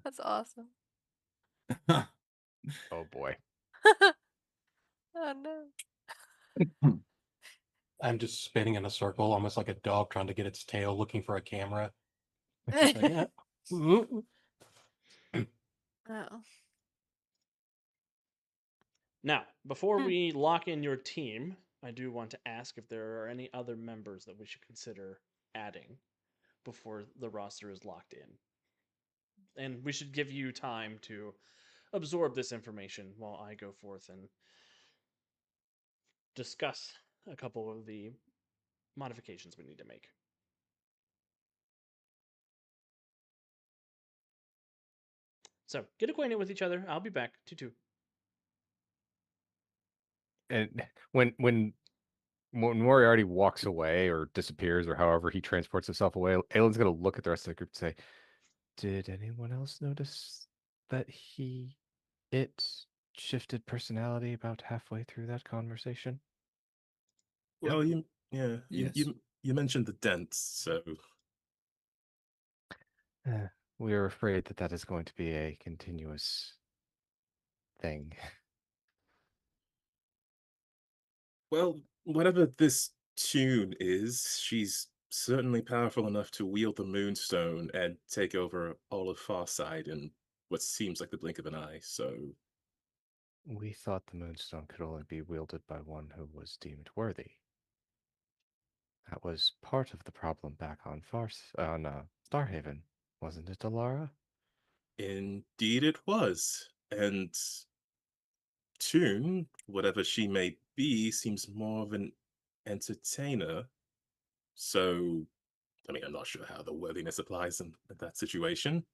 That's awesome. Oh boy. Oh no. I'm just spinning in a circle, almost like a dog trying to get its tail, looking for a camera. Oh. Now, before we lock in your team, I do want to ask if there are any other members that we should consider adding before the roster is locked in. And we should give you time to absorb this information while I go forth and discuss a couple of the modifications we need to make. So, get acquainted with each other. I'll be back. 2-2. And when Moriarty walks away or disappears or however he transports himself away, Aylin's gonna look at the rest of the group and say, "Did anyone else notice that it shifted personality about halfway through that conversation?" Well, you Yes. you mentioned the dents, so We are afraid that that is going to be a continuous thing. well, whatever this tune is, she's certainly powerful enough to wield the Moonstone and take over all of Farside in what seems like the blink of an eye. So We thought the Moonstone could only be wielded by one who was deemed worthy. That was part of the problem back on Starhaven, wasn't it, Alara? indeed it was. And Tune, whatever she may be, seems more of an entertainer. So, I mean, I'm not sure how the worthiness applies in that situation.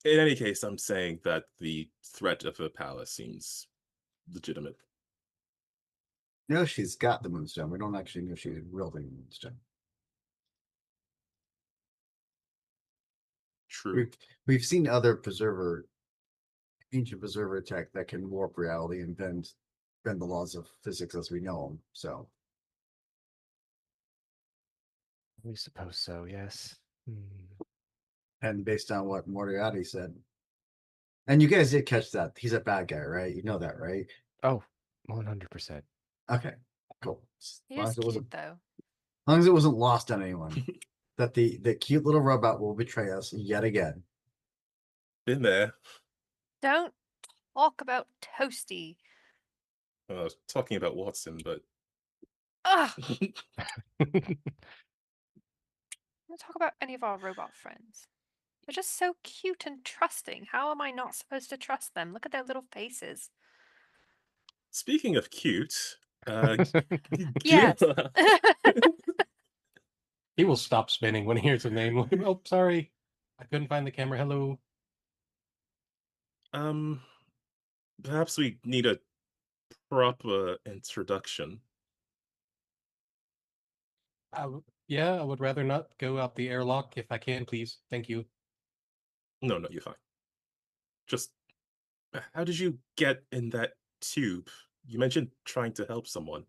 In any case, I'm saying that the threat of her power seems legitimate. No, she's got the Moonstone. We don't actually know she's wielding the Moonstone. True. We've seen other ancient preserver tech that can warp reality and bend the laws of physics as we know them. So We suppose so, yes. and based on what Moriarty said, and you guys did catch that he's a bad guy, right? You know that, right? Oh, 100%. Okay, cool. He is cute though. As long as it wasn't lost on anyone, that the cute little robot will betray us yet again. Been there. Don't talk about Toasty. I was talking about Watson, but Ugh. want to talk about any of our robot friends. They're just so cute and trusting. How am I not supposed to trust them? Look at their little faces. Speaking of cute, Yes. Gila. He will stop spinning when he hears a name. Oh, sorry. I couldn't find the camera. Hello. Perhaps we need a proper introduction. Yeah, I would rather not go out the airlock if I can, please. Thank you. No, you're fine. Just, how did you get in that tube? You mentioned trying to help someone.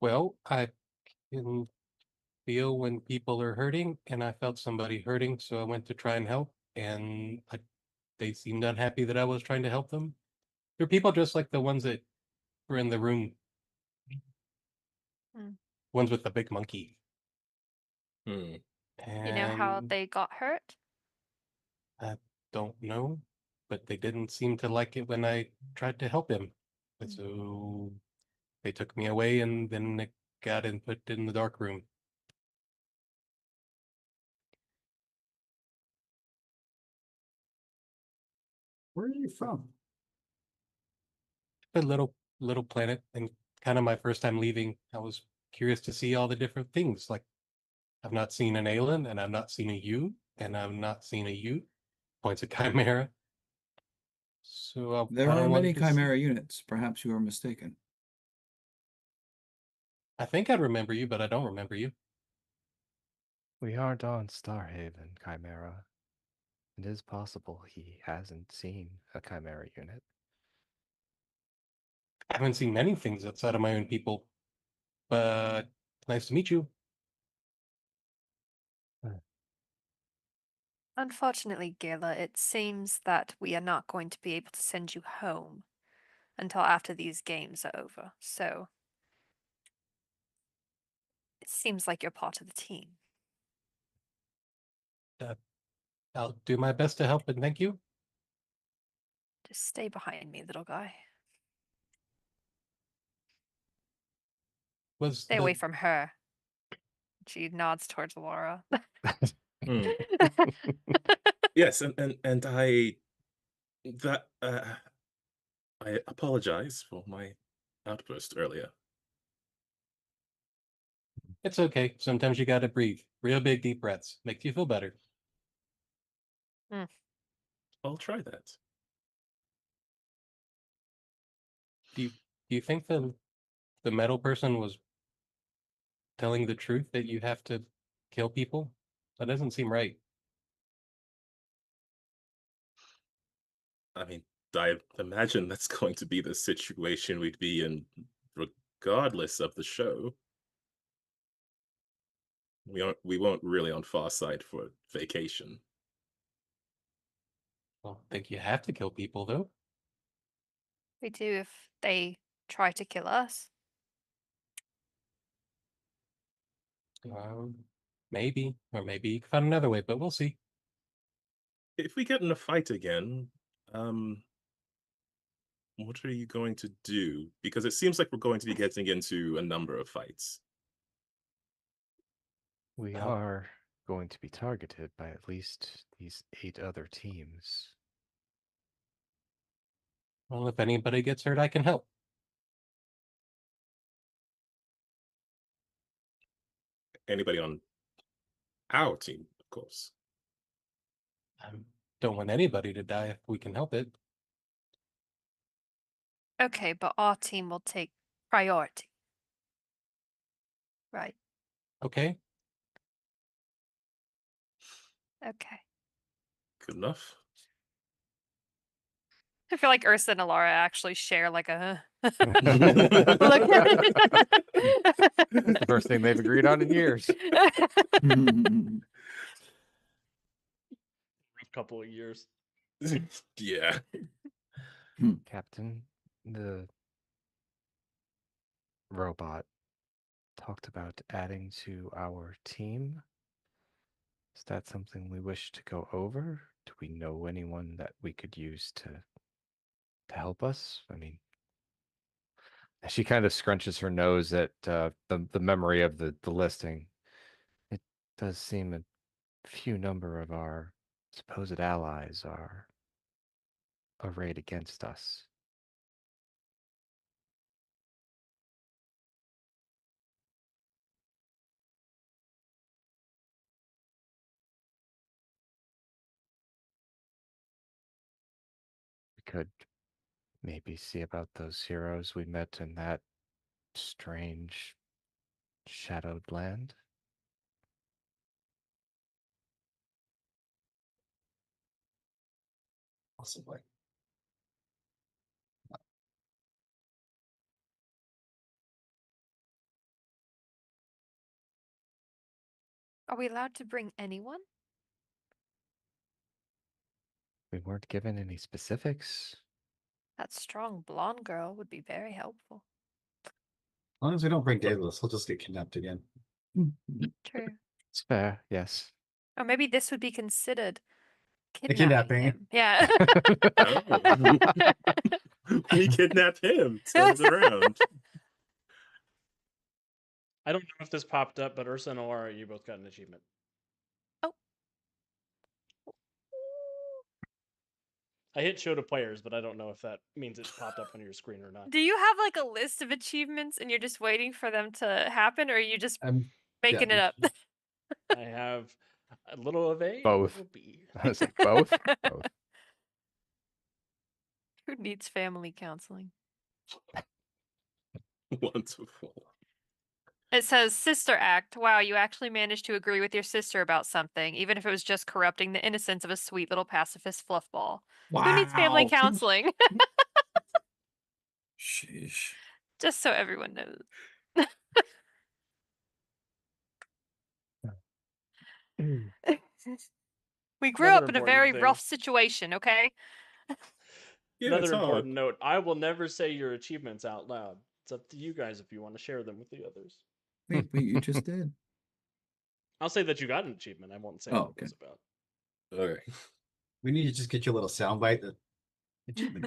Well, I can feel when people are hurting, and I felt somebody hurting, so I went to try and help, and they seemed unhappy that I was trying to help them. They're people just like the ones that were in the room. Ones with the big monkey. Hmm. You know how And they got hurt? I don't know, but they didn't seem to like it when I tried to help him. And so they took me away, and then it got and put in the dark room. Where are you from? A little planet, and kind of my first time leaving. I was curious to see all the different things. Like, I've not seen an Aelin, and I've not seen a U, and I've not seen a U. Points at Chimera. So There I are wanted many to see- Chimera units. Perhaps you are mistaken. I think I remember you, but I don't remember you. We aren't on Starhaven, Chimera. It is possible he hasn't seen a Chimera unit. I haven't seen many things outside of my own people, but nice to meet you. Unfortunately, Gila, it seems that we are not going to be able to send you home until after these games are over. So it seems like you're part of the team. I'll do my best to help, and thank you. Just stay behind me, little guy. Stay away from her. She nods towards Laura. Hmm. Yes, and I apologize for my outburst earlier. It's okay. Sometimes you gotta breathe. Real big, deep breaths. Makes you feel better. I'll try that. Do you think the metal person was telling the truth that you have to kill people? That doesn't seem right. I mean, I imagine that's going to be the situation we'd be in regardless of the show. We won't really on Farside for vacation. Well, I think you have to kill people, though. We do if they try to kill us. Maybe, or maybe you can find another way, but we'll see. If we get in a fight again, what are you going to do? Because it seems like we're going to be getting into a number of fights. We are going to be targeted by at least these 8 other teams. Well, if anybody gets hurt, I can help. Anybody on our team, of course. I don't want anybody to die if we can help it. Okay, but our team will take priority. Right. Okay. Okay. Good enough. I feel like Ursa and Alara actually share like a look. The first thing they've agreed on in years. Couple of years. Yeah. Captain, the robot talked about adding to our team. Is that something we wish to go over? Do we know anyone that we could use to help us? I mean, she kind of scrunches her nose at the memory of the listing. does seem a few number of our supposed allies are arrayed against us. We could maybe see about those heroes we met in that strange, shadowed land. Possibly. Are we allowed to bring anyone? We weren't given any specifics. That strong blonde girl would be very helpful. As long as we don't bring Daedalus, he'll just get kidnapped again. True. It's fair, yes. Or maybe this would be considered A kidnapping kidnapping. him. Yeah. We kidnap him. Turns around. I don't know if this popped up, but Ursa and Alara, you both got an achievement. Oh. I hit show to players, but I don't know if that means it popped up on your screen or not. Do you have like a list of achievements and you're just waiting for them to happen, or are you just making it up? I have a little of A, Both. a little B. I was like, both? Both. Who needs family counseling? Wonderful. It says Sister Act. Wow, you actually managed to agree with your sister about something, even if it was just corrupting the innocence of a sweet little pacifist fluffball. Who needs family counseling? Sheesh. Just so everyone knows. We grew Another up in a important very thing. rough situation, okay? Yeah, it's Another hard. important note, I will never say your achievements out loud. It's up to you guys if you want to share them with the others. Wait, you just did. I'll say that you got an achievement. I won't say Oh, what okay. it was about. Okay. We need to just get you a little soundbite. That...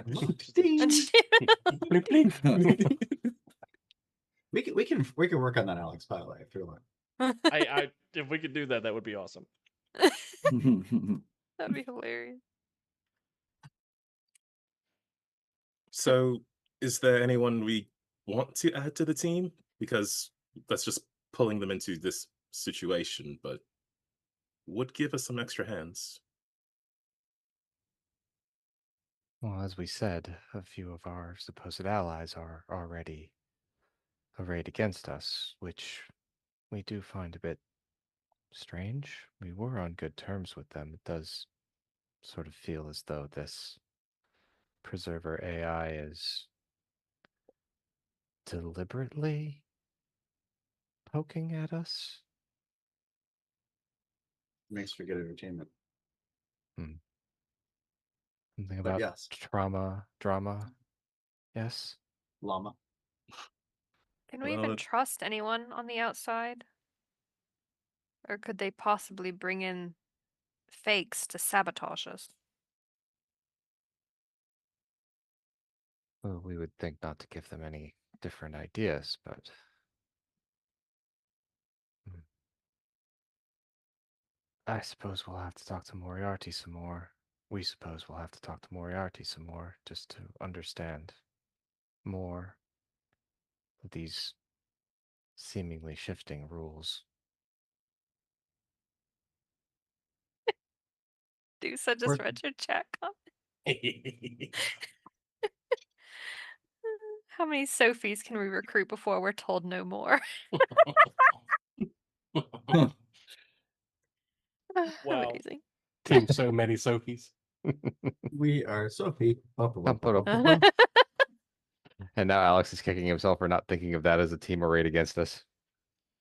Blink, blink. we can work on that, Alex. By the way, if you want. I if we could do that, that would be awesome. That'd be hilarious. So, is there anyone we want to add to the team? Because that's just pulling them into this situation, but would give us some extra hands. Well, as we said, a few of our supposed allies are already arrayed against us, which we do find a bit strange. We were on good terms with them. It does sort of feel as though this preserver AI is deliberately poking at us. Makes for good entertainment. Something But about yes. drama. Yes. Llama. Can we Well, even trust anyone on the outside? Or could they possibly bring in fakes to sabotage us? Well, we would think not to give them any different ideas, but I suppose we'll have to talk to Moriarty some more. We suppose we'll have to talk to Moriarty some more just to understand more of these seemingly shifting rules. Dusa just Or- read your chat comment. How many Sophies can we recruit before we're told no more? Wow. Amazing. Team so many Sophies. We are Sophie. And now Alex is kicking himself for not thinking of that as a team arrayed against us.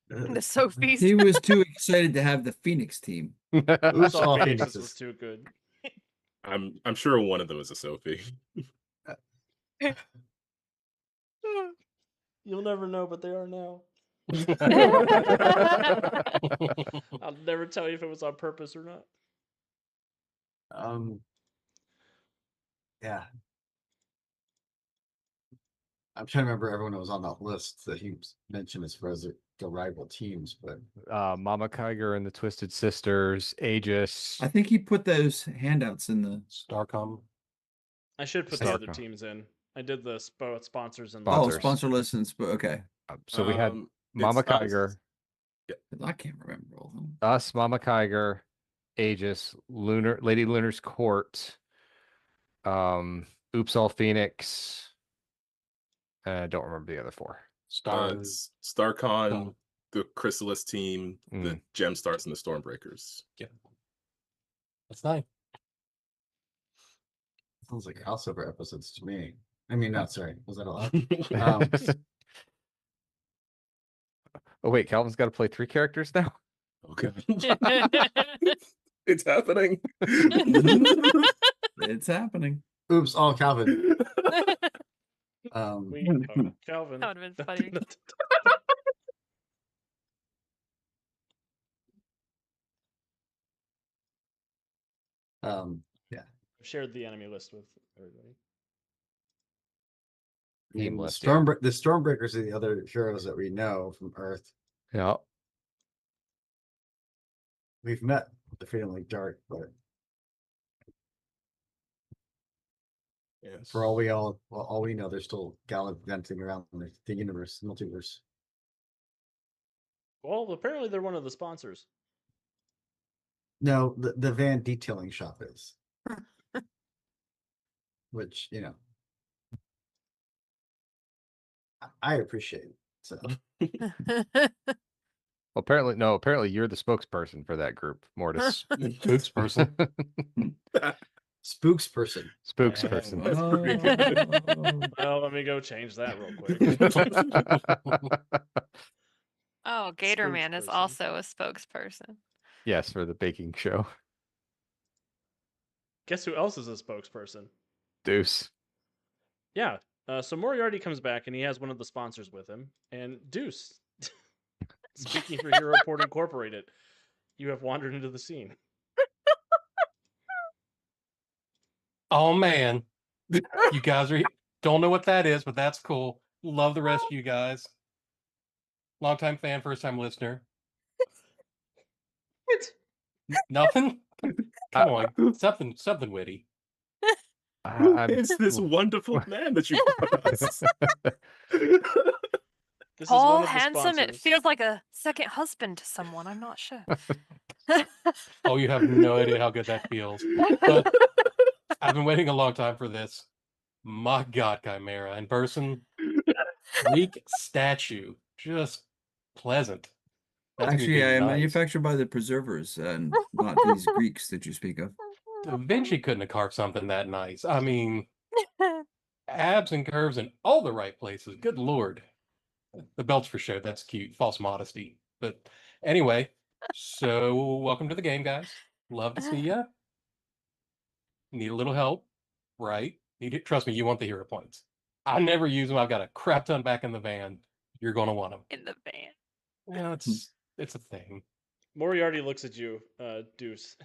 The Sophies. He was too excited to have the Phoenix team. I Who's thought all Phoenix's Phoenixes? was too good. I'm sure one of them is a Sophie. You'll never know, but they are now. I'll never tell you if it was on purpose or not. Yeah. I'm trying to remember everyone that was on that list that he mentioned as the rival teams, but Mama Kiger and the Twisted Sisters, Aegis. I think he put those handouts in the. Starcom. I should put the other Starcom. teams in. I did the sponsors and Oh, Sponsors. sponsor lists, but okay. So we had It's Mama us. Kiger, I can't remember all of them. us, Mama Kiger, Aegis, Lady Lunar's Court, Oops All Phoenix. I don't remember the other four. Stars. StarCon, Oh. the Chrysalis team, the Gemstars, and the Stormbreakers. That's 9. sounds like crossover episodes to me. I mean, no, sorry, was that a lot? Oh wait, Calvin's got to play 3 characters now. Okay. It's happening. It's happening. Oops, all Calvin. Calvin. That would have been funny. Yeah. Shared the enemy list with everybody. I mean, Team the list, yeah. the Stormbreakers are the other heroes that we know from Earth. Yeah. We've met the Freedom League Dark, but Yes. for all we know, they're still gallivanting around the universe, multiverse. Well, apparently they're one of the sponsors. No, the van detailing shop is. Which, I appreciate. So Well, apparently you're the spokesperson for that group, Mortis. Spokesperson. spooksperson. Spokesperson. That's pretty good. Well, let me go change that real quick. Oh, Gator Man is Spokesperson. also a spokesperson. Yes, for the baking show. Guess who else is a spokesperson? Deuce. Yeah. So Moriarty comes back and he has one of the sponsors with him. And Deuce, speaking for Hero Report Incorporated, you have wandered into the scene. Oh man, you guys don't know what that is, but that's cool. Love the rest of you guys. Longtime fan, first time listener. Nothing. Come on, something witty. Who I'm- is this wonderful man that you brought us? This Tall, is one of the handsome. It sponsors. feels like a second husband to someone. I'm not sure. Oh, you have no idea how good that feels. But I've been waiting a long time for this. My God, Chimera in person, Greek statue, just pleasant. That's gonna be Actually, I am nice. manufactured by the preservers and not these Greeks that you speak of. Da Vinci couldn't have carved something that nice. I mean, abs and curves in all the right places. Good Lord. The belt's for show. That's cute. False modesty. But anyway, so welcome to the game, guys. Love to see ya. Need a little help, right? Trust me, you want the hero points. I never use them. I've got a crap ton back in the van. You're going to want them. In the van. Yeah, it's a thing. Moriarty looks at you, Deuce,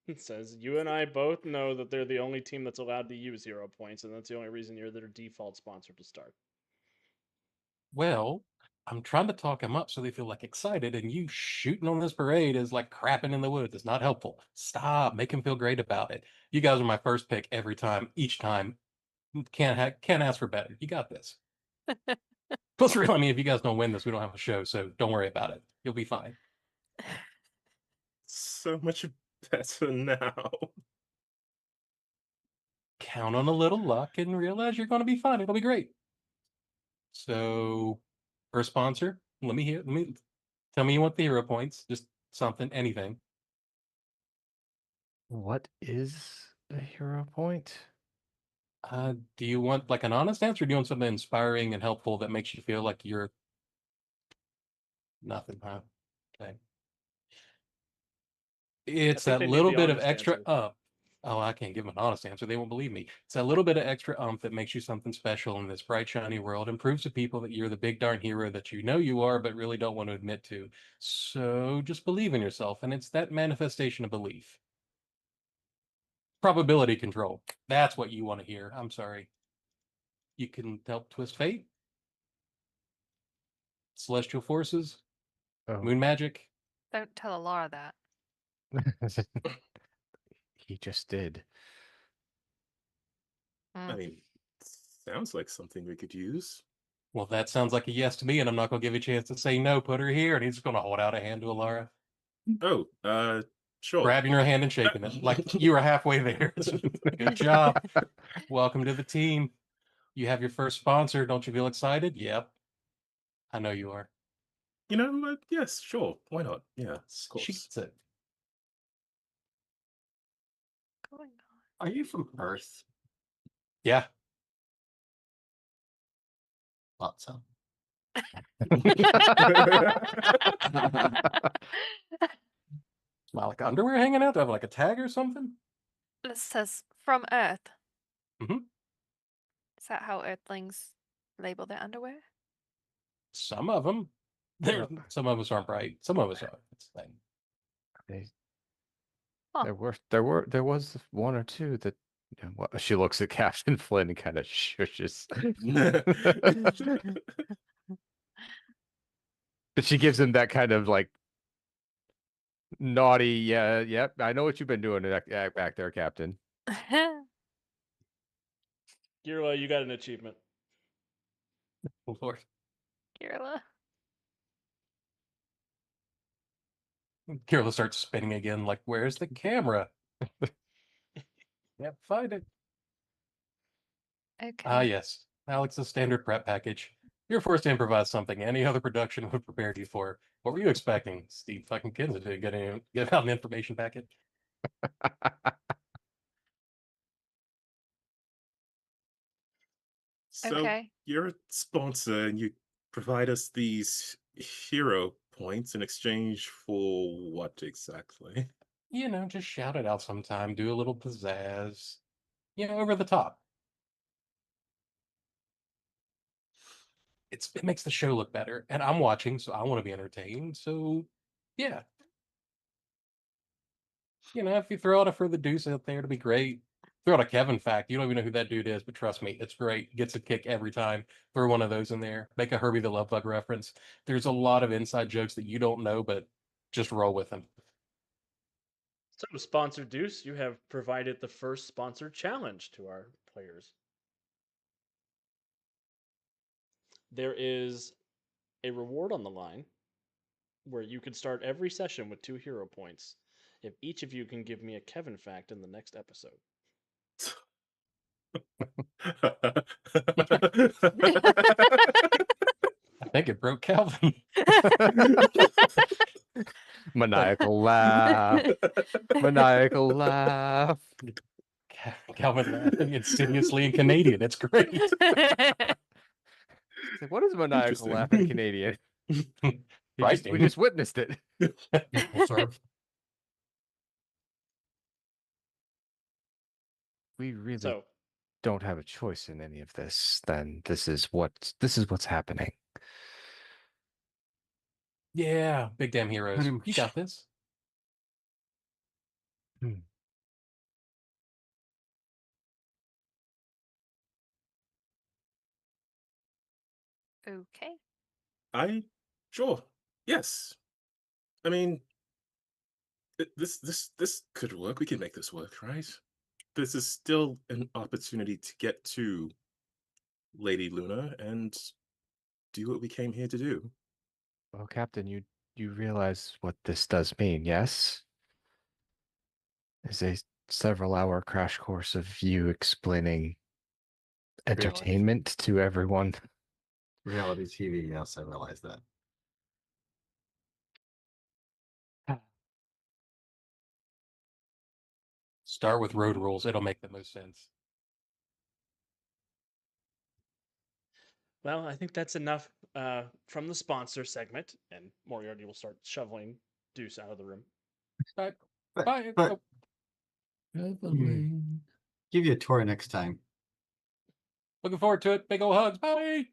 and says, "You and I both know that they're the only team that's allowed to use hero points, and that's the only reason you're their default sponsor to start." Well, I'm trying to talk them up so they feel like excited, and you shooting on this parade is like crapping in the woods. It's not helpful. Stop. Make them feel great about it. You guys are my first pick every time, each time. Can't ask for better. You got this. Plus, really, I mean, if you guys don't win this, we don't have a show, so don't worry about it. You'll be fine. So much better now. Count on a little luck and realize you're going to be fine. It'll be great. So, for a sponsor, tell me you want the hero points. Just something, anything. What is a hero point? Do you want like an honest answer? Or do you want something inspiring and helpful that makes you feel like you're nothing? Huh? Okay. It's think that they need little the bit of honest extra answer. Oh, I can't give them an honest answer. They won't believe me. It's that little bit of extra that makes you something special in this bright, shiny world and proves to people that you're the big darn hero that you know you are, but really don't want to admit to. So just believe in yourself. And it's that manifestation of belief. Probability control. That's what you want to hear. I'm sorry. You can help twist fate. Celestial forces. Oh. Moon magic. Don't tell Alara that. He just did. I mean, sounds like something we could use. Well, that sounds like a yes to me, and I'm not going to give you a chance to say no. Put her here, and he's going to hold out a hand to Alara, Oh, sure. grabbing her hand and shaking it like you were halfway there. Good job. Welcome to the team. You have your first sponsor. Don't you feel excited? Yep. I know you are. You know, yes, sure. Why not? Yeah, of She course. gets it. Going Are you from Earth? Yeah. Thought so. Smell like underwear hanging out? Do I have like a tag or something? It says from Earth. Mhm. Is that how Earthlings label their underwear? Some of them. There, some of us aren't right. Some of us are. That's the thing. They, Huh. there was one or two that. She looks at Captain Flynn and kind of shushes. But she gives him that kind of like naughty, yep. I know what you've been doing back there, Captain. Girla, you got an achievement. Oh, Lord. Girla. Kirilla starts spinning again, like, where's the camera? Yep, find it. Okay. Ah, yes. Alex's standard prep package. You're forced to improvise something any other production would prepare you for. What were you expecting? Steve fucking Kinza to get out an information packet? So Okay. you're a sponsor and you provide us these hero points in exchange for what exactly? You know, just shout it out sometime. Do a little pizzazz. You know, over the top. It makes the show look better. And I'm watching, so I want to be entertained. So, yeah. You know, if you throw out a For the Deuce out there, it'll be great. Throw out a Kevin fact. You don't even know who that dude is, but trust me, it's great. Gets a kick every time. Throw one of those in there. Make a Herbie the Love Bug reference. There's a lot of inside jokes that you don't know, but just roll with them. So, Sponsor Deuce, you have provided the first sponsor challenge to our players. There is a reward on the line where you can start every session with 2 hero points if each of you can give me a Kevin fact in the next episode. I think it broke Calvin. Maniacal laugh. Maniacal laugh. Calvin laughing insidiously in Canadian. It's great. What is maniacal laugh in Canadian? Right. We just witnessed it. We really So, don't have a choice in any of this. Then this is what's happening. Yeah, big damn heroes. Pretty You much. got this. Okay. Sure. Yes. I mean, this could work. We can make this work, right? This is still an opportunity to get to Lady Luna and do what we came here to do. Well, Captain, you realize what this does mean, yes? Is a several-hour crash course of you explaining entertainment to everyone. Reality TV, yes, I realize that. Start with road rules. It'll make the most sense. well, I think that's enough from the sponsor segment, and Moriarty will start shoveling Deuce out of the room. Bye. But, Bye. but Oh, give you a tour next time. looking forward to it. Big ol' hugs. Bye.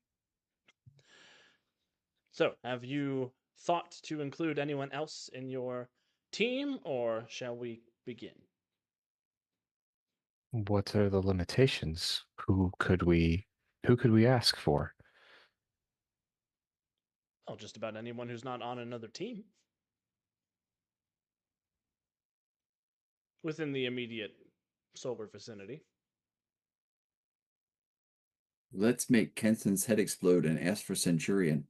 So, have you thought to include anyone else in your team, or shall we begin? What are the limitations? Who could we ask for? Well, just about anyone who's not on another team. Within the immediate solar vicinity. Let's make Kenson's head explode and ask for Centurion.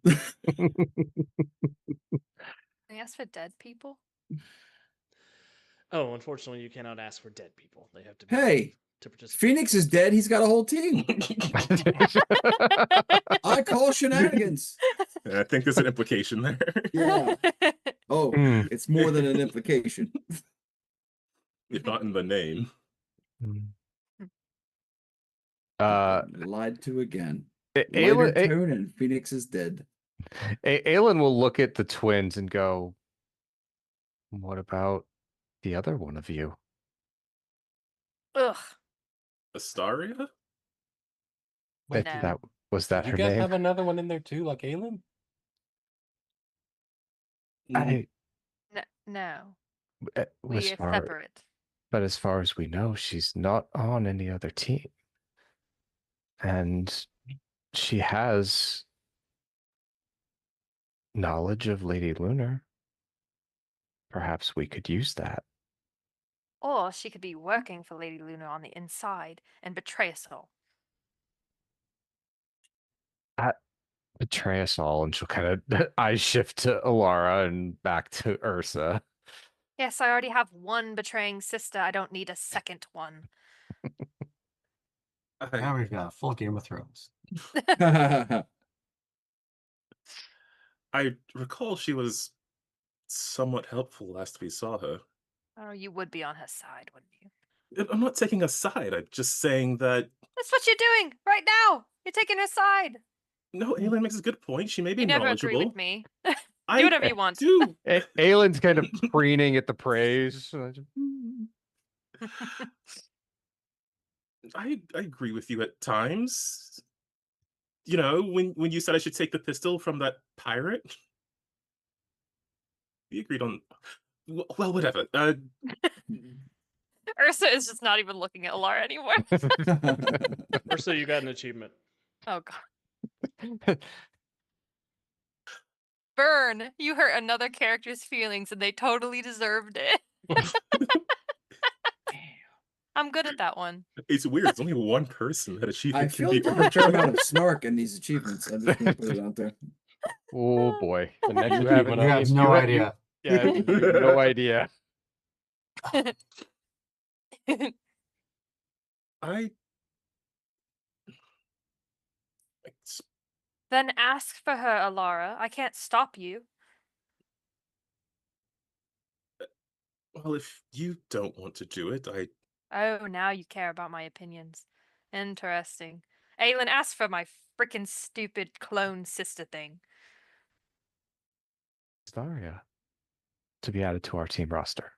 Can I ask for dead people? Oh, unfortunately, you cannot ask for dead people. They have to be Hey, to participate. Phoenix is dead. He's got a whole team. I call shenanigans. I think there's an implication there. Yeah. Oh, Hmm. it's more than an implication. If not in the name. Lied to again. Aelin, Lighter tone and Phoenix is dead. Aelin will look at the twins and go, "What about the other one of you?" Ugh. Astaria? Wait, No. That was that did you her guys name? have another one in there too, like Aelin? I No. as We are far, separate. but as far as we know, she's not on any other team, and she has knowledge of Lady Lunar. Perhaps we could use that. Or she could be working for Lady Luna on the inside and betray us all. Betray us all, and she'll kind of eyes shift to Alara and back to Ursa. Yes, I already have one betraying sister. I don't need a second one. Now we've got a full Game of Thrones. I recall she was somewhat helpful last we saw her. Oh, you would be on her side, wouldn't you? I'm not taking a side. I'm just saying that That's what you're doing right now. You're taking her side. no, Aelin makes a good point. She may be You never knowledgeable. agree with me. I Do whatever you want. do. Aelin's kind of preening at the praise. I agree with you at times. You know, when you said I should take the pistol from that pirate, we agreed on. Well, whatever. Ursa is just not even looking at Alara anymore. Ursa, you got an achievement. Oh god. Burn! You hurt another character's feelings and they totally deserved it. I'm good at that one. It's weird. It's only one person that I achievement can feel be. like there's a fair amount of snark in these achievements. I'm just gonna put it out there. Oh boy. The next You achievement You have is- no idea. Yeah, you have no idea. Then ask for her, Alara. I can't stop you. Well, if you don't want to do it, Oh, now you care about my opinions. Interesting. Aelin, ask for my freaking stupid clone sister thing. Staria to be added to our team roster.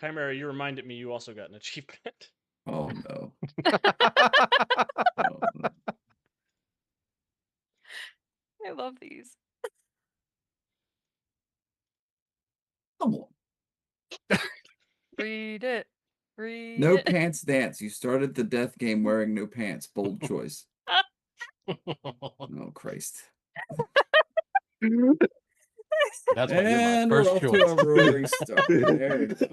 Chimera, you reminded me you also got an achievement. Oh no. I love these. Come on. Read it. Read No it. pants dance. You started the death game wearing no pants. Bold choice. Oh Christ. That's why you're my And we're first off to choice. a roaring start. There you go.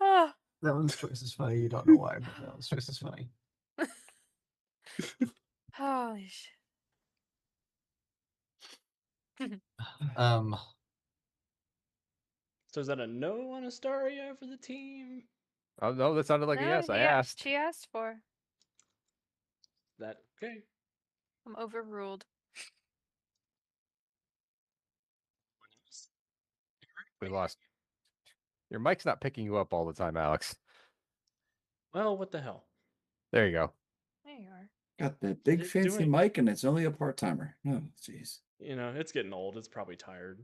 Ah, That one's choice is funny. You don't know why, but that one's choice is funny. holy shit. So is that a no on Astaria for the team? Oh no, that sounded like a No, yes. I yeah, asked. She asked for. That okay. I'm overruled. We lost. Your mic's not picking you up all the time, Alex. Well, what the hell? There you go. There you are. Got that big It's fancy doing- mic and it's only a part timer. Oh jeez. You know, it's getting old. It's probably tired.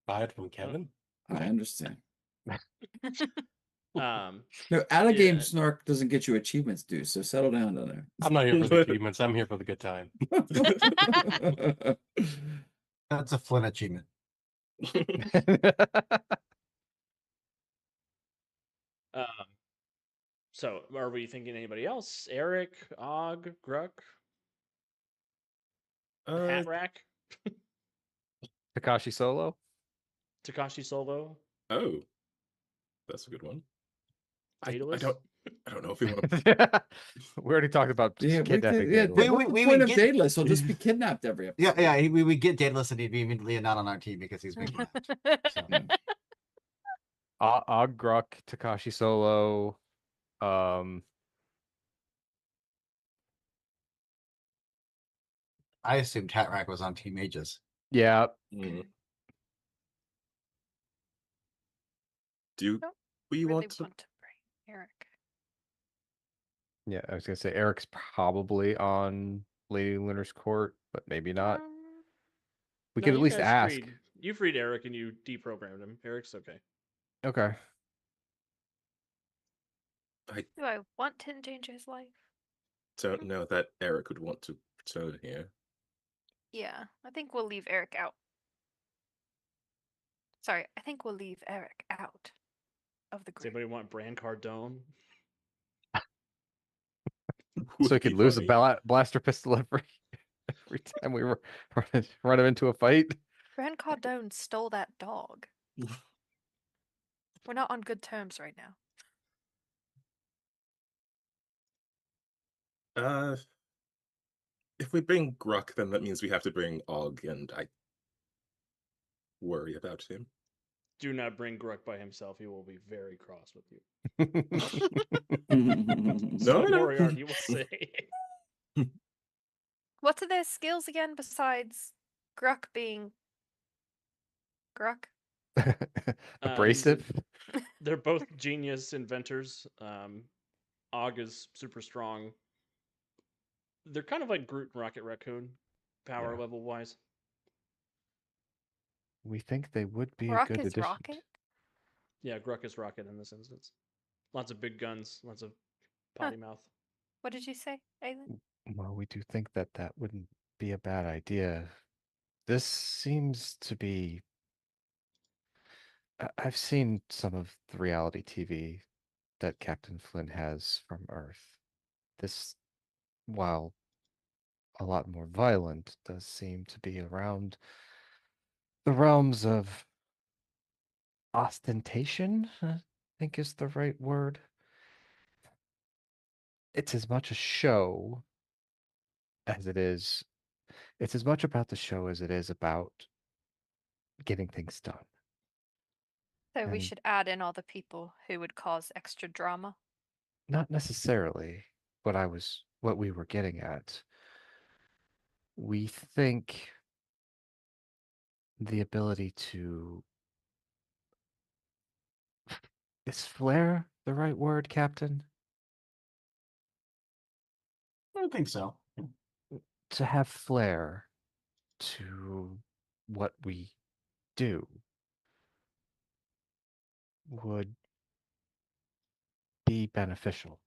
Buy it from Kevin. I understand. Um, No, out of game Yeah. snark doesn't get you achievements, dude. So settle down down I'm not here for the achievements. I'm here for the good time. there. That's a Flynn achievement. So, are we thinking anybody else? Eric, Og, Gruck, Hat Rack, Takashi Solo. Takashi Solo, Oh, that's a good one. I Daedalus? don't know if we want to. We already talked about Yeah, kidnapping. yeah. Daedalus. What's the we point would of get- Daedalus? He'll just be kidnapped every episode. Yeah, we would get Daedalus and he'd be immediately not on our team because he's been kidnapped. So, Og, Gruck, Takashi Solo. I assumed Hatrack was on Team Aegis. Yeah. Mm. Do Don't we really want to? want to bring Eric. Yeah, I was gonna say Eric's probably on Lady Lunar's court, but maybe not. We No, could at you least guys ask. You freed Eric and you deprogrammed him. Eric's okay. Okay. Do I want to endanger his life? Don't know that Eric would want to return here. Yeah, I think we'll leave Eric out. Sorry, I think we'll leave Eric out of the Does group. anybody want Bran Cardone? So Would we could be lose funny. a blaster pistol every time we run him into a fight. Bran Cardone stole that dog. We're not on good terms right now. If we bring Gruck, then that means we have to bring Og, and I worry about him. Do not bring Gruck by himself. He will be very cross with you. No, So no. Moriarty will say. What are their skills again besides Gruck being Gruck? Abrasive. They're both genius inventors. Og is super strong. They're kind of like Groot and Rocket Raccoon, power Yeah. level wise. We think they would be a Gruck good is addition. Rocket? Yeah, Gruck is Rocket in this instance. Lots of big guns, lots of potty mouth. What did you say, Aiden? Well, we do think that wouldn't be a bad idea. This seems to be. I've seen some of the reality TV that Captain Flynn has from Earth. This, while a lot more violent, does seem to be around the realms of ostentation, I think is the right word. It's as much a show as it is. It's as much about the show as it is about getting things done. So we And- should add in all the people who would cause extra drama. Not necessarily what we were getting at. We think the ability to. Is flair the right word, Captain? I don't think so. To have flair to what we do would be beneficial.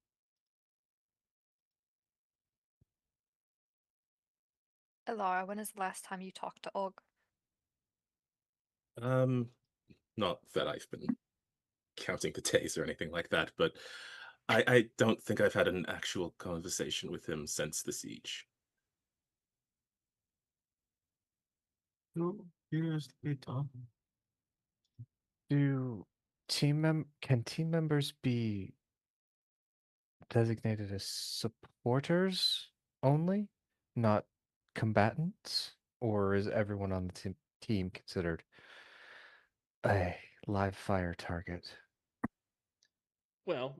Elara, when is the last time you talked to Og? Not that I've been counting the days or anything like that, but I don't think I've had an actual conversation with him since the siege. Who here's the talk? Can team members be designated as supporters only, not combatants? Or is everyone on the team considered a live fire target? Well,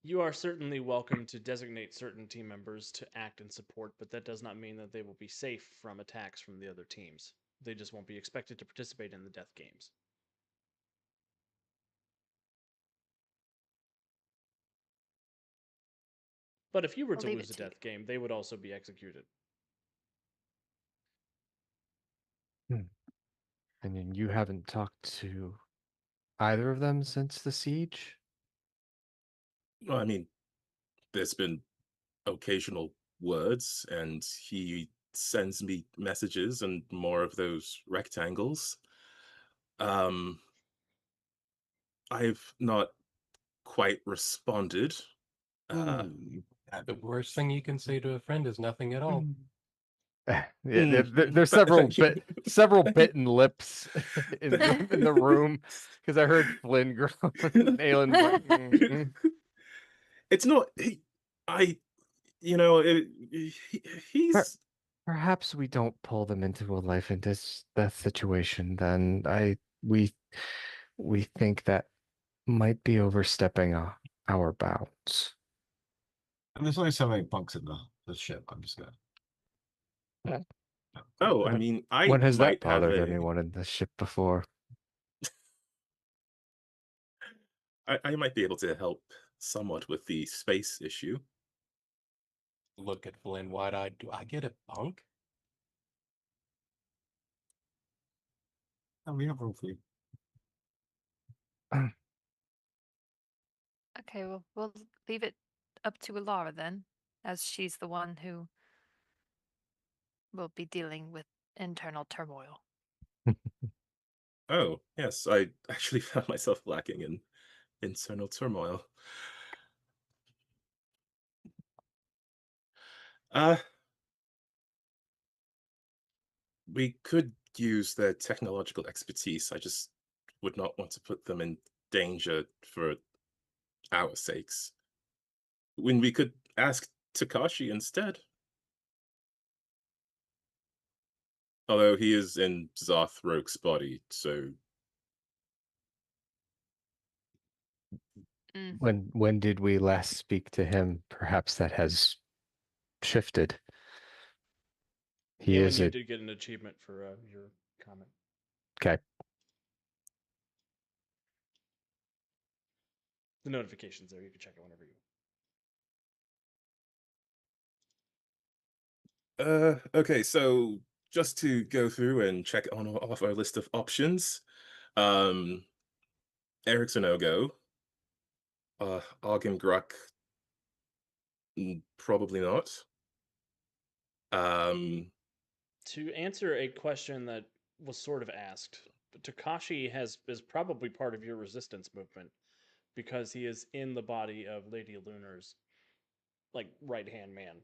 you are certainly welcome to designate certain team members to act in support, but that does not mean that they will be safe from attacks from the other teams. They just won't be expected to participate in the death games. But if you were I'll to leave lose it a to you. death game, they would also be executed. And then you haven't talked to either of them since the siege? Well, I mean, there's been occasional words, and he sends me messages and more of those rectangles. I've not quite responded. The worst thing you can say to a friend is nothing at all. Yeah, Mm, there's thank you. several bitten lips in the room because I heard Flynn groan. Aelin's like, It's not. You know, he's. Perhaps we don't pull them into a life and death situation. Then we think that might be overstepping our bounds. And there's only so many bunks in the ship. I'm just gonna. Oh, I mean, I When has that might have bothered a. anyone in the ship before? I might be able to help somewhat with the space issue. Look at Flynn wide-eyed. Do I get a bunk? Oh, we have room for you. Okay, well, we'll leave it up to Alara then, as she's the one who will be dealing with internal turmoil. Oh, yes, I actually found myself lacking in internal turmoil. We could use their technological expertise. I just would not want to put them in danger for our sakes. When we could ask Takashi instead. Although he is in Zoth Roke's body, so When did we last speak to him? Perhaps that has shifted. He Aelin, is you a did get an achievement for your comment. okay. The notifications there. You can check it whenever you. Okay, so just to go through and check on off our list of options. Eric Sonogo, Argon Gruck, probably not. To answer a question that was sort of asked, Takashi is probably part of your resistance movement because he is in the body of Lady Lunar's right-hand man.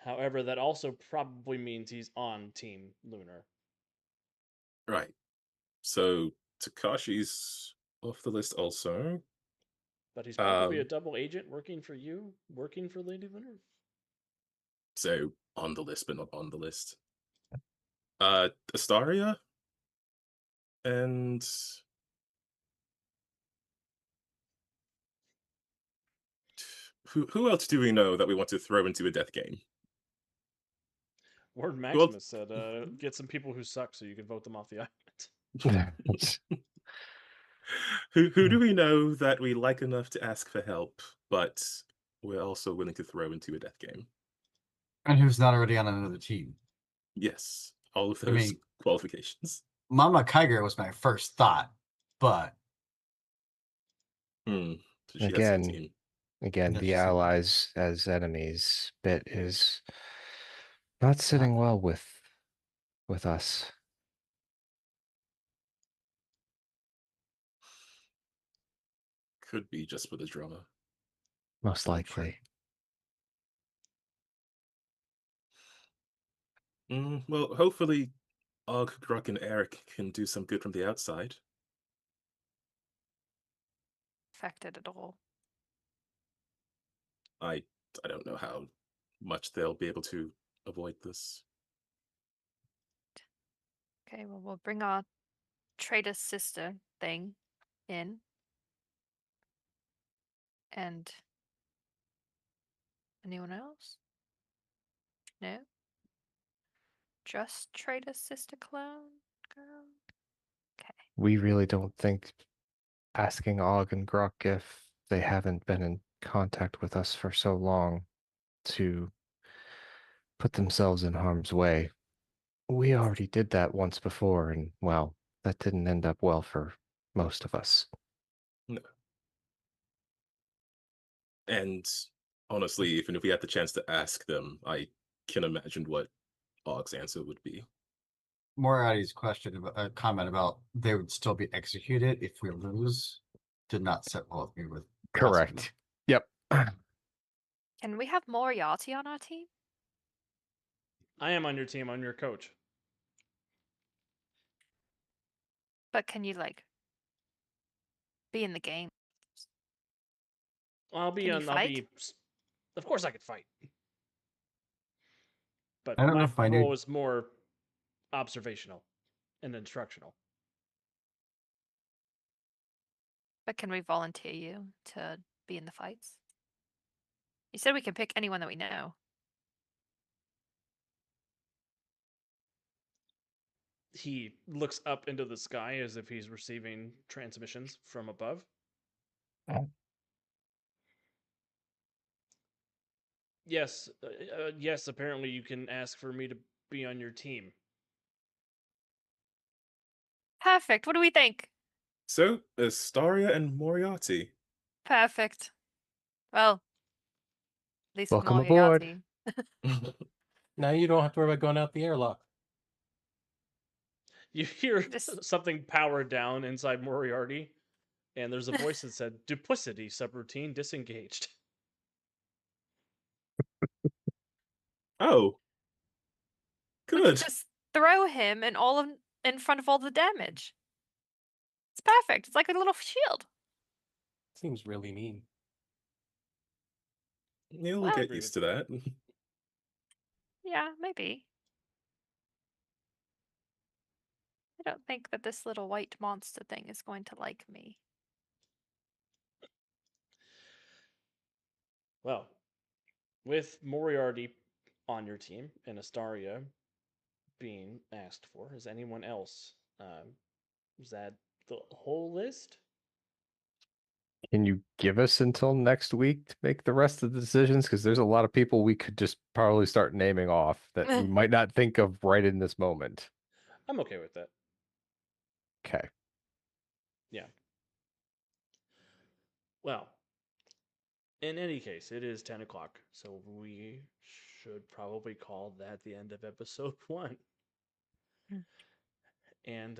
However, that also probably means he's on Team Lunar. Right. So Takashi's off the list also. But he's probably a double agent working for you, working for Lady Lunar. So on the list, but not on the list. Astaria? And who else do we know that we want to throw into a death game? Word Maximus said, get some people who suck so you can vote them off the island. Who do we know that we like enough to ask for help, but we're also willing to throw into a death game? And who's not already on another team? Yes, all of those qualifications. Mama Kiger was my first thought, but So she has a team. Again, the allies as enemies bit is not sitting well with us. Could be just for the drama. Most likely. Well, hopefully Og, Gruck, and Eric can do some good from the outside. Affected at all. I don't know how much they'll be able to avoid this. Okay, well, we'll bring our traitor sister thing in. And anyone else? No? Just traitor sister clone girl? Okay. We really don't think asking Og and Gruck if they haven't been in contact with us for so long to put themselves in harm's way. We already did that once before, and well, that didn't end up well for most of us. No. And honestly, even if we had the chance to ask them, I can imagine what Og's answer would be. Moriarty's question about comment about they would still be executed if we lose did not set well with me with Rasputin. Correct. Yep. Can we have Moriarty on our team? I am on your team. I'm your coach. But can you like be in the game? I'll be Can you on. I'll fight? be. Of course, I could fight. But I don't know my if I knew. role is more observational and instructional. But can we volunteer you to be in the fights? You said we can pick anyone that we know. He looks up into the sky as if he's receiving transmissions from above. Yes, yes. Apparently, you can ask for me to be on your team. Perfect. What do we think? So, Astaria and Moriarty. Perfect. Well, at least with Welcome aboard. Moriarty. Now you don't have to worry about going out the airlock. You hear Just- something power down inside Moriarty, and there's a voice that said, "Duplicity subroutine disengaged." Oh, We good. could just throw him and all of in front of all the damage. It's perfect. It's like a little shield. Seems really mean. You'll Well- get used to that. Yeah, maybe. I don't think that this little white monster thing is going to like me. Well, with Moriarty on your team and Astaria being asked for, is anyone else? Is that the whole list? Can you give us until next week to make the rest of the decisions? Because there's a lot of people we could just probably start naming off that we might not think of right in this moment. I'm okay with that. Okay. Yeah. Well, in any case, it is 10 o'clock, so we should probably call that the end of episode 1. Hmm. And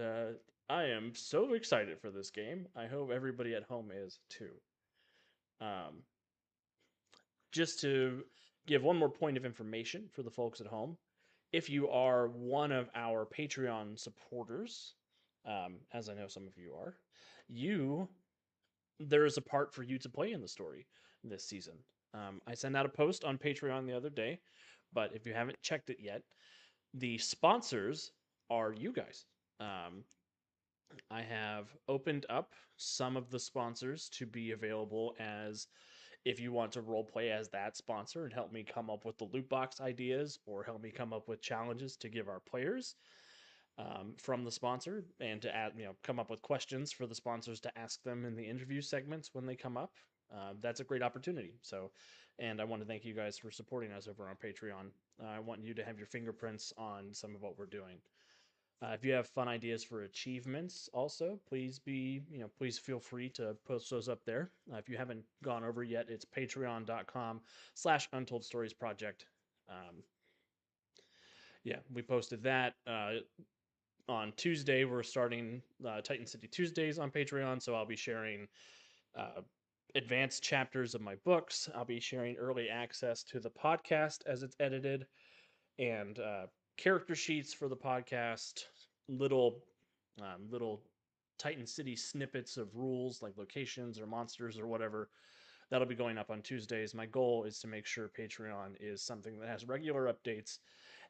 I am so excited for this game. I hope everybody at home is too. Just to give one more point of information for the folks at home, if you are one of our Patreon supporters, as I know some of you are, there is a part for you to play in the story this season. I sent out a post on Patreon the other day, but if you haven't checked it yet, the sponsors are you guys. I have opened up some of the sponsors to be available as if you want to role play as that sponsor and help me come up with the loot box ideas or help me come up with challenges to give our players from the sponsor, and to add, come up with questions for the sponsors to ask them in the interview segments when they come up. That's a great opportunity. So, and I want to thank you guys for supporting us over on Patreon. I want you to have your fingerprints on some of what we're doing. If you have fun ideas for achievements, also please please feel free to post those up there. If you haven't gone over yet, it's patreon.com/Untold Stories Project. Yeah, we posted that on Tuesday. We're starting Titan City Tuesdays on Patreon, so I'll be sharing advanced chapters of my books. I'll be sharing early access to the podcast as it's edited, and character sheets for the podcast, little Titan City snippets of rules like locations or monsters or whatever. That'll be going up on Tuesdays. My goal is to make sure Patreon is something that has regular updates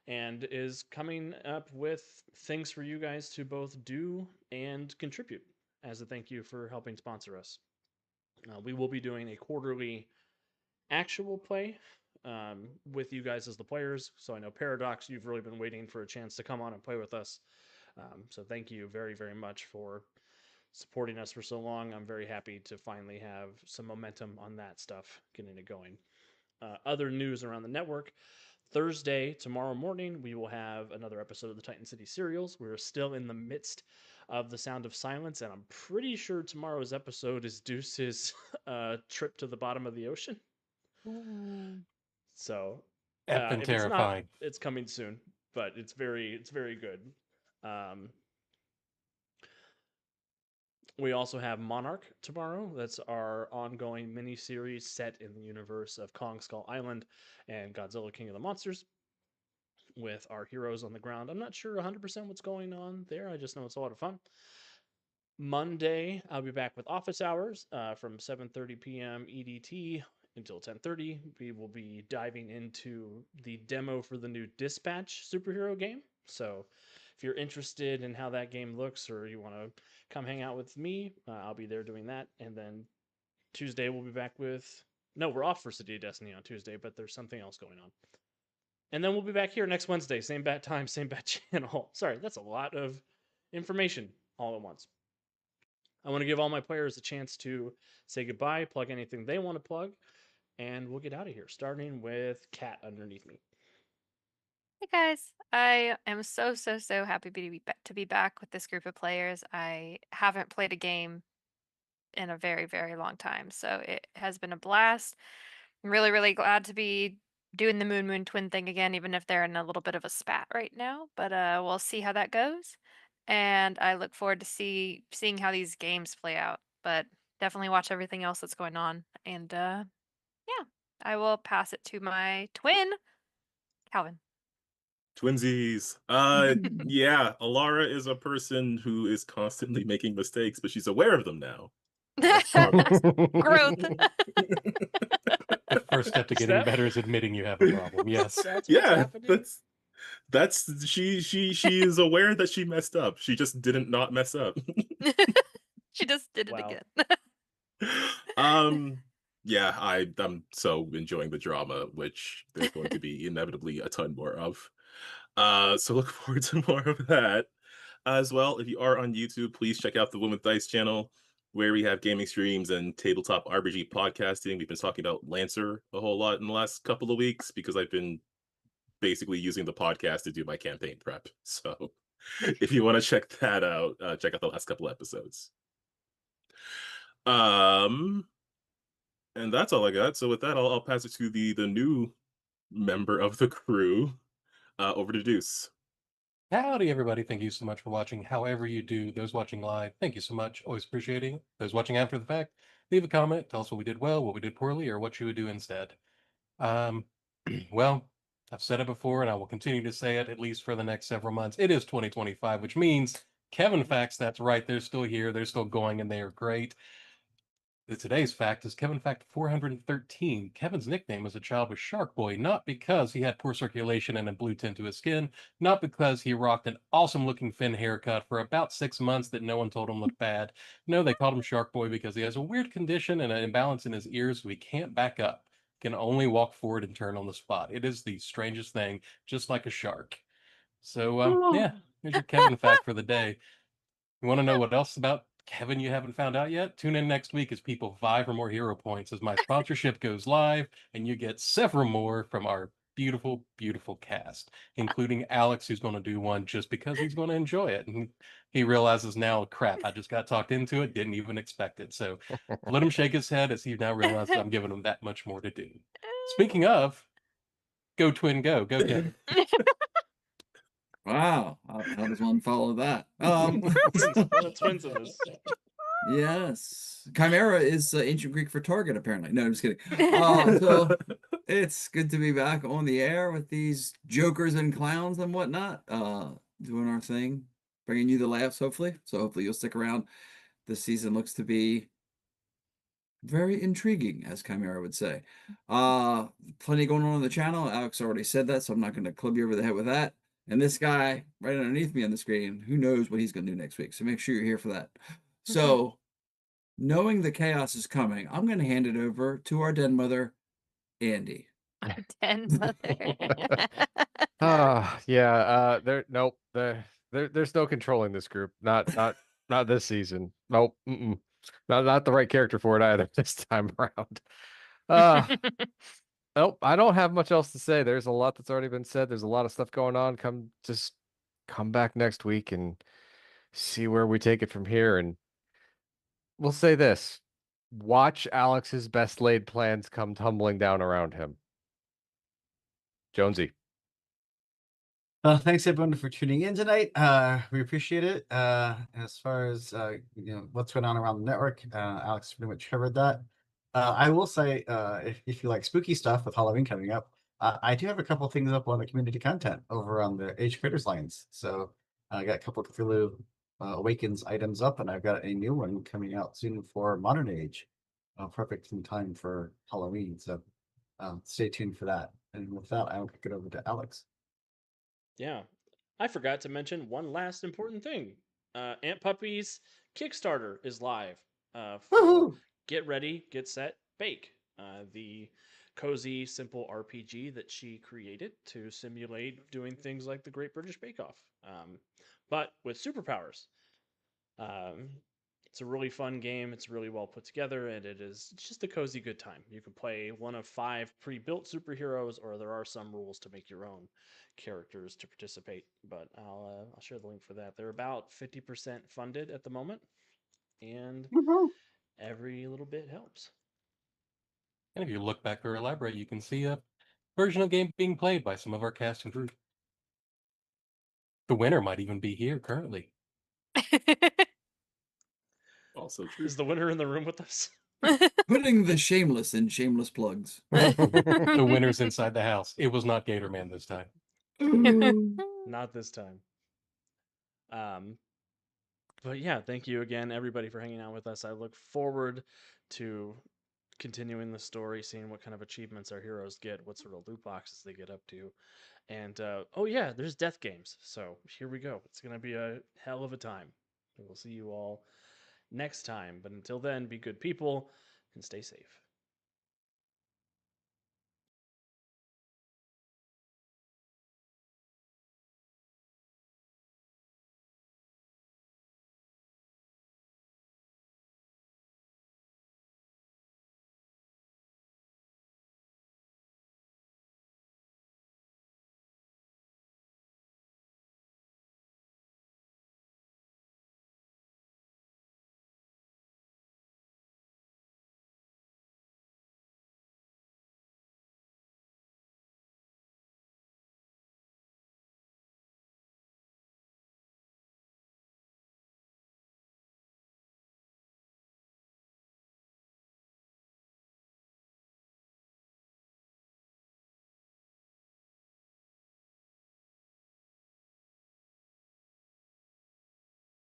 and is coming up with things for you guys to both do and contribute as a thank you for helping sponsor us. We will be doing a quarterly actual play with you guys as the players. So I know Paradox, you've really been waiting for a chance to come on and play with us. So thank you very, very much for supporting us for so long. I'm very happy to finally have some momentum on that stuff, getting it going. Other news around the network. Thursday, tomorrow morning, we will have another episode of the Titan City Serials. We're still in the midst of The Sound of Silence, and I'm pretty sure tomorrow's episode is Deuce's trip to the bottom of the ocean. So Effing if terrifying. it's not, it's coming soon, but it's very good. We also have Monarch tomorrow. That's our ongoing mini-series set in the universe of Kong Skull Island and Godzilla King of the Monsters with our heroes on the ground. I'm not sure 100% what's going on there. I just know it's a lot of fun. Monday, I'll be back with Office Hours from 7:30 p.m. EDT until 10:30. We will be diving into the demo for the new Dispatch superhero game. So if you're interested in how that game looks or you want to come hang out with me, I'll be there doing that. And then Tuesday, we'll be back with... No, we're off for City of Destiny on Tuesday, but there's something else going on. And then we'll be back here next Wednesday, same bat time, same bat channel. Sorry, that's a lot of information all at once. I want to give all my players a chance to say goodbye, plug anything they want to plug, and we'll get out of here, starting with Kat underneath me. Hey guys, I am so happy to be back with this group of players. I haven't played a game in a very long time, so it has been a blast. I'm really glad to be doing the Moon Twin thing again, even if they're in a little bit of a spat right now. But we'll see how that goes, and I look forward to seeing how these games play out. But definitely watch everything else that's going on, and yeah, I will pass it to my twin, Calvin. Twinsies. Yeah, Alara is a person who is constantly making mistakes, but she's aware of them now. Growth. The first step to getting better is admitting you have a problem. Yes. That's what's Yeah, happening. that's she is aware that she messed up. She just didn't not mess up. She just did it Wow. again. Yeah, I'm so enjoying the drama, which there's going to be inevitably a ton more of. So look forward to more of that. As well, if you are on YouTube, please check out the Women with Dice channel, where we have gaming streams and tabletop RPG podcasting. We've been talking about Lancer a whole lot in the last couple of weeks because I've been basically using the podcast to do my campaign prep. So if you want to check that out, check out the last couple episodes. And that's all I got. So with that, I'll pass it to the new member of the crew, over to Deuce. Howdy, everybody. Thank you so much for watching. However you do, those watching live, thank you so much. Always appreciating it. Those watching after the fact, leave a comment. Tell us what we did well, what we did poorly, or what you would do instead. Well, I've said it before, and I will continue to say it at least for the next several months. It is 2025, which means Kevin Facts, that's right, they're still here. They're still going, and they are great. Today's fact is Kevin Fact 413. Kevin's nickname as a child was Shark Boy, not because he had poor circulation and a blue tint to his skin, not because he rocked an awesome looking fin haircut for about 6 months that no one told him looked bad. No, they called him Shark Boy because he has a weird condition and an imbalance in his ears, so he can't back up, can only walk forward and turn on the spot. It is the strangest thing, just like a shark. So, yeah, here's your Kevin Fact for the day. You want to know what else about Kevin you haven't found out yet? Tune in next week as people vie for more hero points as my sponsorship goes live and you get several more from our beautiful cast, including Alex, who's going to do one just because he's going to enjoy it. And he realizes now, crap, I just got talked into it, didn't even expect it. So let him shake his head as he now realizes I'm giving him that much more to do. Speaking of, go Twin, go Kevin. Wow, how does one follow that? Twins in this. Yes, Chimera is ancient Greek for target, apparently. No, I'm just kidding. So it's good to be back on the air with these jokers and clowns and whatnot, doing our thing, bringing you the laughs, hopefully. So hopefully you'll stick around. This season looks to be very intriguing, as Chimera would say. Plenty going on the channel. Alex already said that, so I'm not going to club you over the head with that. And this guy right underneath me on the screen, who knows what he's going to do next week. So make sure you're here for that. So knowing the chaos is coming, I'm going to hand it over to our den mother, Andy. Den mother. Yeah. There's no controlling this group. Not this season. Nope. Not the right character for it either this time around. Nope, I don't have much else to say. There's a lot that's already been said. There's a lot of stuff going on. Come back next week and see where we take it from here. And we'll say this: watch Alex's best laid plans come tumbling down around him. Jonesy. Thanks everyone for tuning in tonight. We appreciate it. As far as what's going on around the network, Alex pretty much covered that. I will say, if you like spooky stuff with Halloween coming up, I do have a couple things up on the community content over on the Age Creators Lines. So I got a couple Cthulhu Awakens items up, and I've got a new one coming out soon for Modern Age, perfect in time for Halloween. So stay tuned for that. And with that, I'll kick it over to Alex. Yeah. I forgot to mention one last important thing. Ant Puppy's Kickstarter is live for Woohoo! Get Ready, Get Set, Bake. The cozy, simple RPG that she created to simulate doing things like the Great British Bake Off, but with superpowers. Um, it's a really fun game. It's really well put together, and it's just a cozy good time. You can play one of 5 pre-built superheroes, or there are some rules to make your own characters to participate. But I'll share the link for that. They're about 50% funded at the moment, and every little bit helps. And if you look back or elaborate, you can see a version of the game being played by some of our cast and crew. The winner might even be here currently. Also true. Is the winner in the room with us? Putting the shameless in shameless plugs. The winner's inside the house. It was not Gatorman this time. Not this time. But yeah, thank you again, everybody, for hanging out with us. I look forward to continuing the story, seeing what kind of achievements our heroes get, what sort of loot boxes they get up to. And oh yeah, there's death games. So here we go. It's going to be a hell of a time. We'll see you all next time. But until then, be good people and stay safe.